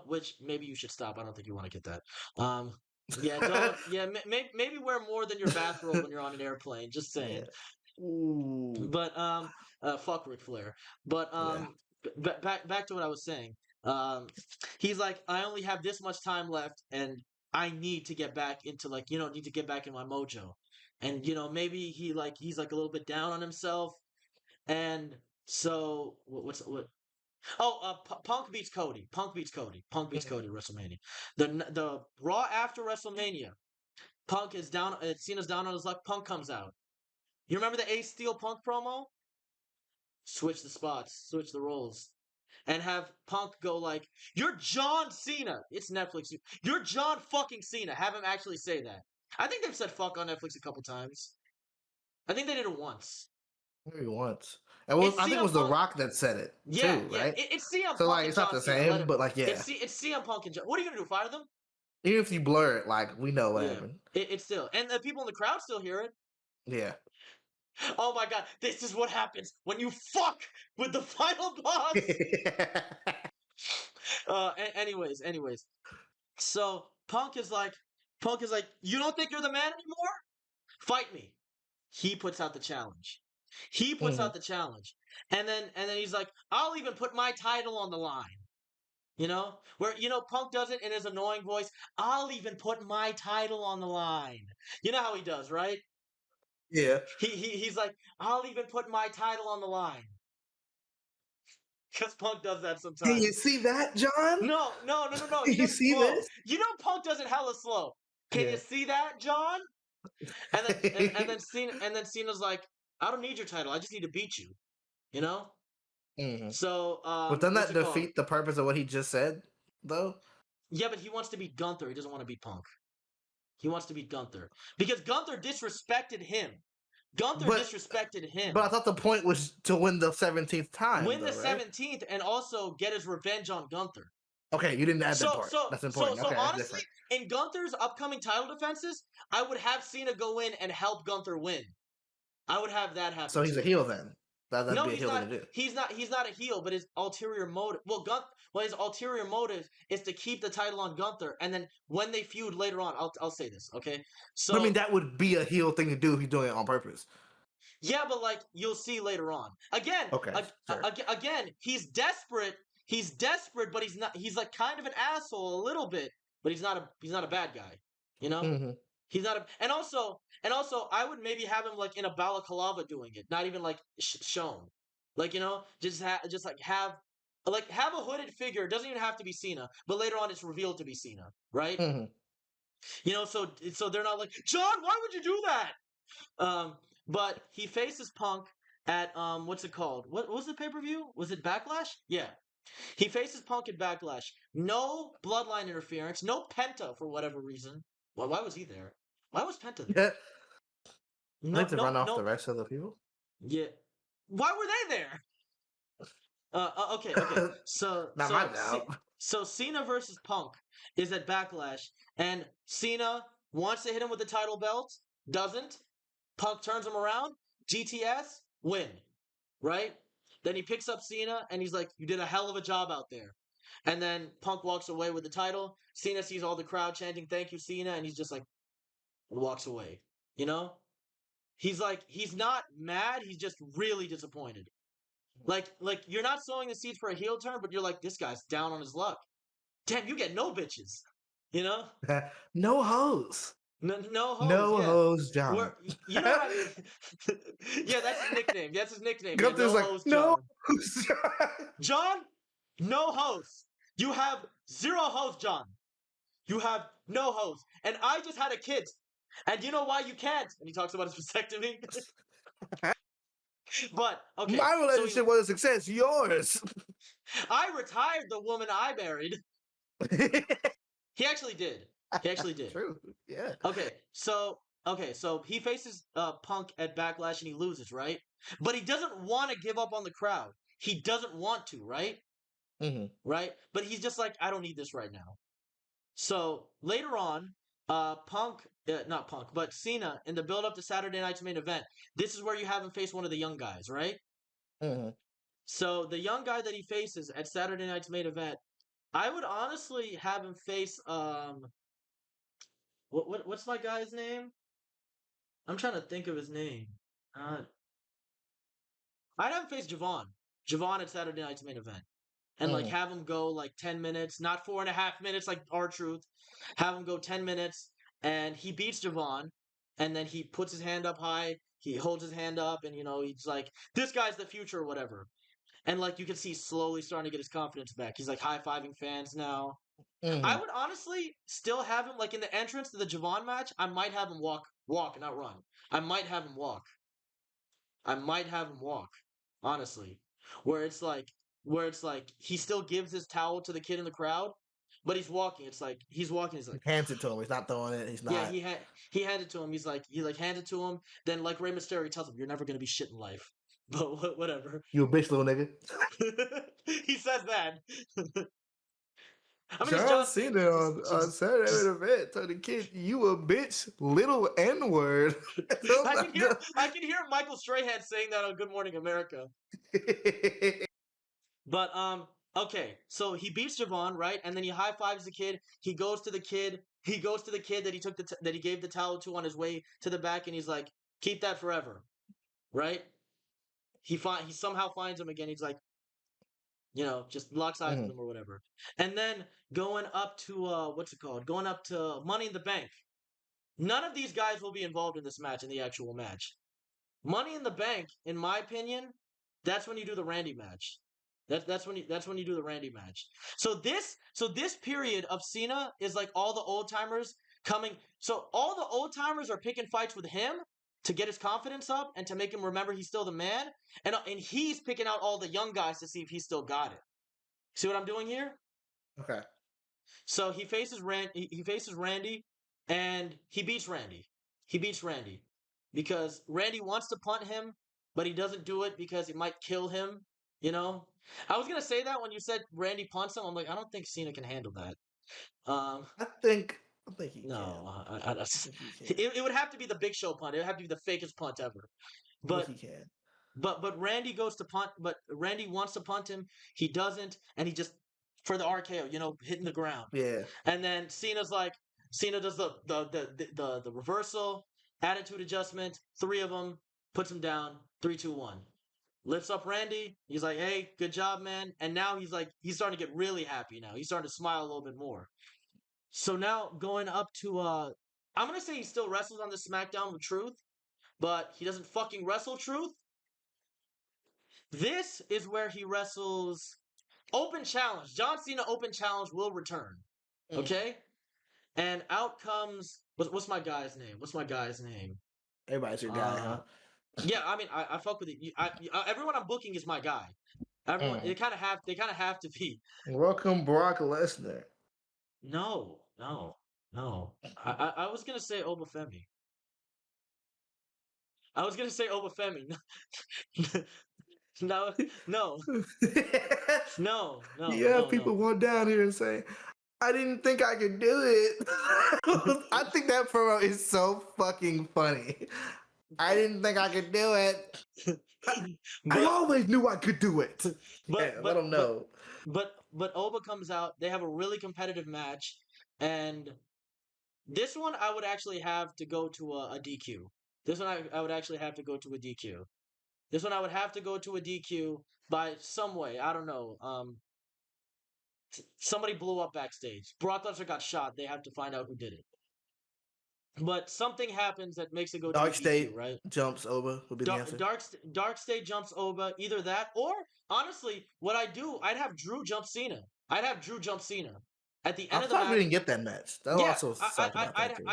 Which maybe you should stop. I don't think you want to get that. Maybe wear more than your bathrobe when you're on an airplane. Just saying. Yeah. Ooh. But fuck Ric Flair. But back to what I was saying. He's like, I only have this much time left, and I need to get back into need to get back in my mojo. And maybe he's like a little bit down on himself, and so what? Punk beats Cody. Punk beats Cody at WrestleMania. The Raw after WrestleMania, Punk is down. Cena's down on his luck. Punk comes out. You remember the Ace Steel Punk promo? Switch the spots, switch the roles, and have Punk go like, "You're John Cena." It's Netflix. You're John fucking Cena. Have him actually say that. I think they've said "fuck" on Netflix a couple times. I think they did it once. Maybe once. It was. It's I think it CM was The Punk. Rock that said it Yeah, too, yeah. right? It's CM So Punk like, and it's not John the Cena. Let same, him. but like, yeah. It's CM Punk and John. What are you gonna do? Fire them? Even if you blur it, like we know what Yeah. happened. It's still, and the people in the crowd still hear it. Yeah. Oh my god, this is what happens when you fuck with the final boss. Anyways. So Punk is like, you don't think you're the man anymore? Fight me. He puts out the challenge. He puts Hmm. out the challenge, and then he's like, I'll even put my title on the line. Where Punk does it in his annoying voice. I'll even put my title on the line. You know how he does, right? Yeah. He's like, I'll even put my title on the line. Because Punk does that Can you sometimes. see that, John? No. He Can you does it see slow. this? Punk does it hella slow. Can you Yeah. see that, John? And then Cena's like, I don't need your title. I just need to beat you. You know. Hmm. So But doesn't what's that it called? defeat the purpose of what he just said, though? Yeah, but he wants to beat Gunther. He doesn't want to beat Punk. He wants to beat Gunther because Gunther disrespected him. Gunther But disrespected him. but I thought the point was to win the 17th time, Win the though, right? 17th and also get his revenge on Gunther. Okay, you didn't add that So part. so That's so important. so Okay, that's honestly, different. in Gunther's upcoming title defenses, I would have Cena go in and help Gunther win. I would have that happen So he's a too. heel then. That'd No, be a he's heel thing not. to do. He's not a heel, but his ulterior motive. Well, his ulterior motive is to keep the title on Gunther, and then when they feud later on, I'll say this, okay? But I mean, So that would be a heel thing to do if he's doing it on purpose. yeah, but like you'll see later on. Again, Okay, sure. again, he's desperate. He's desperate, but he's not. He's like kind of an asshole a little bit, but he's not a bad guy. You know, Hmm. he's not a. And also, I would maybe have him like in a balaclava doing it, not even like shown. Like just like have a hooded figure. It doesn't even have to be Cena, but later on it's revealed to be Cena, right? Hmm. So they're not like John. Why would you do that? Um, but he faces Punk at what's it called? What was the pay-per-view? Was it Backlash? Yeah. He faces Punk at Backlash. No bloodline interference, no Penta for whatever reason. Well, why was he there? Why was Penta there? Yeah, I No, think to run no, off the no. rest of the people. Yeah. Why were they there? Okay. So Not my so job. so Cena versus Punk is at Backlash, and Cena wants to hit him with the title belt, doesn't. Punk turns him around, GTS, win, right? Then he picks up Cena and he's like, "You did a hell of a job out there." And then Punk walks away with the title. Cena sees all the crowd chanting, "Thank you, Cena," and he's just like, walks away. You know, he's not mad. He's just really disappointed. Like you're not sowing the seeds for a heel turn, but you're like, this guy's down on his luck. Damn, you get no bitches. You know, No hose. no hoes. No Yeah, hose, where John. you know how? Yeah, that's his nickname. That's his nickname. Yeah, Gunther's no like, hoes, no John. hose, John. John, no hoes. You have zero hoes, John. You have no hoes. And I just had a kid. And you know why you can't? And he talks about his vasectomy. But okay, My so he relationship was a success. Yours. I retired the woman I married. He actually did. He actually did. True. Yeah. Okay, so he faces Punk at Backlash and he loses, right? But he doesn't want to give up on the crowd. He doesn't want to, right? Hmm. Right? But he's just like, I don't need this right now. So later on, not Punk, but Cena in the build up to Saturday night's main event. This is where you have him face one of the young guys, right? Hmm. So the young guy that he faces at Saturday night's main event, I would honestly have him face what's my guy's name? I'm trying to think of his name. Uh, I'd have him face Javon. Javon at Saturday night's main event. And like Hmm. have him go like 10 minutes, not 4.5 minutes like R-Truth. Have him go 10 minutes and he beats Javon and then he puts his hand up high. He holds his hand up and he's like, this guy's the future or whatever. And like you can see he's slowly starting to get his confidence back. He's like high-fiving fans now. I Hmm. would honestly still have him like in the entrance to the Javon match. I might have him walk and not run. I might have him walk. I might have him walk, honestly. Where it's like he still gives his towel to the kid in the crowd, but he's walking. It's like he's walking. He's He like, hands it to him. He's not throwing it. He's yeah, not. he handed to him. He like hands it to him. Then like Rey Mysterio tells him, "You're never gonna be shit in life." But whatever. You a bitch, little nigga. He says that. I mean, it's John John Cena. Cena on Saturday Night Event told the kid, "You a bitch, little N word." I can hear Michael Strahan saying that on Good Morning America. But okay, so he beats Javon, right? And then he high fives the kid. He goes to the kid. He goes to the kid that he took that he gave the towel to on his way to the back, and he's like, "Keep that forever," right? He somehow finds him again. He's like, just locks eyes with Mhm. him or whatever. And then going up to what's it called? Going up to Money in the Bank. None of these guys will be involved in this match, in the actual match. Money in the Bank, in my opinion, that's when you do the Randy match. That's when you do the Randy match. So this period of Cena is like all the old timers coming. So all the old timers are picking fights with him to get his confidence up and to make him remember he's still the man. And he's picking out all the young guys to see if he's still got it. See what I'm doing here? Okay. So he faces he faces Randy, and he beats Randy. He beats Randy because Randy wants to punt him, but he doesn't do it because it might kill him. You know, I was gonna say that when you said Randy punts him. I'm like, I don't think Cena can handle that. Um, I think he can. no, I think he can. it would have to be the Big Show punt. It would have to be the fakest punt ever. I think But he can. but Randy goes to punt, but Randy wants to punt him. He doesn't, and he just for the RKO, hitting the ground. Yeah. And then Cena does the reversal, attitude adjustment, three of them, puts him down, 3, 2, 1. Lifts up Randy. He's like, "Hey, good job, man." And now he's starting to get really happy now. He's starting to smile a little bit more. So now going up to I'm gonna say he still wrestles on the SmackDown with Truth, but he doesn't fucking wrestle Truth. This is where he wrestles Open Challenge. John Cena Open Challenge will return. Okay? And out comes what's my guy's name? What's my guy's name? Everybody's your guy, huh? Yeah, I mean, I fuck with it. Everyone I'm booking is my guy. Everyone, they kind of have to be. Welcome, Brock Lesnar. No, no, no. I was gonna say Obafemi. I was gonna say Obafemi. No, no, no, no, You have no, people no. walk down here and say, "I didn't think I could do it." I think that promo is so fucking funny. I didn't think I could do it. I But always knew I could do it. but Yeah, let but them but know. but Oba comes out. They have a really competitive match, and this one I would actually have to go to a DQ. This one I would actually have to go to a DQ. This one I would have to go to a DQ by some way. I don't know. Somebody blew up backstage. Brock Lesnar got shot. They have to find out who did it. But something happens that makes it go to a Dark DQ, State right? jumps over would be the answer. Dark State jumps Oba, either that or honestly, what I do, I'd have Drew jump Cena. I'd have Drew jump Cena at the I'm end of the surprised we match. didn't get that match. That Yeah, also sucked about that too.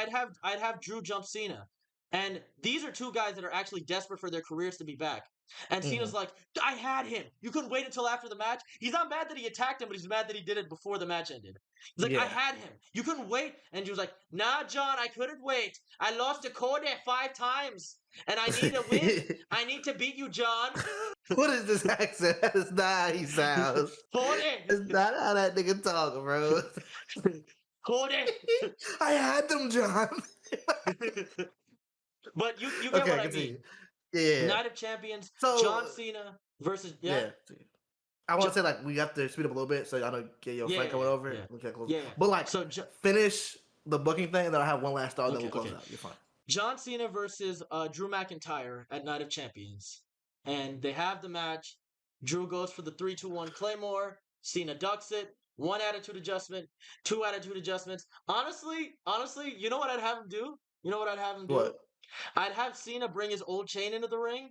I'd have Drew jump Cena, and these are two guys that are actually desperate for their careers to be back. And Cena's like, "I had him. You couldn't wait until after the match." He's not mad that he attacked him, but he's mad that he did it before the match ended. He's like, "I Yeah. had him. You couldn't wait." And Drew's like, "Nah, John, I couldn't wait. I lost to Cody 5 times, and I need to win. I need to beat you, John." What is this accent? That is not how he sounds. Cody, That's not how that nigga talk, bro. Cody. I had them, John. But you get Okay, what I continue. mean. Yeah. Night of Champions, So John Cena versus yeah. I want to say like we have to speed up a little bit so I don't get your friend coming over. Yeah. But like So finish the booking thing, and then I have one last thought, then we'll close okay. out. You're fine. John Cena versus Drew McIntyre at Night of Champions. And they have the match. Drew goes for the 3, 2, 1 Claymore. Cena ducks it. 1 attitude adjustment. 2 attitude adjustments. Honestly, you know what I'd have him do? You know what I'd have him do? What? I'd have Cena bring his old chain into the ring,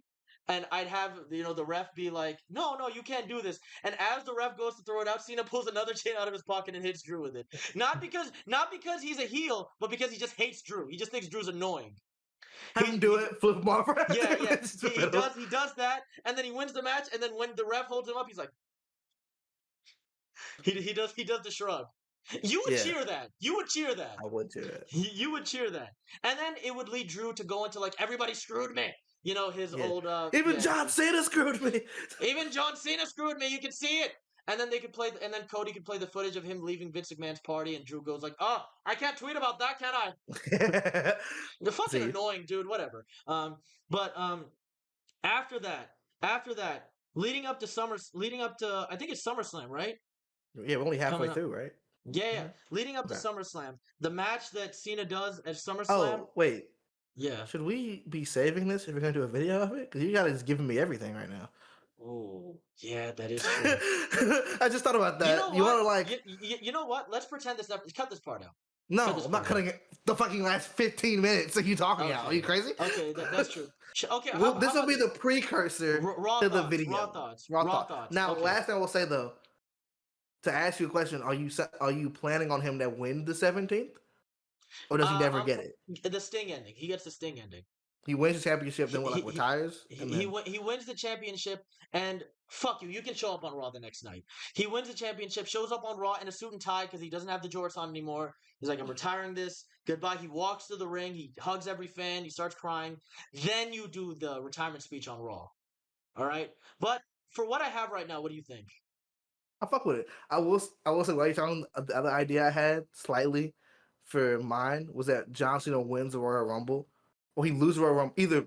and I'd have the ref be like, "No, no, you can't do this." And as the ref goes to throw it out, Cena pulls another chain out of his pocket and hits Drew with it. Not because he's a heel, but because he just hates Drew. He just thinks Drew's annoying. Have him do it, flip him off. Yeah. He does that, and then he wins the match. And then when the ref holds him up, he's like, he does the shrug. You would cheer that. You would cheer that. I would cheer it. You would cheer that, and then it would lead Drew to go into like everybody screwed me. You know his old. Even John Cena screwed me. Even John Cena screwed me. You can see it. And then they could play, and then Cody could play the footage of him leaving Vince McMahon's party, and Drew goes like, "Oh, I can't tweet about that, can I?" You're fucking annoying, dude. Whatever. But after that, leading up to I think it's SummerSlam, right? Yeah, we're only halfway through, right? Yeah. Leading up to SummerSlam, the match that Cena does at SummerSlam. Oh, wait. Yeah. Should we be saving this if we're gonna do a video of it? Because you guys giving me everything right now. Oh, yeah, that is true. I just thought about that. You want to like? You know what? Let's pretend this. Cut this part out. No, I'm not cutting it. The fucking last 15 minutes of you talking out. Are you crazy? Okay, that's true. Okay, well, this will be the precursor to the video. Raw thoughts. Now, last thing I will say though, to ask you a question: Are you planning on him to win the 17th, or does he never get it? The Sting ending. He gets the Sting ending. He wins the championship, then retires? He wins the championship, and fuck you. You can show up on Raw the next night. He wins the championship, shows up on Raw in a suit and tie because he doesn't have the jorts on anymore. He's like, I'm retiring this. Goodbye. He walks to the ring. He hugs every fan. He starts crying. Then you do the retirement speech on Raw. All right? But for what I have right now, what do you think? I fuck with it. I will say, while you're talking, the other idea I had slightly for mine was that John Cena wins the Royal Rumble. Or he loses Royal Rumble, either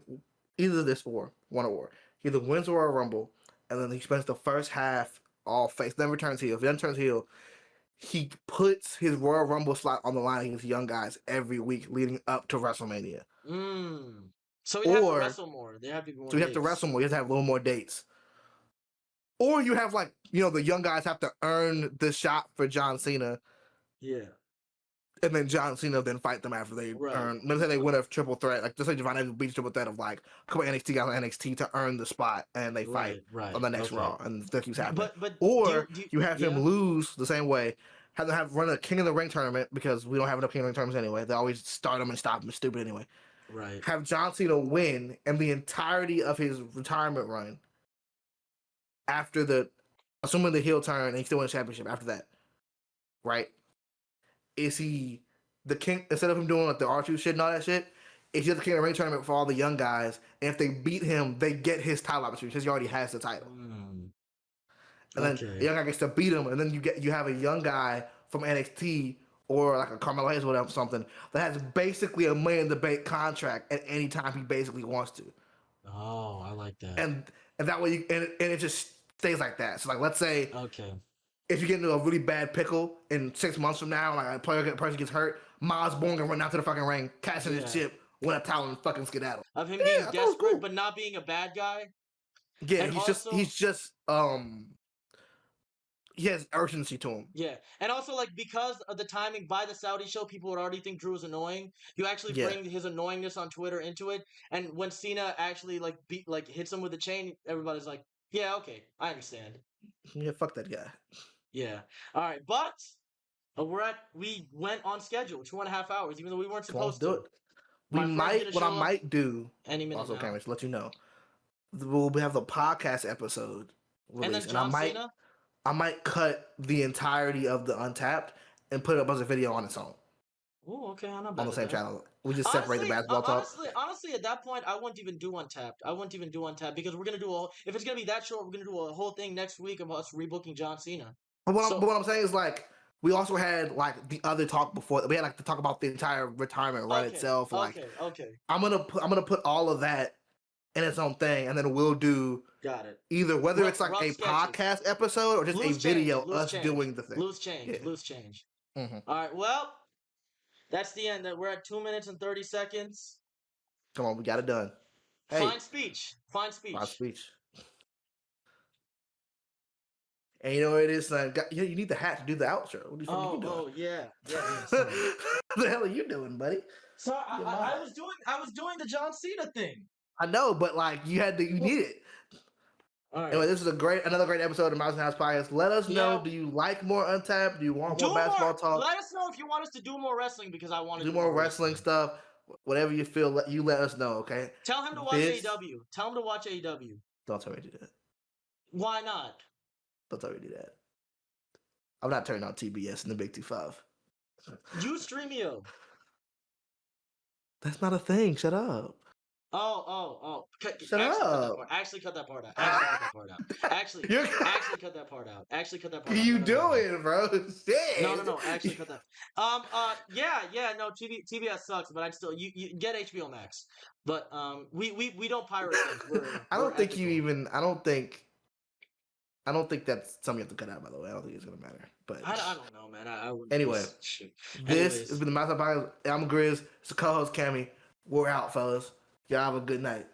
of this one or war. He either wins the Royal Rumble, and then he spends the first half all face, then returns heel. If he then turns heel, he puts his Royal Rumble slot on the line against young guys every week leading up to WrestleMania. So he has to wrestle more. They have to go. So you have to wrestle more. You have to have a little more dates. Or you have the young guys have to earn the shot for John Cena. Yeah. And then John Cena then fight them after they earn. Let's say they win a triple threat, like just like Javon Evans beats triple threat of like a couple NXT guys on NXT to earn the spot, and they fight on the next Raw, and that keeps happening. But you have him lose the same way, have them run a King of the Ring tournament because we don't have enough King of the Ring tournaments anyway. They always start them and stop them. It's stupid anyway. Right. Have John Cena win, and the entirety of his retirement run after assuming the heel turn, and he still wins the championship after that, right? Is he the king instead of him doing like the R2 shit and all that shit? Is he the King of the Ring tournament for all the young guys? And if they beat him, they get his title opportunity because he already has the title. And then the young guy gets to beat him, and then you have a young guy from NXT or like a Carmelo Hayes or whatever, something that has basically a Money in the Bank contract at any time he basically wants to. Oh, I like that. And that way it just stays like that. So like let's say if you get into a really bad pickle in 6 months from now, like a person gets hurt, Miles Bourne can run out to the fucking ring, catch in his chip, win a title, and fucking skedaddle. Of him being desperate but not being a bad guy. Yeah, and he's just he has urgency to him. Yeah, and also like because of the timing by the Saudi show, people would already think Drew is annoying. You actually bring his annoyingness on Twitter into it, and when Cena actually hits him with a chain, everybody's like, yeah, okay, I understand. Yeah, fuck that guy. Yeah. All right, but we went on schedule 2.5 hours, even though we weren't supposed to. I might do any minute also, now. Cameron, to let you know, we'll have the podcast episode released, and then John Cena. I might cut the entirety of the Untapped and put it up as a video on its own. Oh, okay, I'm not on the same channel. We just separate the basketball talk. Honestly, at that point, I wouldn't even do Untapped. Because we're gonna do if it's gonna be that short, we're gonna do a whole thing next week of us rebooking John Cena. But what I'm saying is like we also had like the other talk before. We had like to talk about the entire retirement run itself. Like, I'm gonna put all of that in its own thing, and then we'll do. Got it. Either whether it's like a podcast episode or just a video us doing the thing. Loose change. Mm-hmm. All right. Well, that's the end. We're at 2 minutes and 30 seconds. Come on, we got it done. Hey. Fine speech. And you know what it is? You need the hat to do the outro. What are you doing? Oh, yeah. What the hell are you doing, buddy? So I was doing the John Cena thing. I know, but like you need it. All right. Anyway, this is another great episode of Mouse and House Podcast. Let us know. Do you like more Untapped? Do you want more basketball talk? Let us know if you want us to do more wrestling because I want to do more wrestling stuff. whatever you feel, you let us know, okay? Tell him to watch AEW. Tell him to watch AEW. Don't tell me to do that. Why not? Don't tell me to do that. I'm not turning on TBS in the Big 2-5. You Streamio. That's not a thing. Shut up. Oh. Shut up. Actually cut that part out. Actually cut that part out. Actually cut that part out. Actually cut that part out. What are you doing, bro? Shit. No. Actually cut that. Yeah. No, TBS sucks, but I'd still you get HBO Max. But we don't pirate things. I don't think ethical. you even. I don't think that's something you have to cut out. By the way, I don't think it's gonna matter. But I don't know, man. I wouldn't. Anyway, this has been the Mouth Podcast. I'm Grizz. It's the co-host Cammy. We're out, fellas. Y'all have a good night.